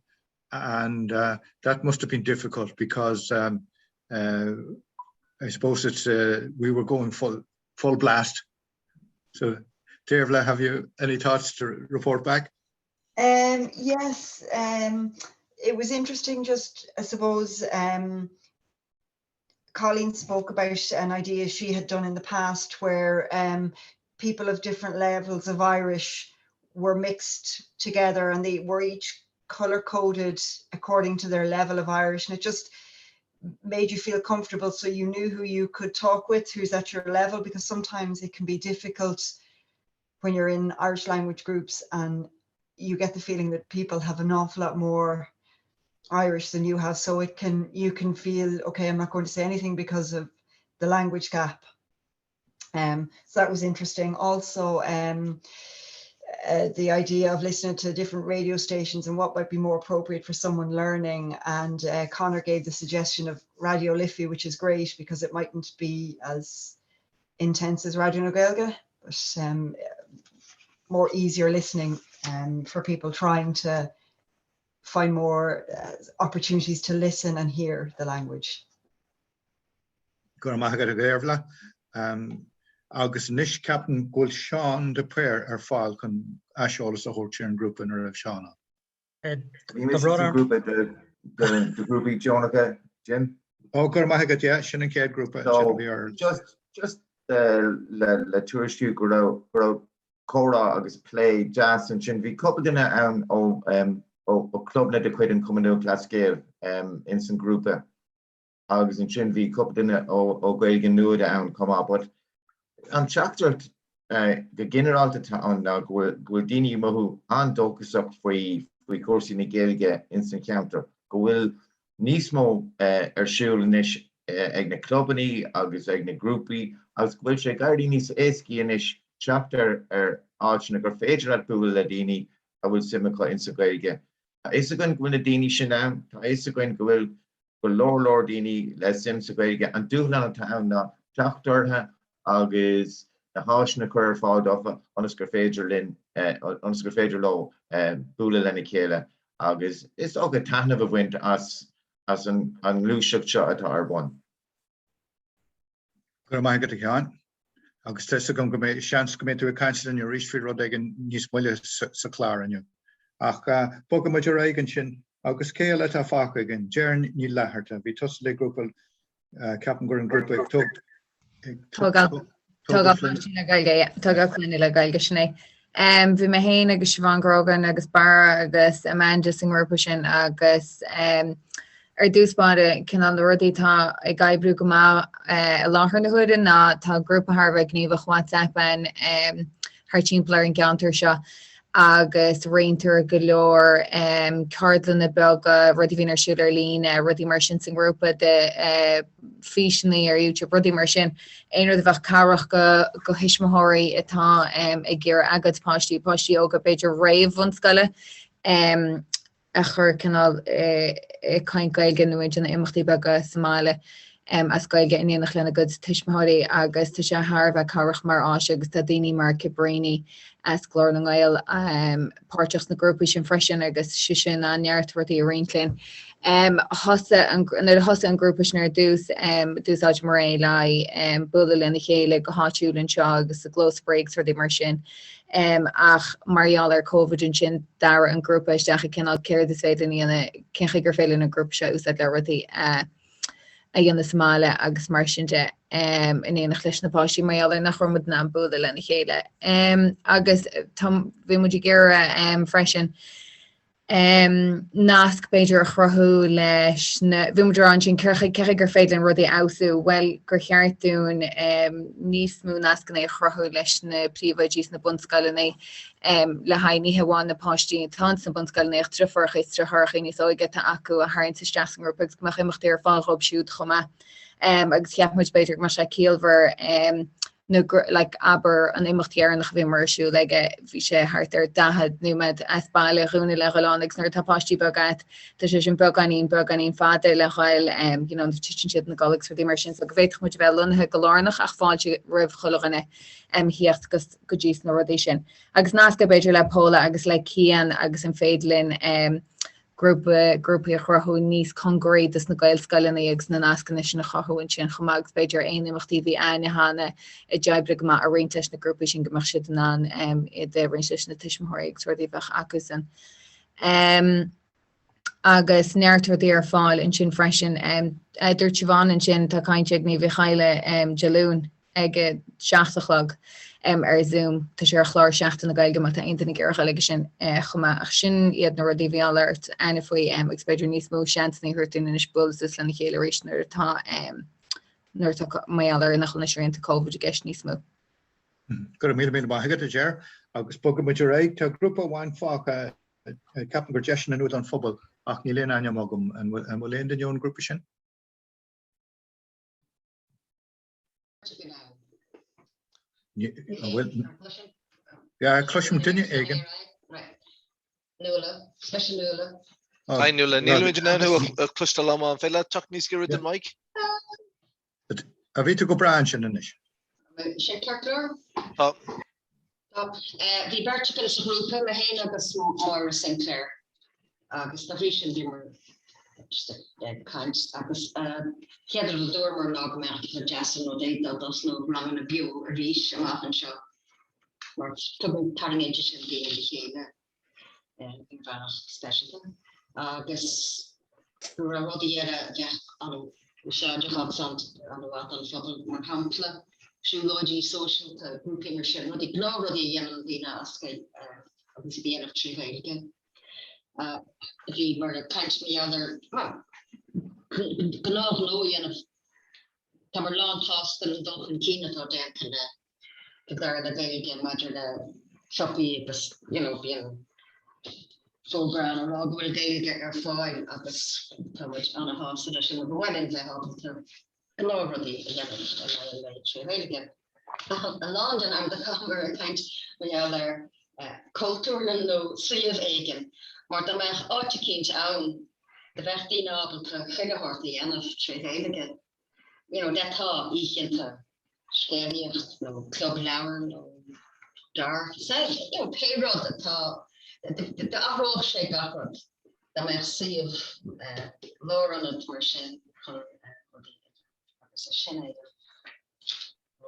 and that must have been difficult because I suppose it's we were going full blast. So, Deirvla, have you any thoughts to report back? Yes, it was interesting. Just I suppose Colleen spoke about an idea she had done in the past where people of different levels of Irish were mixed together and they were each color-coded according to their level of Irish, and it just made you feel comfortable so you knew who you could talk with, who's at your level, because sometimes it can be difficult when you're in Irish language groups and you get the feeling that people have an awful lot more Irish than you have, so you can feel, okay, I'm not going to say anything because of the language gap. So that was interesting. Also, the idea of listening to different radio stations and what might be more appropriate for someone learning. And Conor gave the suggestion of Radio Liffey, which is great because it mightn't be as intense as Radio na Gaeilge, but more easier listening for people trying to find more opportunities to listen and hear the language. Agus nish Captain Gul Sean de Prayer file can Asholas a whole chain group in of Shauna. We missed the group at the group Jonathan, Jim. Oh, Gormahagat, yeah, Shannon Cade group. So just the tourist you go out Cora agus play jazz and Shin. We coupled in a club net equating coming to class scale in some group agus and Shin we coupled in a Gaeilge new down come up, but an chapter the general to town now Guildini Mahu and Docus up for course in the Gaeilge instant counter go will Nismo Shulinish egna clubany agus egna groupy as Wilshire Gardinis Eski inish chapter Archnagar Federal Pool Ladini I will Simica in Gaeilge. Isagan Gwinadini Shinam, Isagan Gwil Lordini Les Sim Gaeilge and Duhlan town now chapter agus the Hashnakur fád off on a Scarfadger low Bula Lenikela agus it's all a tan of a wind as an Lushuk shot at R1. Agus te gom go seans go to a council in your Richfield Rodegan Nismulle Saklar in you. Ach Boga Major sin agus Kale at a Fak again, Jern Ni Laherta, we toss the group Captain Gordon group Tugad le Gaeilge sinné. Vi me héin agus Siobhan Grogan agus Bar agus Amanda Singrupa sin agus dúspáide cin an rudí tá ag gaibbrú go má a láthar na huidean ná tá grúpa Harvard gníomh WhatsApp an haar timpplair an geantar seo agus réintear go leor cardlan na belga rudí hín ar siúd ar lín rudí mar sin san grúpa de fíisinaí ar YouTube rudí mar sin éonar de bheith carach go hisismothirí atá ag ggéar agad páistí óga beidir réamh von scoile a chur canál caint Gaeilge nuid an imeachtaí bega Somália. as Gaeilge in éanach lena go tuismathirí agus tá sé Harbh carach mar áise agus tá daoine mar Cibréní as glór na Gaeil páirteach na grúpa sin freisin agus si sin annearthairtaí a réonlinn. Hosa an grúpa sin ar dúsáid mar é le bula lena chéile go háitiúlann seo agus a glós breaks ar d mar sin. Ach Meitheal ar COVID an sin Dara an grúpa isteach cinál céir is féidir íana cincha gur féile na grúpa se ús le ruí a dhéanana Somália agus mar sinnte in éanach leis napáistí Meitheal nach chumad ná bula lena chéile. Agus bhí muidir géire freisin nasc beidir a chrothú leis bhí muidir an sin cecha gur féidir rudí ausú well gur cheartún níos mú nascan é chrothú leis na príomhaidís na bunscoileanna le hainíthe bháin na páistí tá na bunscoileanna trifurcha trithorcha níos óige tá acu a tharn sa steasangúpagus go imachtaí ar fáil rob siúd chuma agus ceap muid beidir mar sé cíalmhar like aber an imachtíar nach bhí marsú le bhí sé hart ar dahad nuad as bailile rúna le golánigs nar tapátí bagad tá sé sin beganín fada le chail titin siad na galagus for d mar sin so go bhéit muid bheith lunathe golánach ach fáilte rih chulaganna hiocht go ddís na rudí sin. Agus náca beidir le póla agus le cían agus an féidlinn grúpa a chrothú níos congréidas na Gaeil scoileanna agus na nascanna sin na chothúin sin chumagus beidir aonimachtaí bhí aine hána I deabre go a réinteis na grúpa sin gomach siad an I de réinteis na tuismthirí ag suirdí bheith acusan. Agus neartúirtaí ar fáil in sin freisin dúirt Siobhan in sin tá cainte ní bhí chaile dealún ag 7:00 ar Zoom tá sé ar chláir 7 na Gaeilge má tá aontainnig ar chaige sin chuma ach sin iad na rudí bhí alert ana faoi ag beidir níos mó seantaí chuirtain in isbulls is lena chéile rééis nuair tá Meitheal ar nach chuna séanta COVID a gceist níos mó. Gur mí maithagad a déir agus boga muidir réig tá grúpa bháin fá capan gur deisina nuad an phobal ach ní léon aine mágam an bhfuil léon den grúpa sin. Ja, cluisiom duine éigen. Nuala, special nuala. Ai nuala, níl muidir ná cluiste lama an féile tuach níos gur den mic. A bhí tú go brean sin inis. Sé clartúr? Tá. Bhí berticail sa grúpa le héana agus mór St. Clair. Agus tá bhí sin bhí mar kaint agus cheadar an dúir mar ná meach na deasan nó déad das nó rangan na biú a rís amachchan seo mar tugann taringéide sin bhí chéile in bhealach speisialta agus nuair a rudí ar a bheith an seáideach an bhhat an fphobal mar hampla siúlóidí sóisialta grúpa mar sin rudí gló rudí dhéanam bhína ascail agus bíanamh trí Gaeilge. Bhí mar a kaint Meitheal gnáth nó dhéanamh tá mar lán tástal an dulchan cínatá déantainna go dara na Gaeilge maidir le siopaí agus bíon fógrán ará bhfuil Gaeilge ar fáil agus tá muid anna hása sin go bhhailinn le hábhailta gló rudí a dhéanamh le trí Gaeilge. An London am de chamar a kaint Meitheal ar cultúrlan nó suíomh éigen. Maar dan ben ik uit je kindje aan de weg die avond gehoord die en of twee Gaeilge. Dat ha ik in te schrijven, no club lauren, no daar. Zij, payroll dat ha de afrol shake akkoord. Dan ben ik zie of Lauren het machine van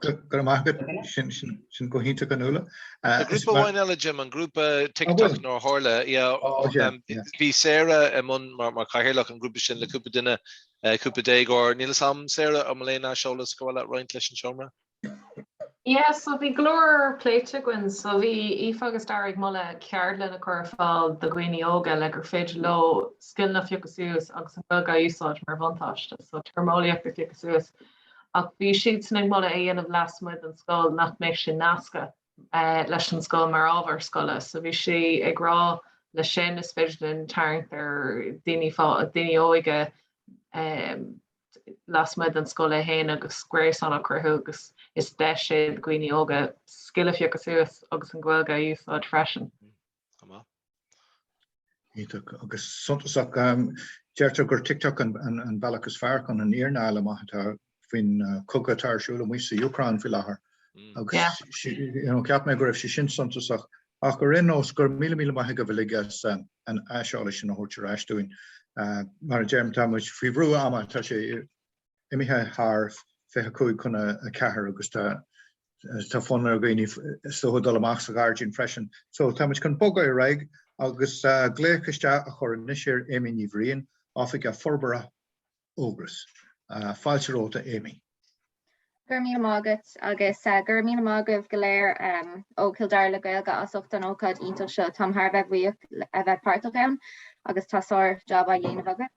Gur maithagad sin go hinnta go nula. Grúpa bháin eile Jim an grúpa TikTok nó hála bhí Sarah mun mar caihéach an grúpa sin le cúpa duine cúpa déag ó níl sam Sarah am léna seolas go bhfuil roiint leis an seomra? Yeah, so bhí glór pléite gin so bhí ífagus darig mula ceard lena chur fáil do gcuoine óga le gur féidir lo scinna fiocasúas agus an bega úsáid mar bhantáiste so termóliaach go fiocasúas. Ach bhí siad san mula dhéanamh lasmuid an scoil nach méid sin nasca leis an scoil mar ábhar scoile, so bhí si ag rá le sin is féidir den tarint ar daoine óige lasmuid an scoil a héana agus squares an a chruthú agus is de sé gcuoine óga sciile fiocasúas agus an ghilga úsáid freisin. Agus suntasach Deirtear gur TikTok an ballachas fearchan an íarnála maithe fin coga tarsúla muosa Ucrain fi láthair. Agus ceap mé gur raibh sé sin suntasach ach gur inós gur míle maithe go bhfuil an aiseála sin na hórtear eistúin. Mar Jeremy Tamwich fi bhrú ama tá sé imithe thar fethe cúig chuna a cethir agus tá fónar gaoine stohadal amach sa gáirgin freisin. So Tamwich chun boga i raig agus gléirchaiste a chur nisir éimi ní bhríon áfik a forbara ógras. Fáilteróta éimi. Gur míle mágat agus gur míle mágah go léir ó Kildare le Gaeilge as ucht an ócáid iontal seo Tom Harbheith bhuíoch a bheith páirteach ann agus tásáir job a dhéanamh agad.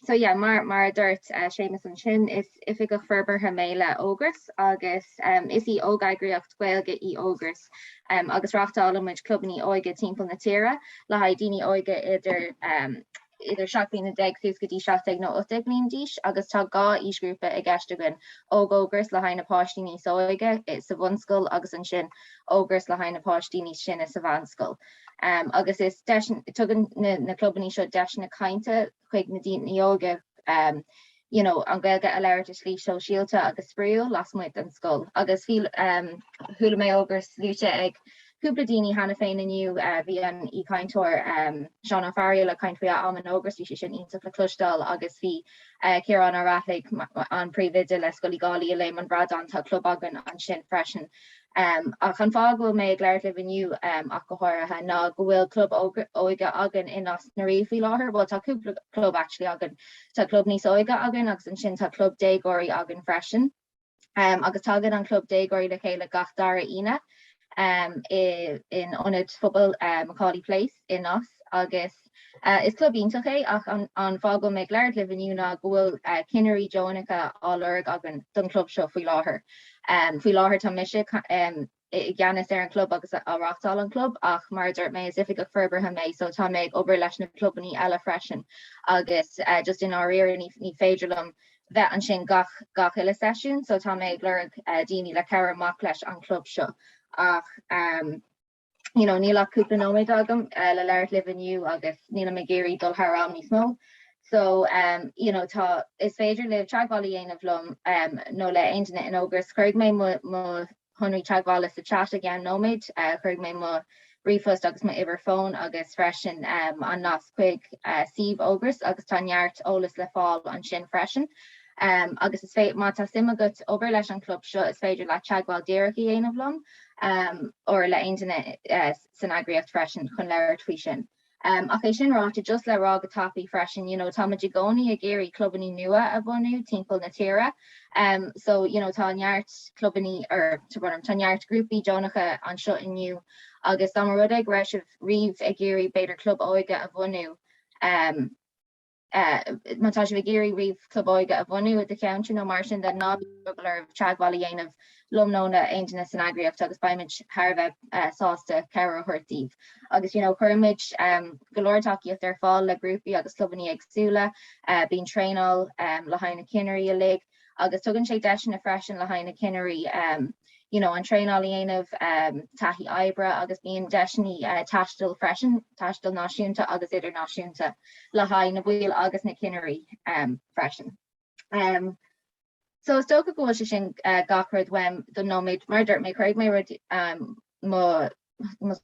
So yeah, mar dúirt Seamus an sin is ifig go ferber ha méile ógras agus is í ógaigríocht Gaeilge í ógras agus rachtálamid clubní óige timppla na tíre le ha daoine óige idir seachtaí na deag fiús go dtí seachtaigh nó uteag líon díis agus tá gá ísgrúpa i gceiste gon ógógras le haid na páistí níos óige sa bhunscoil agus an sin ógras le haid na páistí níos sinna sa bhanscoil. Agus is tugan na clubbaní seo deisna cainte chuig na daoine óige an Gaeilge a leir is slí seo síalta agus spríú lasmuid an scoil. Agus thula mé ógras lúte ag cúpla daoine hana féin aniu bhí an í cainteoir Seán Farriil le caint fao am an ógras bhí sé sin ionach le clustal agus bhí Ciarán a rathlaigh an príomhide le scoilí gálaí a léim an bradan tá club agan an sin freisin. Ach an fág bhfuil mé léir le bhniu ach go háirithe ná go bhfuil club óige agan in as na réomhí láthair, bhil tá cúpla club actually agan. Tá club níos óige agan agus an sin tá club dégóirí agan freisin. Agus tágad an club dégóirí le chéile gach Dara ine. In onid football Macaulay Place in us agus is club ionach é ach an fágó me léir le bhniu ná gohfuil Kinnery Jonica álerg agan don club seo faoi láthair. Faoi láthair tá mise gceannas ar an club agus a rachtáil an club ach mar dúirt mé is ifig go ferber ha mé so tá méid obair leis na clubbaní eile freisin agus just in áíir ní féidirlumm bheith an sin gach ile sesiún so tá méid leir daoine le ceir amach leis an club seo. Ach níla cúpla nóméid agam le leir le bhniu agus níla me géirí dul thram níos mó. So tá is féidir le teagháil dhéanamh lom nó le aontaine in ógras chuig mé mo honraí teagháil sa chat again nóméid chuig mé mo rifust agus ma iwwer phone agus freisin an nas chuig siomh ógras agus tá neart ólas le fáil an sin freisin. Agus is féit má tá sim agat obair leis an club seo is féidir le teagháil déireach i dhéanamh lom or le aontaine san agriocht freisin chun leir faoi sin. Ach é sin ráte just le rá go tapaí freisin, táidir gcónaí a géirí clubbaní nua a bhunú timppla na tíre. So tá neart clubbaní tá neart grúpaí Jonacha an seo inniu agus dá mar rud ag reisih riomh a géirí beidir club óige a bhunú. Mátá sé géirí riomh club óige a bhunú a counter nó mar sin de ná ar teagháil dhéanamh lumnóna aontaine san agriocht agus baimid Harbheith sásta ceir a thuirtíh. Agus chuirmid golóirtaíocht ar fáil le grúpaí agus clubbaní agsúla bíon tréáil le haid na Kinnery a lig agus tugann sé deisina freisin le haid na Kinnery an tréáil dhéanamh taithí Ibra agus bíon deisinaí taistil freisin taistil náisiúnta agus idirnáisiúnta le haid na bhuiil agus na Kinnery freisin. So sto go se sin gachard wem don nóméid murder mé chuig mé rud mo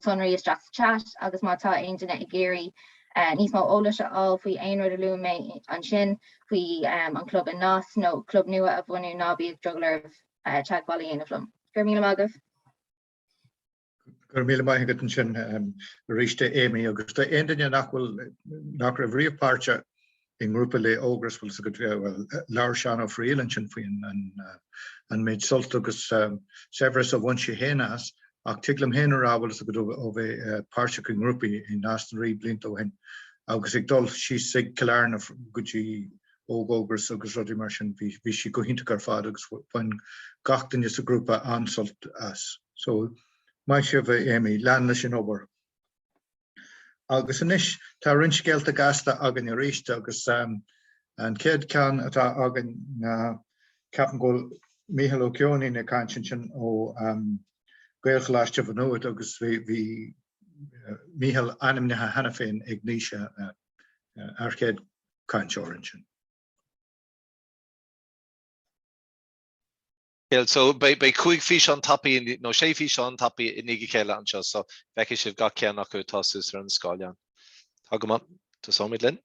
sonraí isteach chat agus mátá aontaine i géirí níos má óla se á faoi aon rud a luú mé an sin faoi an club in nás nó club nua a bhhainú nábí ag droglar teagháil dhéanamh lom. Gur míle mágah. Gur míle maithe an sin ríiste éimi agus tá aontaine nach raibh riomhpáirte in grúpa le ógras bhfuil sa go leir seán ó phríolann sin faoin an méid solt agus severas a bhain sé hénas ach tuiglim héanará bhfuil sa go ó bheith páirte in grúpaí in nástannaí blianta ó hen agus ag dul sí sig cearna gotí ógógras agus rudí mar sin bhí si go hinnta ar fád agus bhain gachtainne sa grúpa ansolt as. So mai sé bheith éimi lean lei sin obair. Agus inis tá rinscéalta gasta agan i ríiste agus an céad ceann atá agan ceapan go Meitheal ó Ceonaí na caintin sin ó Gaeilge láiste bhanúid agus bhí Meitheal animnithe hena féin ag níise ar céad cainteoireann sin. So bei chuig fi an tapi no sé fi an tapi in igi chéile an so feici sibh ga cean acu táús ar an sáileán. Tá go man Tá sóid linn?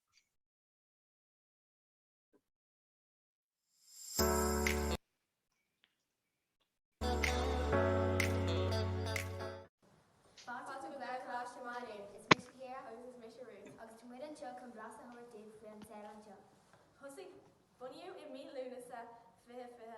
Buniu I mí lúnasa fihe go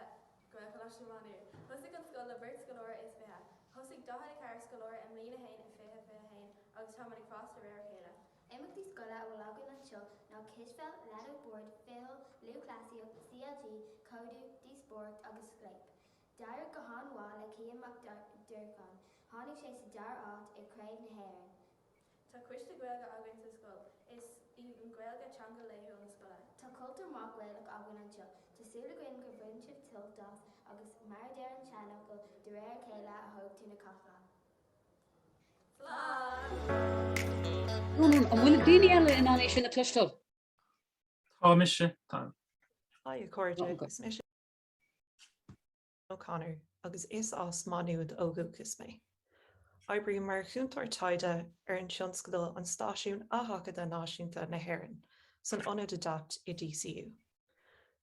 cholesterolú. Thusig an scoil le burt scoir is fihe. Thusig dohad car scoir am lína hain an fihe hain agus táid fásta réir chéile. Éimeachtaí scoile bhfuil agan anseo ná Kisfel, Leatherboard, Phil, Lou Classic, CLG, Codú, D-Sport agus Scrape. Dara go háanhá le cíamach dúrcán, tháinig sé sa dar áit ar craobh na hÉireann. Tá cuiste Gaeilge agan sa scoil. Is an Gaeilge teanga léú an scoile. Tá cultúr má Gaeilge agan anseo, Tásúla gcuin gur bhain sibh tiltás agus mar deir an seanachil de réir chéile a thug tú na casáin. An bhfuil daoine eile in an é sin na cloisteáil? Tá mise tá. Cóide is mis O'Connor agus is as manúd ógúchas mé. Eibrí mar chúntar taide ar an tionscadal an stáisiún athachada náisiúnta na hÉireann san ionad adapt I DCU.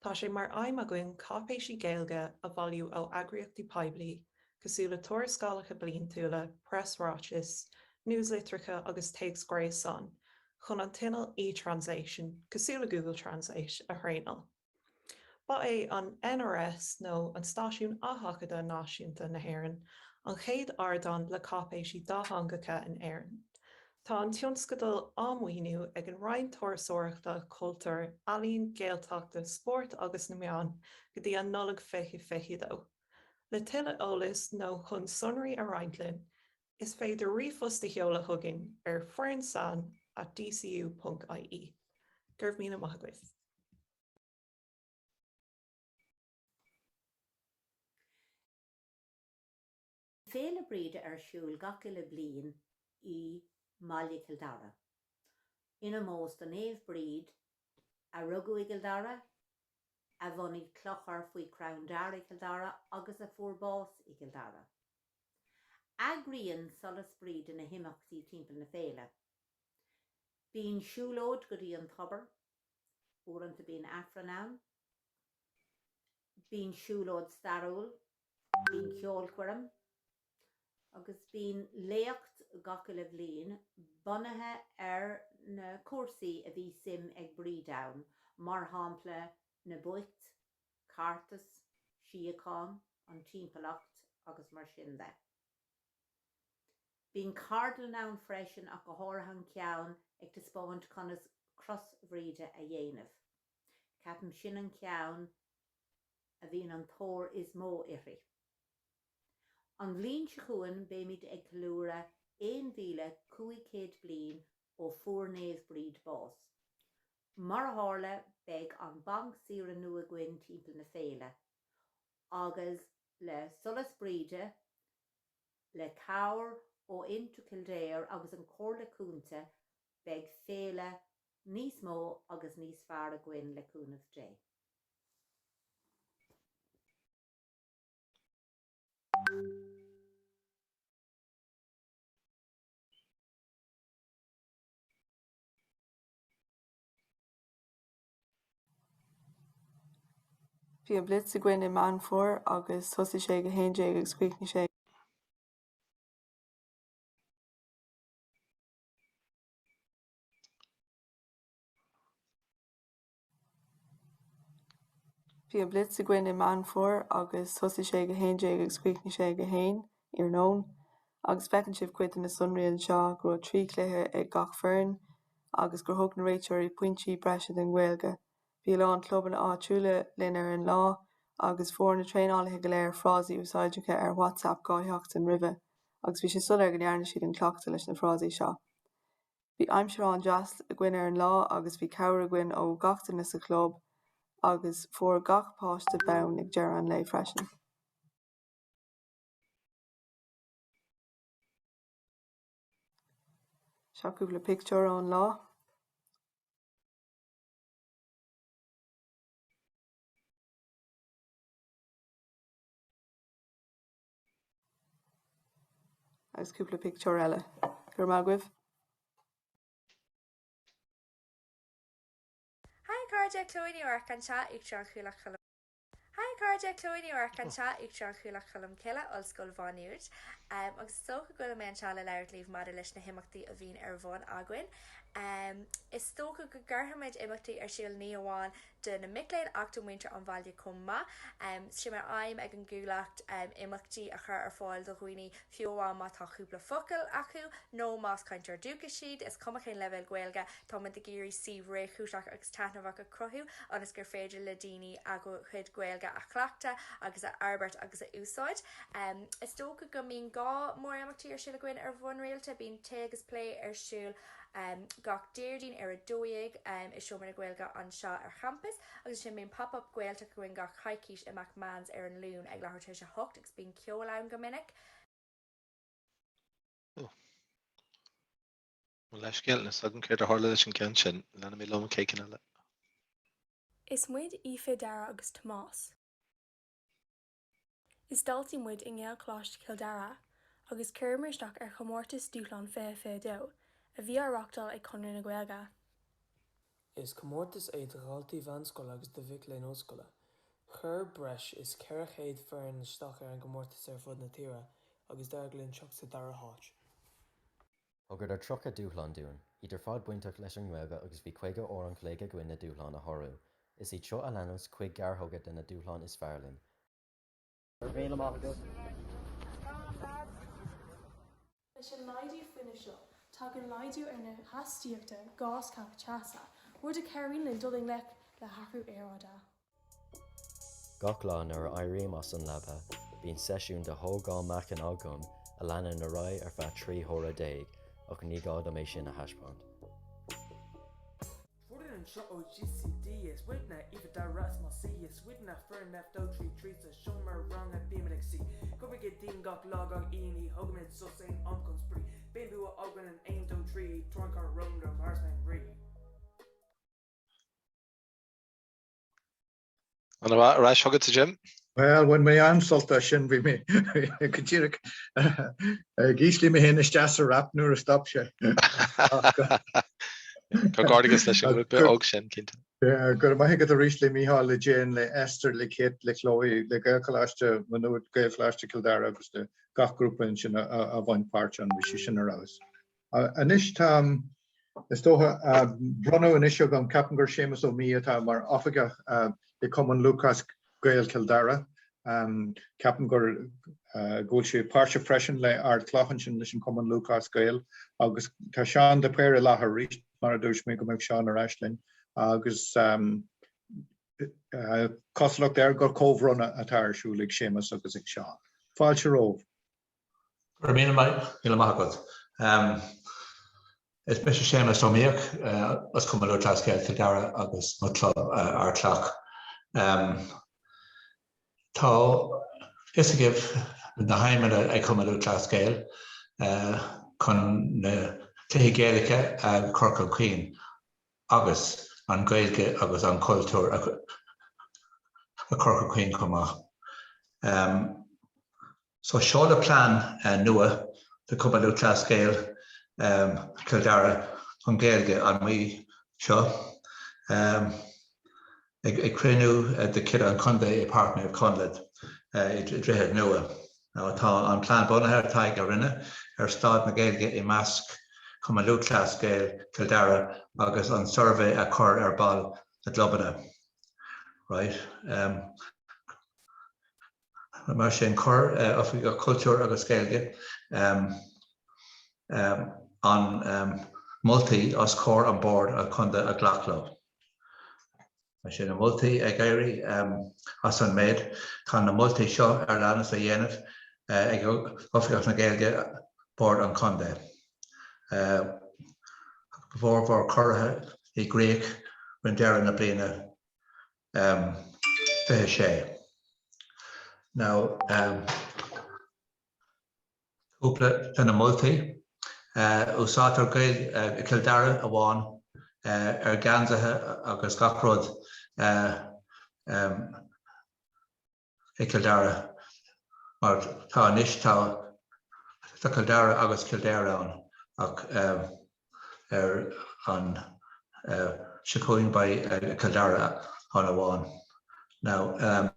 Tá sé mar aim a gcuin cápéisí Gaeilge a bhailiú ó eagraíochtaí poiblí, cosúla tuairiscálacha bliain túla, pressráis, newslettercha agus takes grace son, chun an tinal e-translation, cosúla Google Translate a thrainal. Ba é an NRS nó an stáisiún athachada náisiúnta na hÉireann an chéad ardan le cápéisí dáhangacha in Éireann. Tá an tionscadal amhaoinú ag an roinn tuairisóireachta cultúr ealaíonn géalteachta sport agus na meán go dtí an nullag fiche dó. Le tuile eolas nó chun sonraí a rointlinn, is féidir riomhfusta cheola thugainn ar foreignsan@dcu.ie. Gurb míle maithagh. Féle bríide ar siúil gaciile bliain I Meitheal Dara. Ina mós an éh bríd a rugu Dara, a bhanig clochar faoi Crown Dara Dara agus a fuórbás Dara. Agrion solas bríd in na himachtaí timpeall na féile. Bín siúlód go dtí an tobar, uaireanta bín afranán, bín siúlód staróil, bín ceolcuiream, agus bín léocht gaciile bliain bunathe ar na cuasaí a bhí sim ag brídáin, mar hampla na buit, cartas, siacán, an timpeallacht agus mar sin de. Bín cardalnán freisin ach go háirithe ceann ag taspáint conas crossbhríde a dhéanamh. Ceapan sin an ceann a bhíon an tóir is mó irí. An bhliain se chuain béimiid ag clúra 1,500 bliain ó fuairnéamh bríd bás. Mar tharla beidh an banc saoire nua gcuin timpeall na féile, agus le solas bríde, le cabhair ó intu Kildare agus an cóirla cúnta beidh féile níos mó agus níos fearr a gcuin le cúnamh dé. Bhí an blitz a gcuin I meán fuair agus thosaigh sé go héindé agus scríochnaigh sé. Bhí an blitz a gcuin I meán fuair agus thosaigh sé go héindé agus scríochnaigh sé go héin ar nón, agus feiceann sibh cuid na sonraí anseo go raibh trí cluiche ag gach foireann agus gur thug na réiteoirí pointí breise den Gaeilge. Bhí le an cluban áitiúla linn ar an lá agus fuair na tréálaithe go léir phrásaí úsáideacha ar WhatsApp gáithíocht an roimhe, agus bhí sé sular go dtearna siad an cleachta leis na phrásaí seo. Bhí aimsearán jazz a gcuin ar an lá agus bhí cabhair a gcuin ó gachtainna sa chlub agus fuair gach páiste bonn ag deireadh an léi freisin. Seo cúpla pictiúr ón lá. agus cúpla pictiúr eile. Gur mágwibh. Hi Cardia Clóini or Cancha Ictran Chulach Colum. Hi Cardia Clóini or Cancha Ictran Chulach Colum Killa Ol Skull Vanúd. Agus stocha go me chala leir líh mar leis na himachtaí a bhín ar bhain aguain. Is stocha go garhamid imachtaí ar siúil níomháin de na micléin achtamhaintear an bhaile cumma. Si mar aim ag an gúlacht imachtaí a chur ar fáil do chuoine fiúháin má tá chúpla focail acu nó más caintear dúca siad is cumachéin level Gaeilge tá man de géirí si ré chúiseach agus tanamhach a cruthú agus gur féidir le daoine a go chud Gaeilge a chleachta agus a arbeirt agus a úsáid. Is stocha go mín gá mór imachtaí ar siúil goin ar bhain réalta bín té agus play ar siúil gach déirdín ar a dóig is siomar na Gaeilge an seo ar campus agus sin mén pop-up Gaeilta goin gach chaicís amach mans ar an lún ag lehartar se hocht agus bín ceolán go minic. Leis gealnas agan céir a hála leis an cean sin lena mí lom céicin eile. Is muid Aoife Dara agus Tomás. Is daltaí muid in Gaeil Cláiste Dara agus cuirmisteach ar chomórtas dúchlan fé dó. A bhí arachtal ag conú na Gaeilge. Is comórtas é de ghaltaí bhanscoil agus de bhic le nóscoile. Chur breis is ceithre chéad fearn na stach ar an gomórtas ar fud na tíre agus d'arglíonn seach sa dara háit. Thugad ar trocha dúchlan dún, idir fad buinteach leis an Gaeilge agus bhí chuige ó an chléige goin na dúchlan a thorú. Is í seo a leanús chuig garthugad in na dúchlan is fearlinn. Leis an laidú faoine seo, tá an laidú ar na hastíochta gás cap teasa, bhuair de ceiríonn le dulling le hathrú éráda. Gach lá nuair éiríonn as an labba, bíonn seisiún de thógá meach an ágam a leanann na rá ar feadh 3 hóra déag ach ní gád am é sin a thaispáint. An shot o GCD is witna Aoife Dara má sí is witna fern left o tree trees a shomer wrong at Beamlex see. Cover get dean gach log on eeny hogman so same uncon spree. Baby wa ogan an aim do tree trunk our round of Marsman re. An ra hogad to Jim? Well, when my ansulta sin bhí mé Gaeilge gíslí mé héna steasa rap nuair a stop sé. Gardagus leis an grúpa óg sin cinnte. Gur maithe go a rís le Meitheal le Jane le Esther le Kate le Chloe le Gaeil Cláiste manúid Gaeil Cláiste Dara agus de gach grúpa sin a bhain páirt an bhí sin arás. Anis tá is tócha brunú an isio gan capan gur sémas ó mí atá mar ofaige le Cumann Lucas Gaeil Dara capan gur gúil sé páirte freisin le ard clachan sin leis an Cumann Lucas Gaeil agus tá seán de péir láthair ríist mar a dúis mé go meid seán ar aislinn agus coslach der gur cóhrunna atá arsúlaigh sémas agus ag seán. Fáil se róh. Gur míle maithagad. Is mis sémas ó míoch as Cumann Lucas Gaeil Dara agus nó ar clach. Tá is a gibh na haimime ag Cumann Lucas Gaeil chun na cluiche Gaeilge a Corc an Cuín agus an Gaeilge agus an cultúr a Corc an Cuín chumach. So seo le plán nua de Cumann Lucas Gaeil Dara chun Gaeilge an mí seo. Ag cruinú de Kid an Contae partner of Conlad I dréthe nua. Now tá an plán bunathe tá go rinne ar stad na Gaeilge I measc Cumann Lucas Gaeil Dara agus an survey a chur ar ball na Globana. Right? Mar sin chur ofiga cultúr agus Gaeilge an multi as chóir an board a chunda a ghlachló. Sin a multi ag éirí as an méid chun na multi seo ar leanas a dhéanamh ag ofiach na Gaeilge board an Contae. Bhór curtha I Gréic rin dearan na bliana 26. Now, cúpla na multi úsátar Gaeil Dara a bháin ar ganzathe agus gachród Gaeil Dara mar tá anis tá sta Dara agus Kildare an Chicoin by Kildare on a one. Now,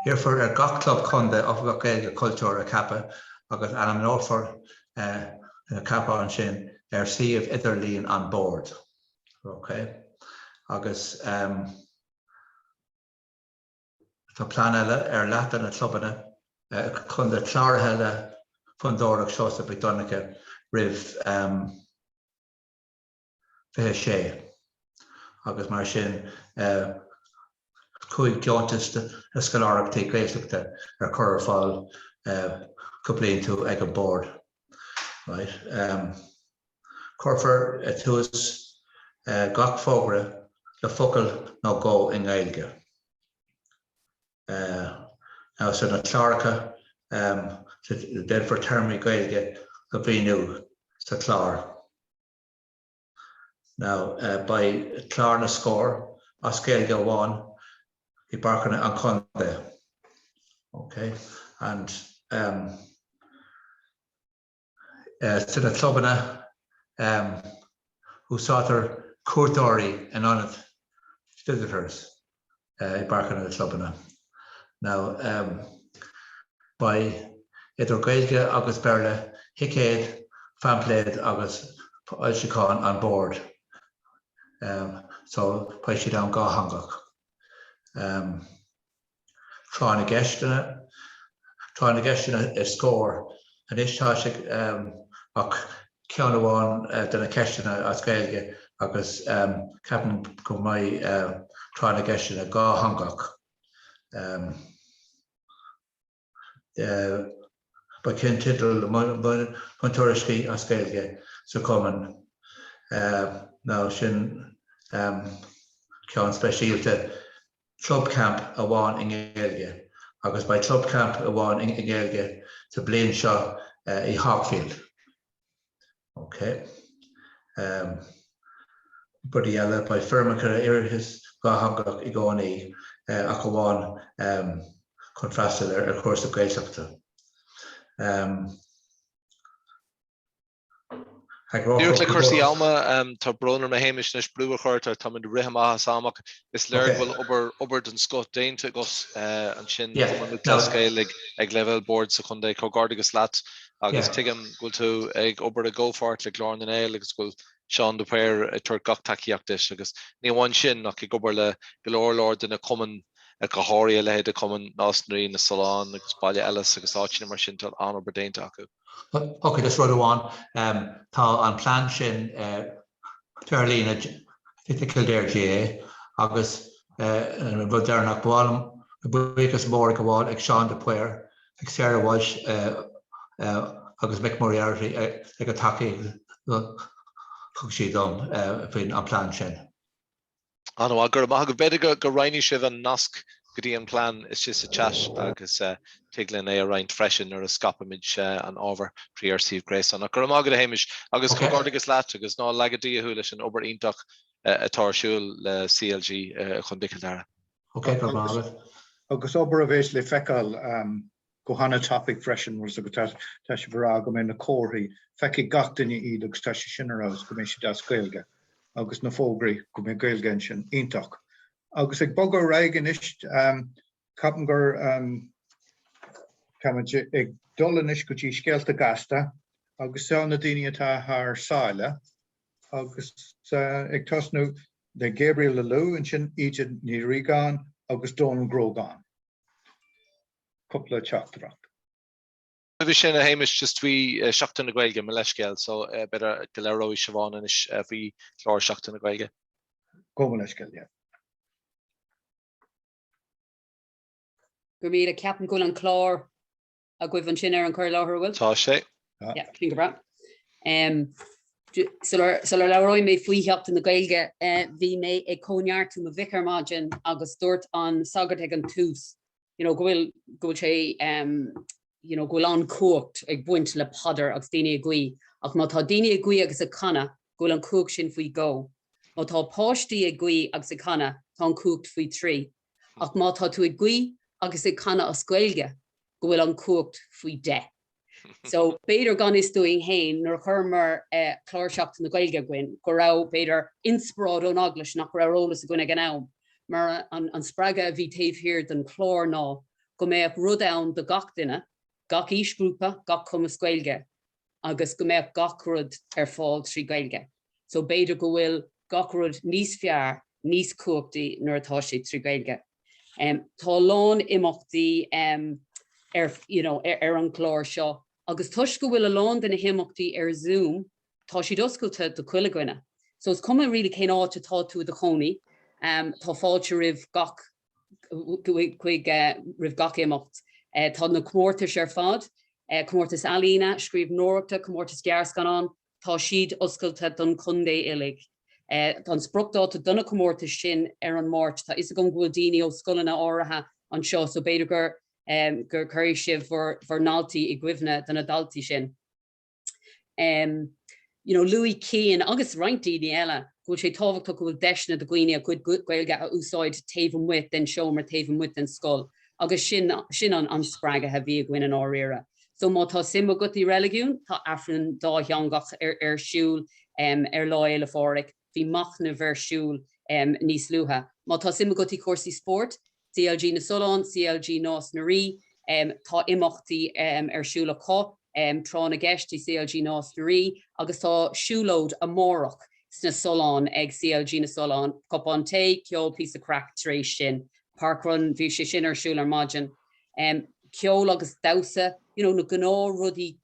here for a gach club Contae of Gaeilge culture a kappa agus an an for a kappa on shin sea of Italy on board. Okay, agus the plan latan a clubana Contae Clara fundorach shosa Britannica riv she agus mar sin Cuig Jontist a Scholarach take Gaeilge Currafal complain to egg on board. Right. Corfer tuas gach fogre the focal no go in Gaeilge. Now so na Clarka dead for termi Gaeilge go be new to Clar. Now by Clarna score as Gaeilge won he barking on Contae. Okay, and to the clubana who saw her Courtory and on it visitors barking on the clubana. Now by either Gaeilge August Berle Hickade fan played August Alchicon on board. So by she down ga hangach. Trying to guess a score and this tashik Kianawan than a question as Gaeilge because Captain go my trying to guess a ga hangach. But Ken title Montoriski as Gaeilge so common now shin Kian special to club camp a one in Gaeilge. Agus by club camp a one in Gaeilge to Blaine Shaw a Hawkfield. Okay. But yellow by Fermaker Iris Gahangak Igoni Akawan contrasted of course of Gaeilge. Dúirt le chusaí alma tá bronar na héimiis na brúar chuirtar tá in ritham ásamach is léir bhfuil obair den Scott déinte agus an sin Gaeilge ag level board sa Contae Cogarda agus leat agus tuigim bhfuil tú ag obair a ggófart le glár na éil agus bhfuil Sean de Péir tuair gach takeíochtais agus ní bhain sin ach ag obair le golóir duna cuman a gothairí le héad a cuman násnaí na Salán agus baile Ellis agus áitina mar sin tal an obair déinte acu. Okay, that's right on. On plan shin Terlina Kildare GA August Dara Bottom Breakers more go ag Sean de Péir ag Sarah Walsh August Mick Moriarty ag a take she done on plan shin. I know gur beidir go raini sibh an nasc go an plan is just a chat agus tiglin é a reint freisin ar a scapamid an ábhar trí Steve Grayson ach gur mágad a héimiis agus Cogarda agus leat agus ná legadí a thuúla sin obair ionach atásúil le CLG chun Dara. Okay, go mágad. Agus obair a bhéis le feicáil go hanna topic freisin was agus tá sé bhrá go mé na cóirí feici gach duine iad agus tá sé sin arás go mé si das Gaeilge agus na fógraí go mé Gaeilge sin ionach. Agus ag bogur reigen is capan gur ag dolan is go tí scéalta gasta agus saona daoine atá thar sáile agus ag tosnú de Gabriel Lelou an sin iad ní Rigán agus Donal Grogan. Couple of chapterach. Bhí sin a héimiis just bhí seachtain na Gaeilge me leiscéal so beidir go le roí Siobhan is bhí chlár seachtain na Gaeilge. Go me leiscéal, yeah. Gur míad a ceapan go an chlár a goibh an sin ar an chuir láthir bhfuil? Tá sé. Yeah, clín go bra. So le roiim mé faoi cheapt na Gaeilge bhí mé ag cóneartú a bhicar mágin agus dúirt an sagart ag an tús. Gohfuil sé gohfuil an cuacht ag buint le padar agus daine a gcuí ach má tá daine a gcuí agus a canna gohfuil an cuacht sin faoi go. Má tá páistí a gcuí agus a canna tá an cuacht faoi trí. Ach má tá tú a gcuí agus ag canna as Gaeilge gohfuil an cuacht faoi de. So beidir gan is doing hain nor churmer chlórshacht na Gaeilge gwyn, go rá beidir inspirad o'n aglis nach ra rolas gwyn ag an mar an spraga vi taif here den chlór ná, go méach rud ann de gach duine, gach isgrúpa, gach cumas Gaeilge, agus go méach gach rud fáil trí Gaeilge. So beidir go bhfuil gach rud níos fear, níos cuachtaí nuair atá sé trí Gaeilge. Tá lán imachtaí an chlór seo, agus tuis go bhfuil a lán den na himachtaí Zoom, tá si doscailte do chuile goine. So it's come really cén áit atá tú de choní, tá fáilte rih gach rih gach imacht. Tá na cummórtas ar fad, cummórtas Alína, scríb nóachta, cummórtas Gears gan an, tá siad oscailte don Contae ilig. Tá sproctáta donna cummórtas sin ar an máirt, tá is a gon bhfuil daoine ó scolanna áirithe an seo, so beidir gur chuir sibh for naltaí i gcuimhne den adaltaí sin. Louis Keane agus rointaí ní eile, go sé táhachtach go bhfuil deisna do gcuine a chud Gaeilge a úsáid taobh muit den seo mar taobh muit den scoil, agus sin an spragathe bhí a gcuine an áiríire. So má tá simba gotí religún, tá afran dá theangach ar siúl ar lá eile fáric, bhí machna bhar siúl níos luútha. Má tá simba gotí cuasaí sport, CLG na Solán, CLG nás na rí, tá imachtaí ar siúla có, trá na gceistí CLG nás na rí, agus tá siúlód a mórach sna Solán ag CLG na Solán, Contae, ceol pí a crack taréis sin, parkrun bhí sé sin ar siúl ar maidin. Ceol agus dausa, na gná rudí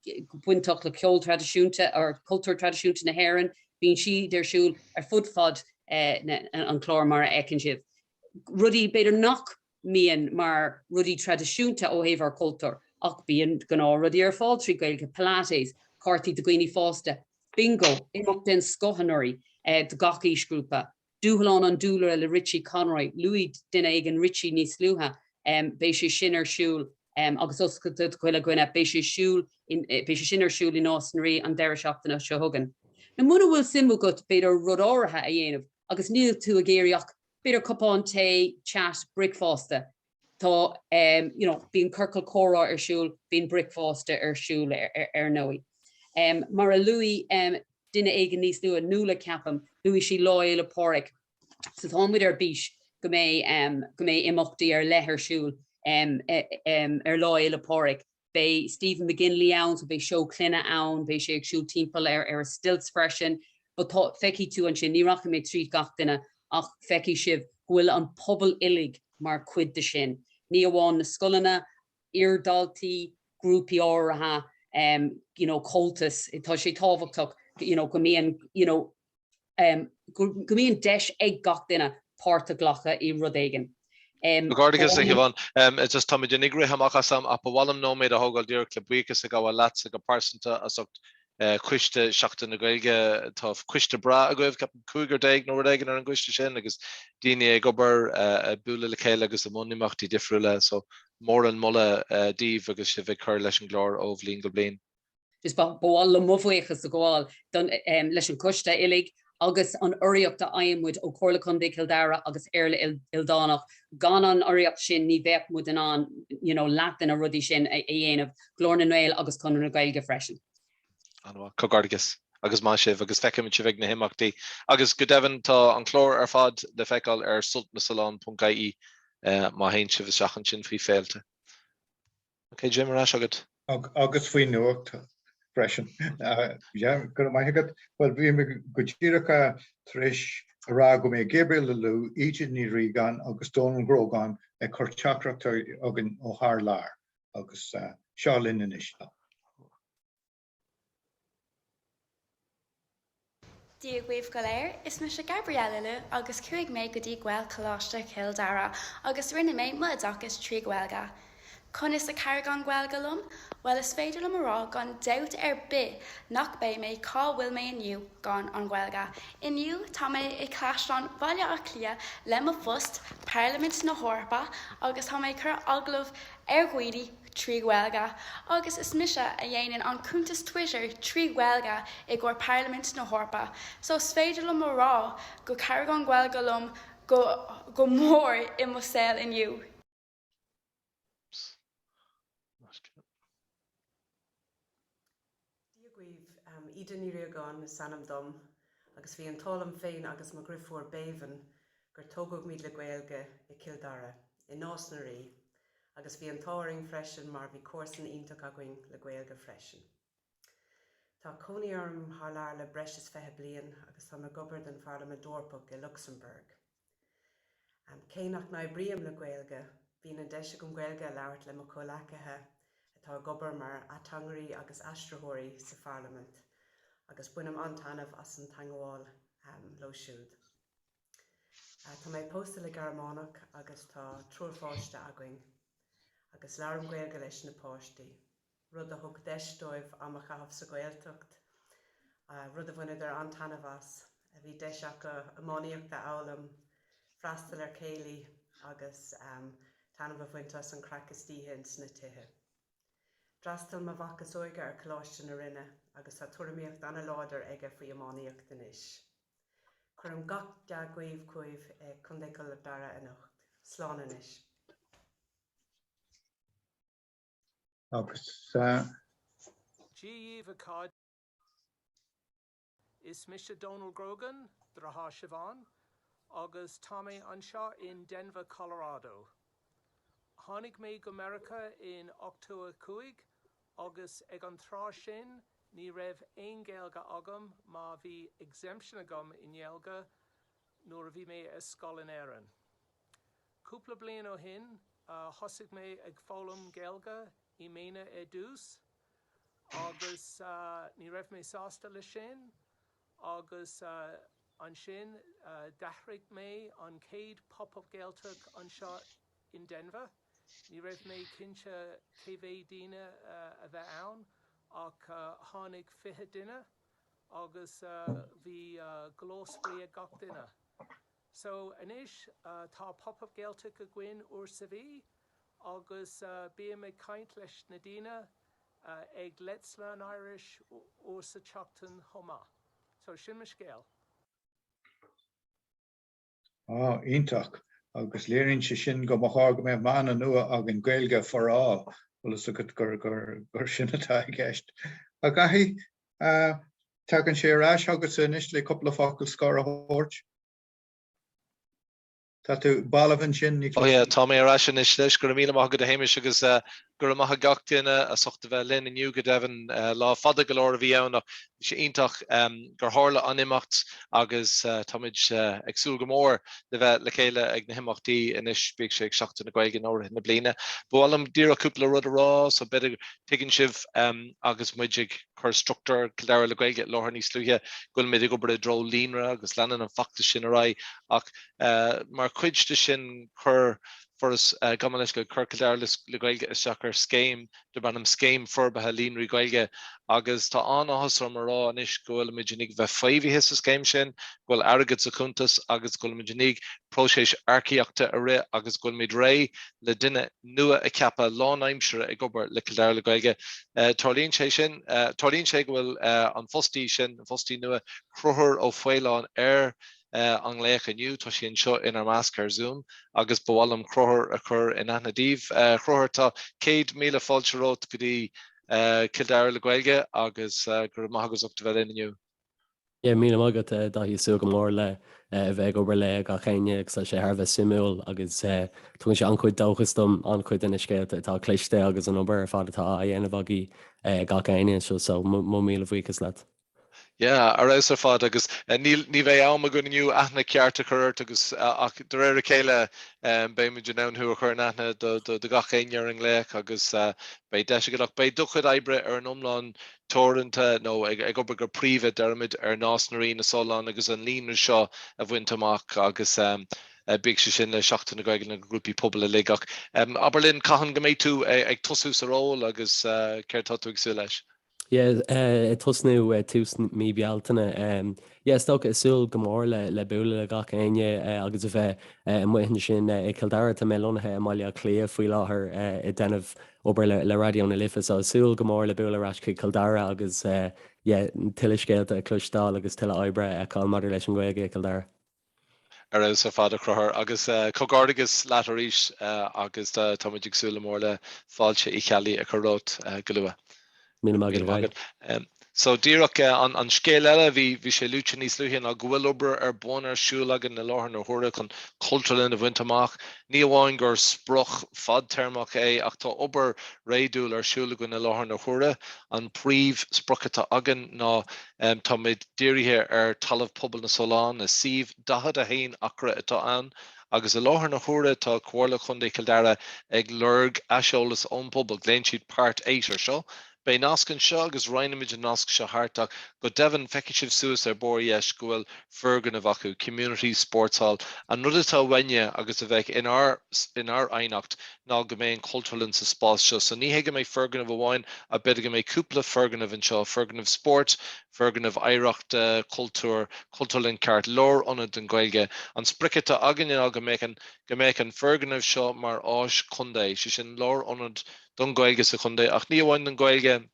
buintach le ceol tradiisiúnta ar cultúr tradiisiúnta na hÉireann, bhíonn siad ar siúl ar fudfad an chlór mar ecin sibh. Rudí beidir nach mííon mar rudí tradiisiúnta ó héh ar cultúr, ach bíon gná rudí ar fáil trí Gaeilge, pilates, cartaí do gcuoine fásta, bingo, imacht den scohanóirí de gach isgrúpa, dúhalán an dúlar le Richie Conroy, Louis duine ag an Richie níos luútha, béis sé sin ar siúl, agus oscailte chuile gcuine béis sé sin ar siúl i nás na rí an deire seachtainna seo thugan. Na muna bhfuil simú go beidir rud áirithe a dhéanamh, agus níl tú a géireach beidir Contae chat bricfásta. Tá bíon curcail córá ar siúl, bíon bricfásta ar siúl ar nóí. Mar a Louis duine éige níos luúa núla ceapam, Louis sí lá eile páric. So tá muid ar bís go mé imachtaí ar lethir siúl ar lá eile páric. Bei Stephen McGinley ann, so bei seo cluine ann, bei sé ag siúl timpeall ar a stilts freisin, but tá feici tú an sin ní racha mé trí gach duine ach feici sibh bhfuil an pobal ilig mar cuid de sin. Ní amháin na scolanna, iardaltaí, grúpi áirithe, coltas, tá sé táhachtach, go mííon deis ag gach duine páirrta ghlacha i rud éigean. Gardagus Ivan, just Tommy Denigri hamachas am apawalam no made a hogal dear club weekus a go lats a parsanta as cuiste seachtain na Gaeilge tá cuiste bra a goibh cap cúigur déag nó dégan ar an cuiste sin agus daine gobar a buúla le chéile agus a mnimachtí difriúile so mór an mulle díomh agus si bheith chuir leis an glár ó bhlín go bliain. Is bháil le mhuichas a gháil leis an cuiste ilig agus an uriachta aimmuid ó chorla Contae Dara agus Airla Ildánach gan an uriacht sin ní bheith muid an letain a rudí sin a dhéanamh glór na Nuail agus chun na Gaeilge freisin. Cogardagus agus má sibh agus feicim si bheith na himachtaí agus go devan tá an chlór ar fad le feiceáil ar sultnasalán.caí má haon sibh seachan sin faoi féilte. Ok, Jim arás agad. Agus faoi nuacht freisin. Go mai agad, well bhí me go tíreacha tris ará go mé Gabriel Lelou, iad ní rí gan agus Donal Grogan ag chuir teachreachtar agan ó thar lár agus seo linne is. Díagh go léir, is me se Gabrielle le agus cuaig méid go dtí Gaeil choláiste Cil Dara agus rinne méid mu agus trí Gaeilge. Chun is a cargan Gaeilge lom, well is féidir lom ará gan doubt ar bit nach bé méid cá bhfuil mé inniu gan an Gaeilge. Inniu tá méid i cláisteán bhaile a clia le a fust Parliament na Hórpa agus tá méid chur aglah ar gcuirí trí Gaeilge, agus is mise a dhéanaan an cúntas Twitter trí Gaeilge i ggur Parliament na Hórpa. So is féidir lom ará go cargan Gaeilge lom go mór i mo saoil inniu. Guibh idir ní riagán sanam dom agus bhí an talam féin agus má grifúir béhan gur tógadh míad le Gaeilge i Dara i nás na rí agus bhí an táing freisin mar bhí cuasan ionach againn le Gaeilge freisin. Tá Contae orm thar lear le breis is 20 bliain agus tá mar gobar den Parliament Dorpach i Luxembourg. Cé nach ná bríam le Gaeilge, bhín an deise go Gaeilge leabhart le mo cólacathe atá gobar mar atangarí agus astrathóirí sa Parliament agus buinam antanamh as an tangáil lo siúd. Tá méid posta le Garmánach agus tá trúrfáiste againn agus learm Gaeilge leis na páistí. Rud a thug deisdóibh amach chahabh sa Gaeltacht, rud a bhain idir antanamh as, a bhí deiseach a máíocht de álam, freastal ar céilí agus tanamh a bhaintas an cracastíhe sna tithe. Drastal má bhachas óige ar chláiste na rinne agus tá tuairimíocht anna láidir aige faoi amáíocht den isis. Chuir an gach de Gaibh cuimh Contae Dara anocht. Slán inis. Agus Díomh Cad is Mr. Donald Grogan, Dara Siobhan, agus Tommy anseo in Denver, Colorado. Tháinig mé go America in October 5 agus ag an trá sin ní raibh aon Gaeilge agam má bhí exemption agam in Gaeilge nuair a bhí mé a scoil in Éireann. Cúpla bliain ó hin, thosaigh mé ag fólam Gaeilge i méine dús agus ní raibh mé sásta le sin agus an sin dathraigh mé an céad pop-up Gaeltach anseo in Denver. Ní raibh mé cinse cévé daoine a bheith ann ach tháinig 20 duine agus bhí glóspaí a gach duine. So inis tá pop-up Gaeltach a gcuin uair sa bhí agus bíam mé caint leis na daoine ag Let's Learn Irish uair sa teachtain chomá. So sin me scéal. Ítach. Agus léironn sé sin go mothá go mé mána nua ag an Gaeilge forrá bhfuil agad gur sin atá gceist. A gaithí tegann sé arás agus inis le coppla focail scór a thabhairt. Tá tú bailmhann sin Tá mé arás sin is leis gur míle maith go a héimiis agus gur maith gach duine a sochta bheith linn iniu go deimhin lá fada go leir a bhí ann sé ionach gur tharla animacht agus táid agsúil go mór de bheith le chéile ag na himachtaí inis bíag sé ag seachtain na Gaeilge nóir na bliana. Bhálam dír a cúpla rud a rá so beidir tuigeann sibh agus muidig chur struchtúr Dara le Gaeilge láthar níos slúthe goil méid go bre dro línra agus leanan an facta sin a ra ach mar chuid de sin chur Forras gaman go Dara le Gaeilge isteach ar scéim de banam scéim forbethe línraí Gaeilge agus tá anachas mar rá anis gohfuil muidirnig bheith faomhíthe sa scéim sin, gohfuil agad sa chuntas agus gohfuil muidirnig próséis arciíochta a ré agus gohfuil muid ré le duine nua a ceappa lánaimseire ag gobar le Dara le Gaeilge. Tarlíonn sé sin, tarlíonn sé gohfuil an fostí sin, an fostí nua cruthar ó Fáileáin an léach aniu tá sin seo inar measc ar Zoom agus bhálam cruthar a chur in anadíh cruthar tá 100,000 fáilte rót go dtí Dara le Gaeilge agus gur maithagos ucht bheith inniu. míle mágad dahí sú go mór le bheith obair le a chéine ag sé thbheith simúil agus tugann sé ancuid dochastom ancuid in iscéalt tá cléiste agus an obair fadatá a dhéanamh agé ga chéine so mó míle bhuichas leat. Yeah, ar éis ar fad agus ní bheith am a go nniu aithna cearta chuirt agus ach de réir chéile bé muidir nánthú a chur aithna do gach chéine ar an gléach agus bé deise go bé duchad ebre ar an omláin torranta nó ag obair gur príomh dearmid ar nás na rií na Solán agus an líonra seo a bhaint amach agus big sé sin le seachtain na Gaeilge na grúpi pobl le ach. Aberlinn caihan go méid tú ag tosú sa ról agus céir tá tú ag sú leis. Tosnú tús mí bealtainna. Stocha isúil go mór le buúla le gach aine agus a bheith muhan sin i Dara tá mélónathe maiile clia faoi láthair i denmh obair le radio na lifa so súil go mór le buúla rasci Dara agus tuiliscéalta a clúistáil agus tuile oibre agáil mar leis an Gaeilge Dara. Ar éis ar fad a cruthar agus cogádagus leat arís agus táid agsúla mór le fáilte i chealaí a churót go luath. Míle mágad bhaid. So díreach an scéal eile bhí sé lúte níos luúthain a ghfuil obair buin siúil agin na láthair na thura chun cultúil na bhaintach. Ní amháin gur spruch fad termach é ach tá obair réadúil siúla go na láthair na thura an príomh spruchata agin ná tá mid díirithe talamh pobl na Solán na sih dahad a haon acra atá an. Agus a láthair na thura tá comhairle Contae Dara ag lurg eisiolalas ón pobl gléin siad páirt éitir seo. Bei nascan seo agus reinimiid an nasc seo hartach go devan feicisiv suas bóríis gohfuil fergan a bhacu community sports hall an ruditá wenne agus a bheith in our einacht ná go mé culturalin sa spás seo. So ní heige mé fergan of bháin a bit go mé cúpla fergan of an seo, fergan of sport, fergan of éireacht culturalin ceart lór anad den Gaeilge. An spricita agin go mé an fergan of seo mar áis Contae, si sin lór anad don Gaeilge sa Contae ach ní bháin den Gaeilge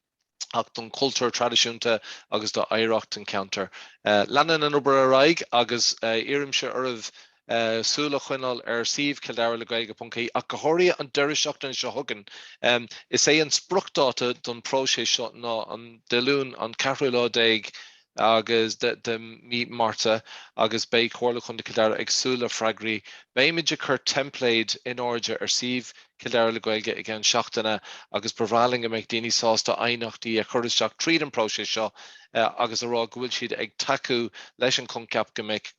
ach don cultúr tradiisiúnta agus do éireacht an counter. Leanan an obair a raig agus irim se ormh súla chuinál sih Kildare le Gaeilge.caí ach go háirí an deireacht seo thugan. Is é an spruchdáta don próséis seo ná an deilún an 4 agus de mí Marta agus bei comhairle chun de Kildare ag súla freigraí. Béimiid chur template in áide sih Kildare le Gaeilge ag an seachtainna agus bhráling meid daoine sásta éineachtaí a chuiristeach tríd an próséis seo agus a rá bhfuil siad ag taú leis an conceap go mbeidh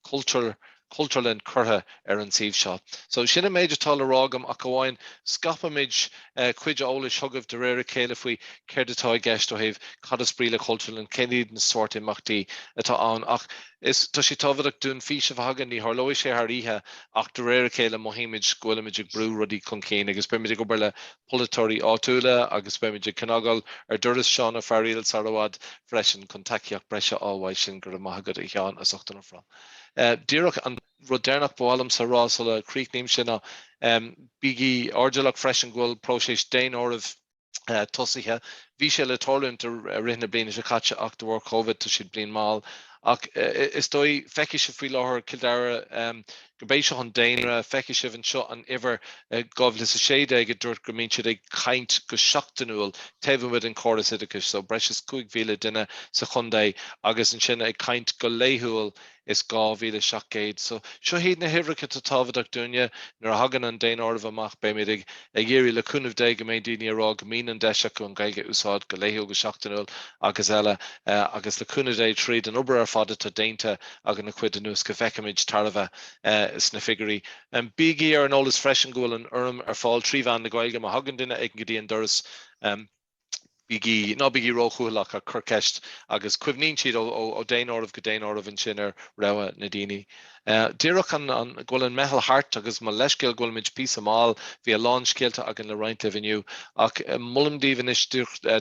culturalin curtha an sih seo. So sinna méidir tal arágam ach bháin scapamid cuid ólas thugah de réir céile faoi céir atá gceist ó thaobh cad spríle culturalin céad na sort imachtaí atá an ach is tá sé tábhaach dún físe hagan ní tharlóis sé thíthe ach de réir céile mohéimiid scoilimiid ag brú rudí chun céine agus beimiid go bar le polatóirí áúla agus beimiid canagail duras seán a fearíil sarhád freisin chun takeíocht breise áhhaid sin gur maithagad i cheann a soachtain na frá. Díreach an rudénach bhálam sa rá sola críicníim sinna bígí ardalach freisin ghfuil próséis déin ormh tosaithe. Bhí sé le tolúint rinne bliana se caite ach do bhór COVID tá siad blian máil. Ach is dói feiciise faoi láthair Kildare go bééis seo an déanra feiciisih an seo an iver gobhla sa séide ag dúirt go mín siad ag caint go seachtainúil taobhmuid an choras idicus, so breis 5,000 duine sa Contae agus an sinna ag caint go léithúil is 2,700. So seo híad na hihracha tá tábhaach dúine nar hagan an déin ormh amach béimiid ag géirí le cúnmh dé go méid daoine ará go mín an deise go an Gaeilge úsáid go léithúil go seachtainúil agus eile agus le cúnmh dé tríd an obair ar fada tá déinte agan na cuid nús go bheicimiid tarbh is na figurí. Bígí ar an ólas freisin ghfuil an orm ar fáil tríomhan na Gaeilge a hagan duine ag go dtíon doras bígí róchúlaach a curceist agus cuimhnín siad ó déin ormh go déin ormh an sin ar raibh na daoine. Díreach an ghfuil an Meitheal hart agus má leiscéil ghfuil muid pí amál bhí a lán scéalta agan le roiinte viniu ach mullamdíhann is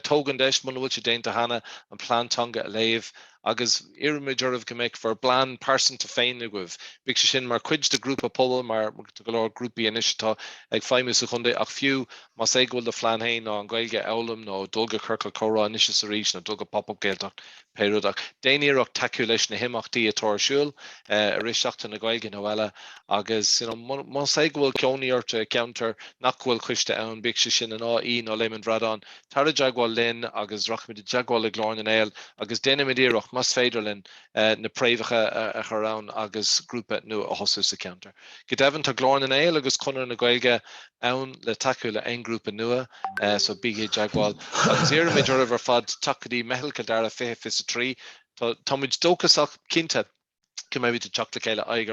tógan deis muna bhfuil sé déanta hana an plantanga a léamh agus irimid ormh go mbeidh for blan person to féin agah. Bhíh sé sin mar cuid de grúpa pobl mar go leir grúpaí inistá ag feimú sa Contae ach fiú más é ghfuil de fleanhéin ná an Gaeilge eolamm nó dulga curca chorá inise sa rís nó dulga pop-up géalteach péúach. Déanaíocht taú leis na himachtaí a toirisiúil a riseachta na Gaeilge nó eile agus más é ghfuil ceoníart counter nach bhfuil chuiste ann bhíh sé sin an áí nó léimon bhradán tar a deagháil linn agus rachmid deagháil le gláin an éil agus déanaimiid íireach mas féidirlinn na préomhacha a chorán agus grúpa nu a hosú sa counter. Go dehann tá gláin an éil agus chunar na Gaeilge ann le taú le ein grúpa nua so bígé deagháil agus irimid ormh ar fad takeí Meitheal Dara 53 tá muid dóchasach cinnte go mbeidh teachta chéile aig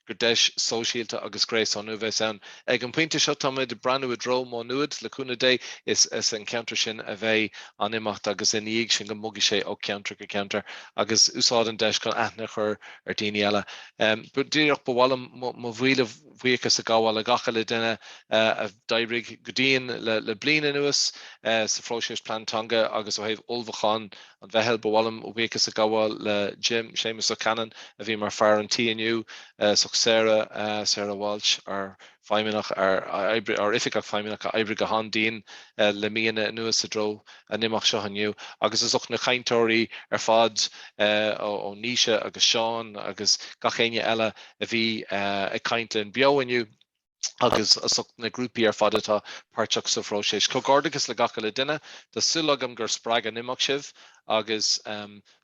gur deis sóisialta agus grééis an nuheith ann. Ag an pointe seo táid de breanúid ró má nuad leúna dé is an counter sin a bheith an imacht agus in íag sin go mugí sé ó counter go counter agus úsáid an deis gan aithne chur ar daoine eile. Díreach bhhalam má bhhuiile bhuichas a gáháil a gacha le duine a daibrig go dtíon le bliana nuas sa phróiseas plantanga agus ó thaobh ulmhachán an bheithel bhhalam ó bhuichas a gáháil le Jim Seamus O'Cannon a bhí mar fear an TNU soch Sarah Walsh ar feimimeach ar ifiach feimimeach a eibrig a handín le míana nuas a dro a nimach seo aniu agus is och na chaintóirí ar fad ó níise agus Seán agus gachéine eile a bhí ag caintlinn beaniu agus na grúpi ar fadatá páirteach sa phróiseas. Cogádagus le gacha le duine, Tá sulagam gur sppraag an nimach sibh agus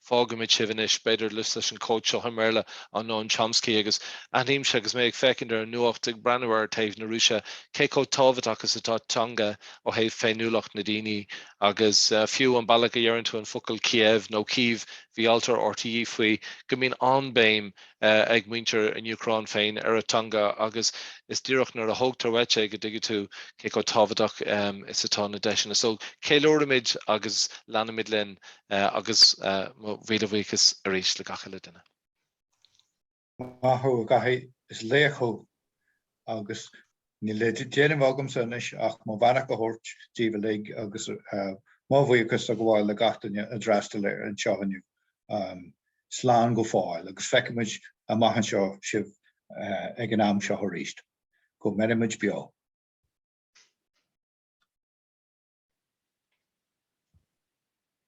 fágamid sihanis beidir lis an coach o Merle an non Chomsky agus aníimse agus méid fecinn ar nuachtig brenuir taobh na rúise céó tábhat agus atá tanga ó héh féinúlacht na daoine agus fiú an bailach a dhearann an focail Kiev nó Kiev hí altar ortaí faoi go mbíonn anbéim ag muintear in Ucrán féin ar a tanga agus is dúireach nar a thugtar weite go dtí tú céó tábhaach is atá na deisina. So céileoramid agus leanamid linn agus bhíidirhhuichas a rís le gachaile duine. Mathú gaithí is lécho agus ní le déanamh agam sanis ach má bhanach go thuirt díomh le agus má bhuichas a gháil le gatainine a drasta léir an seohanniu sláán go fáil agus feicimiid a maihan seo sibh ag an am seo ríist go meimiid beá.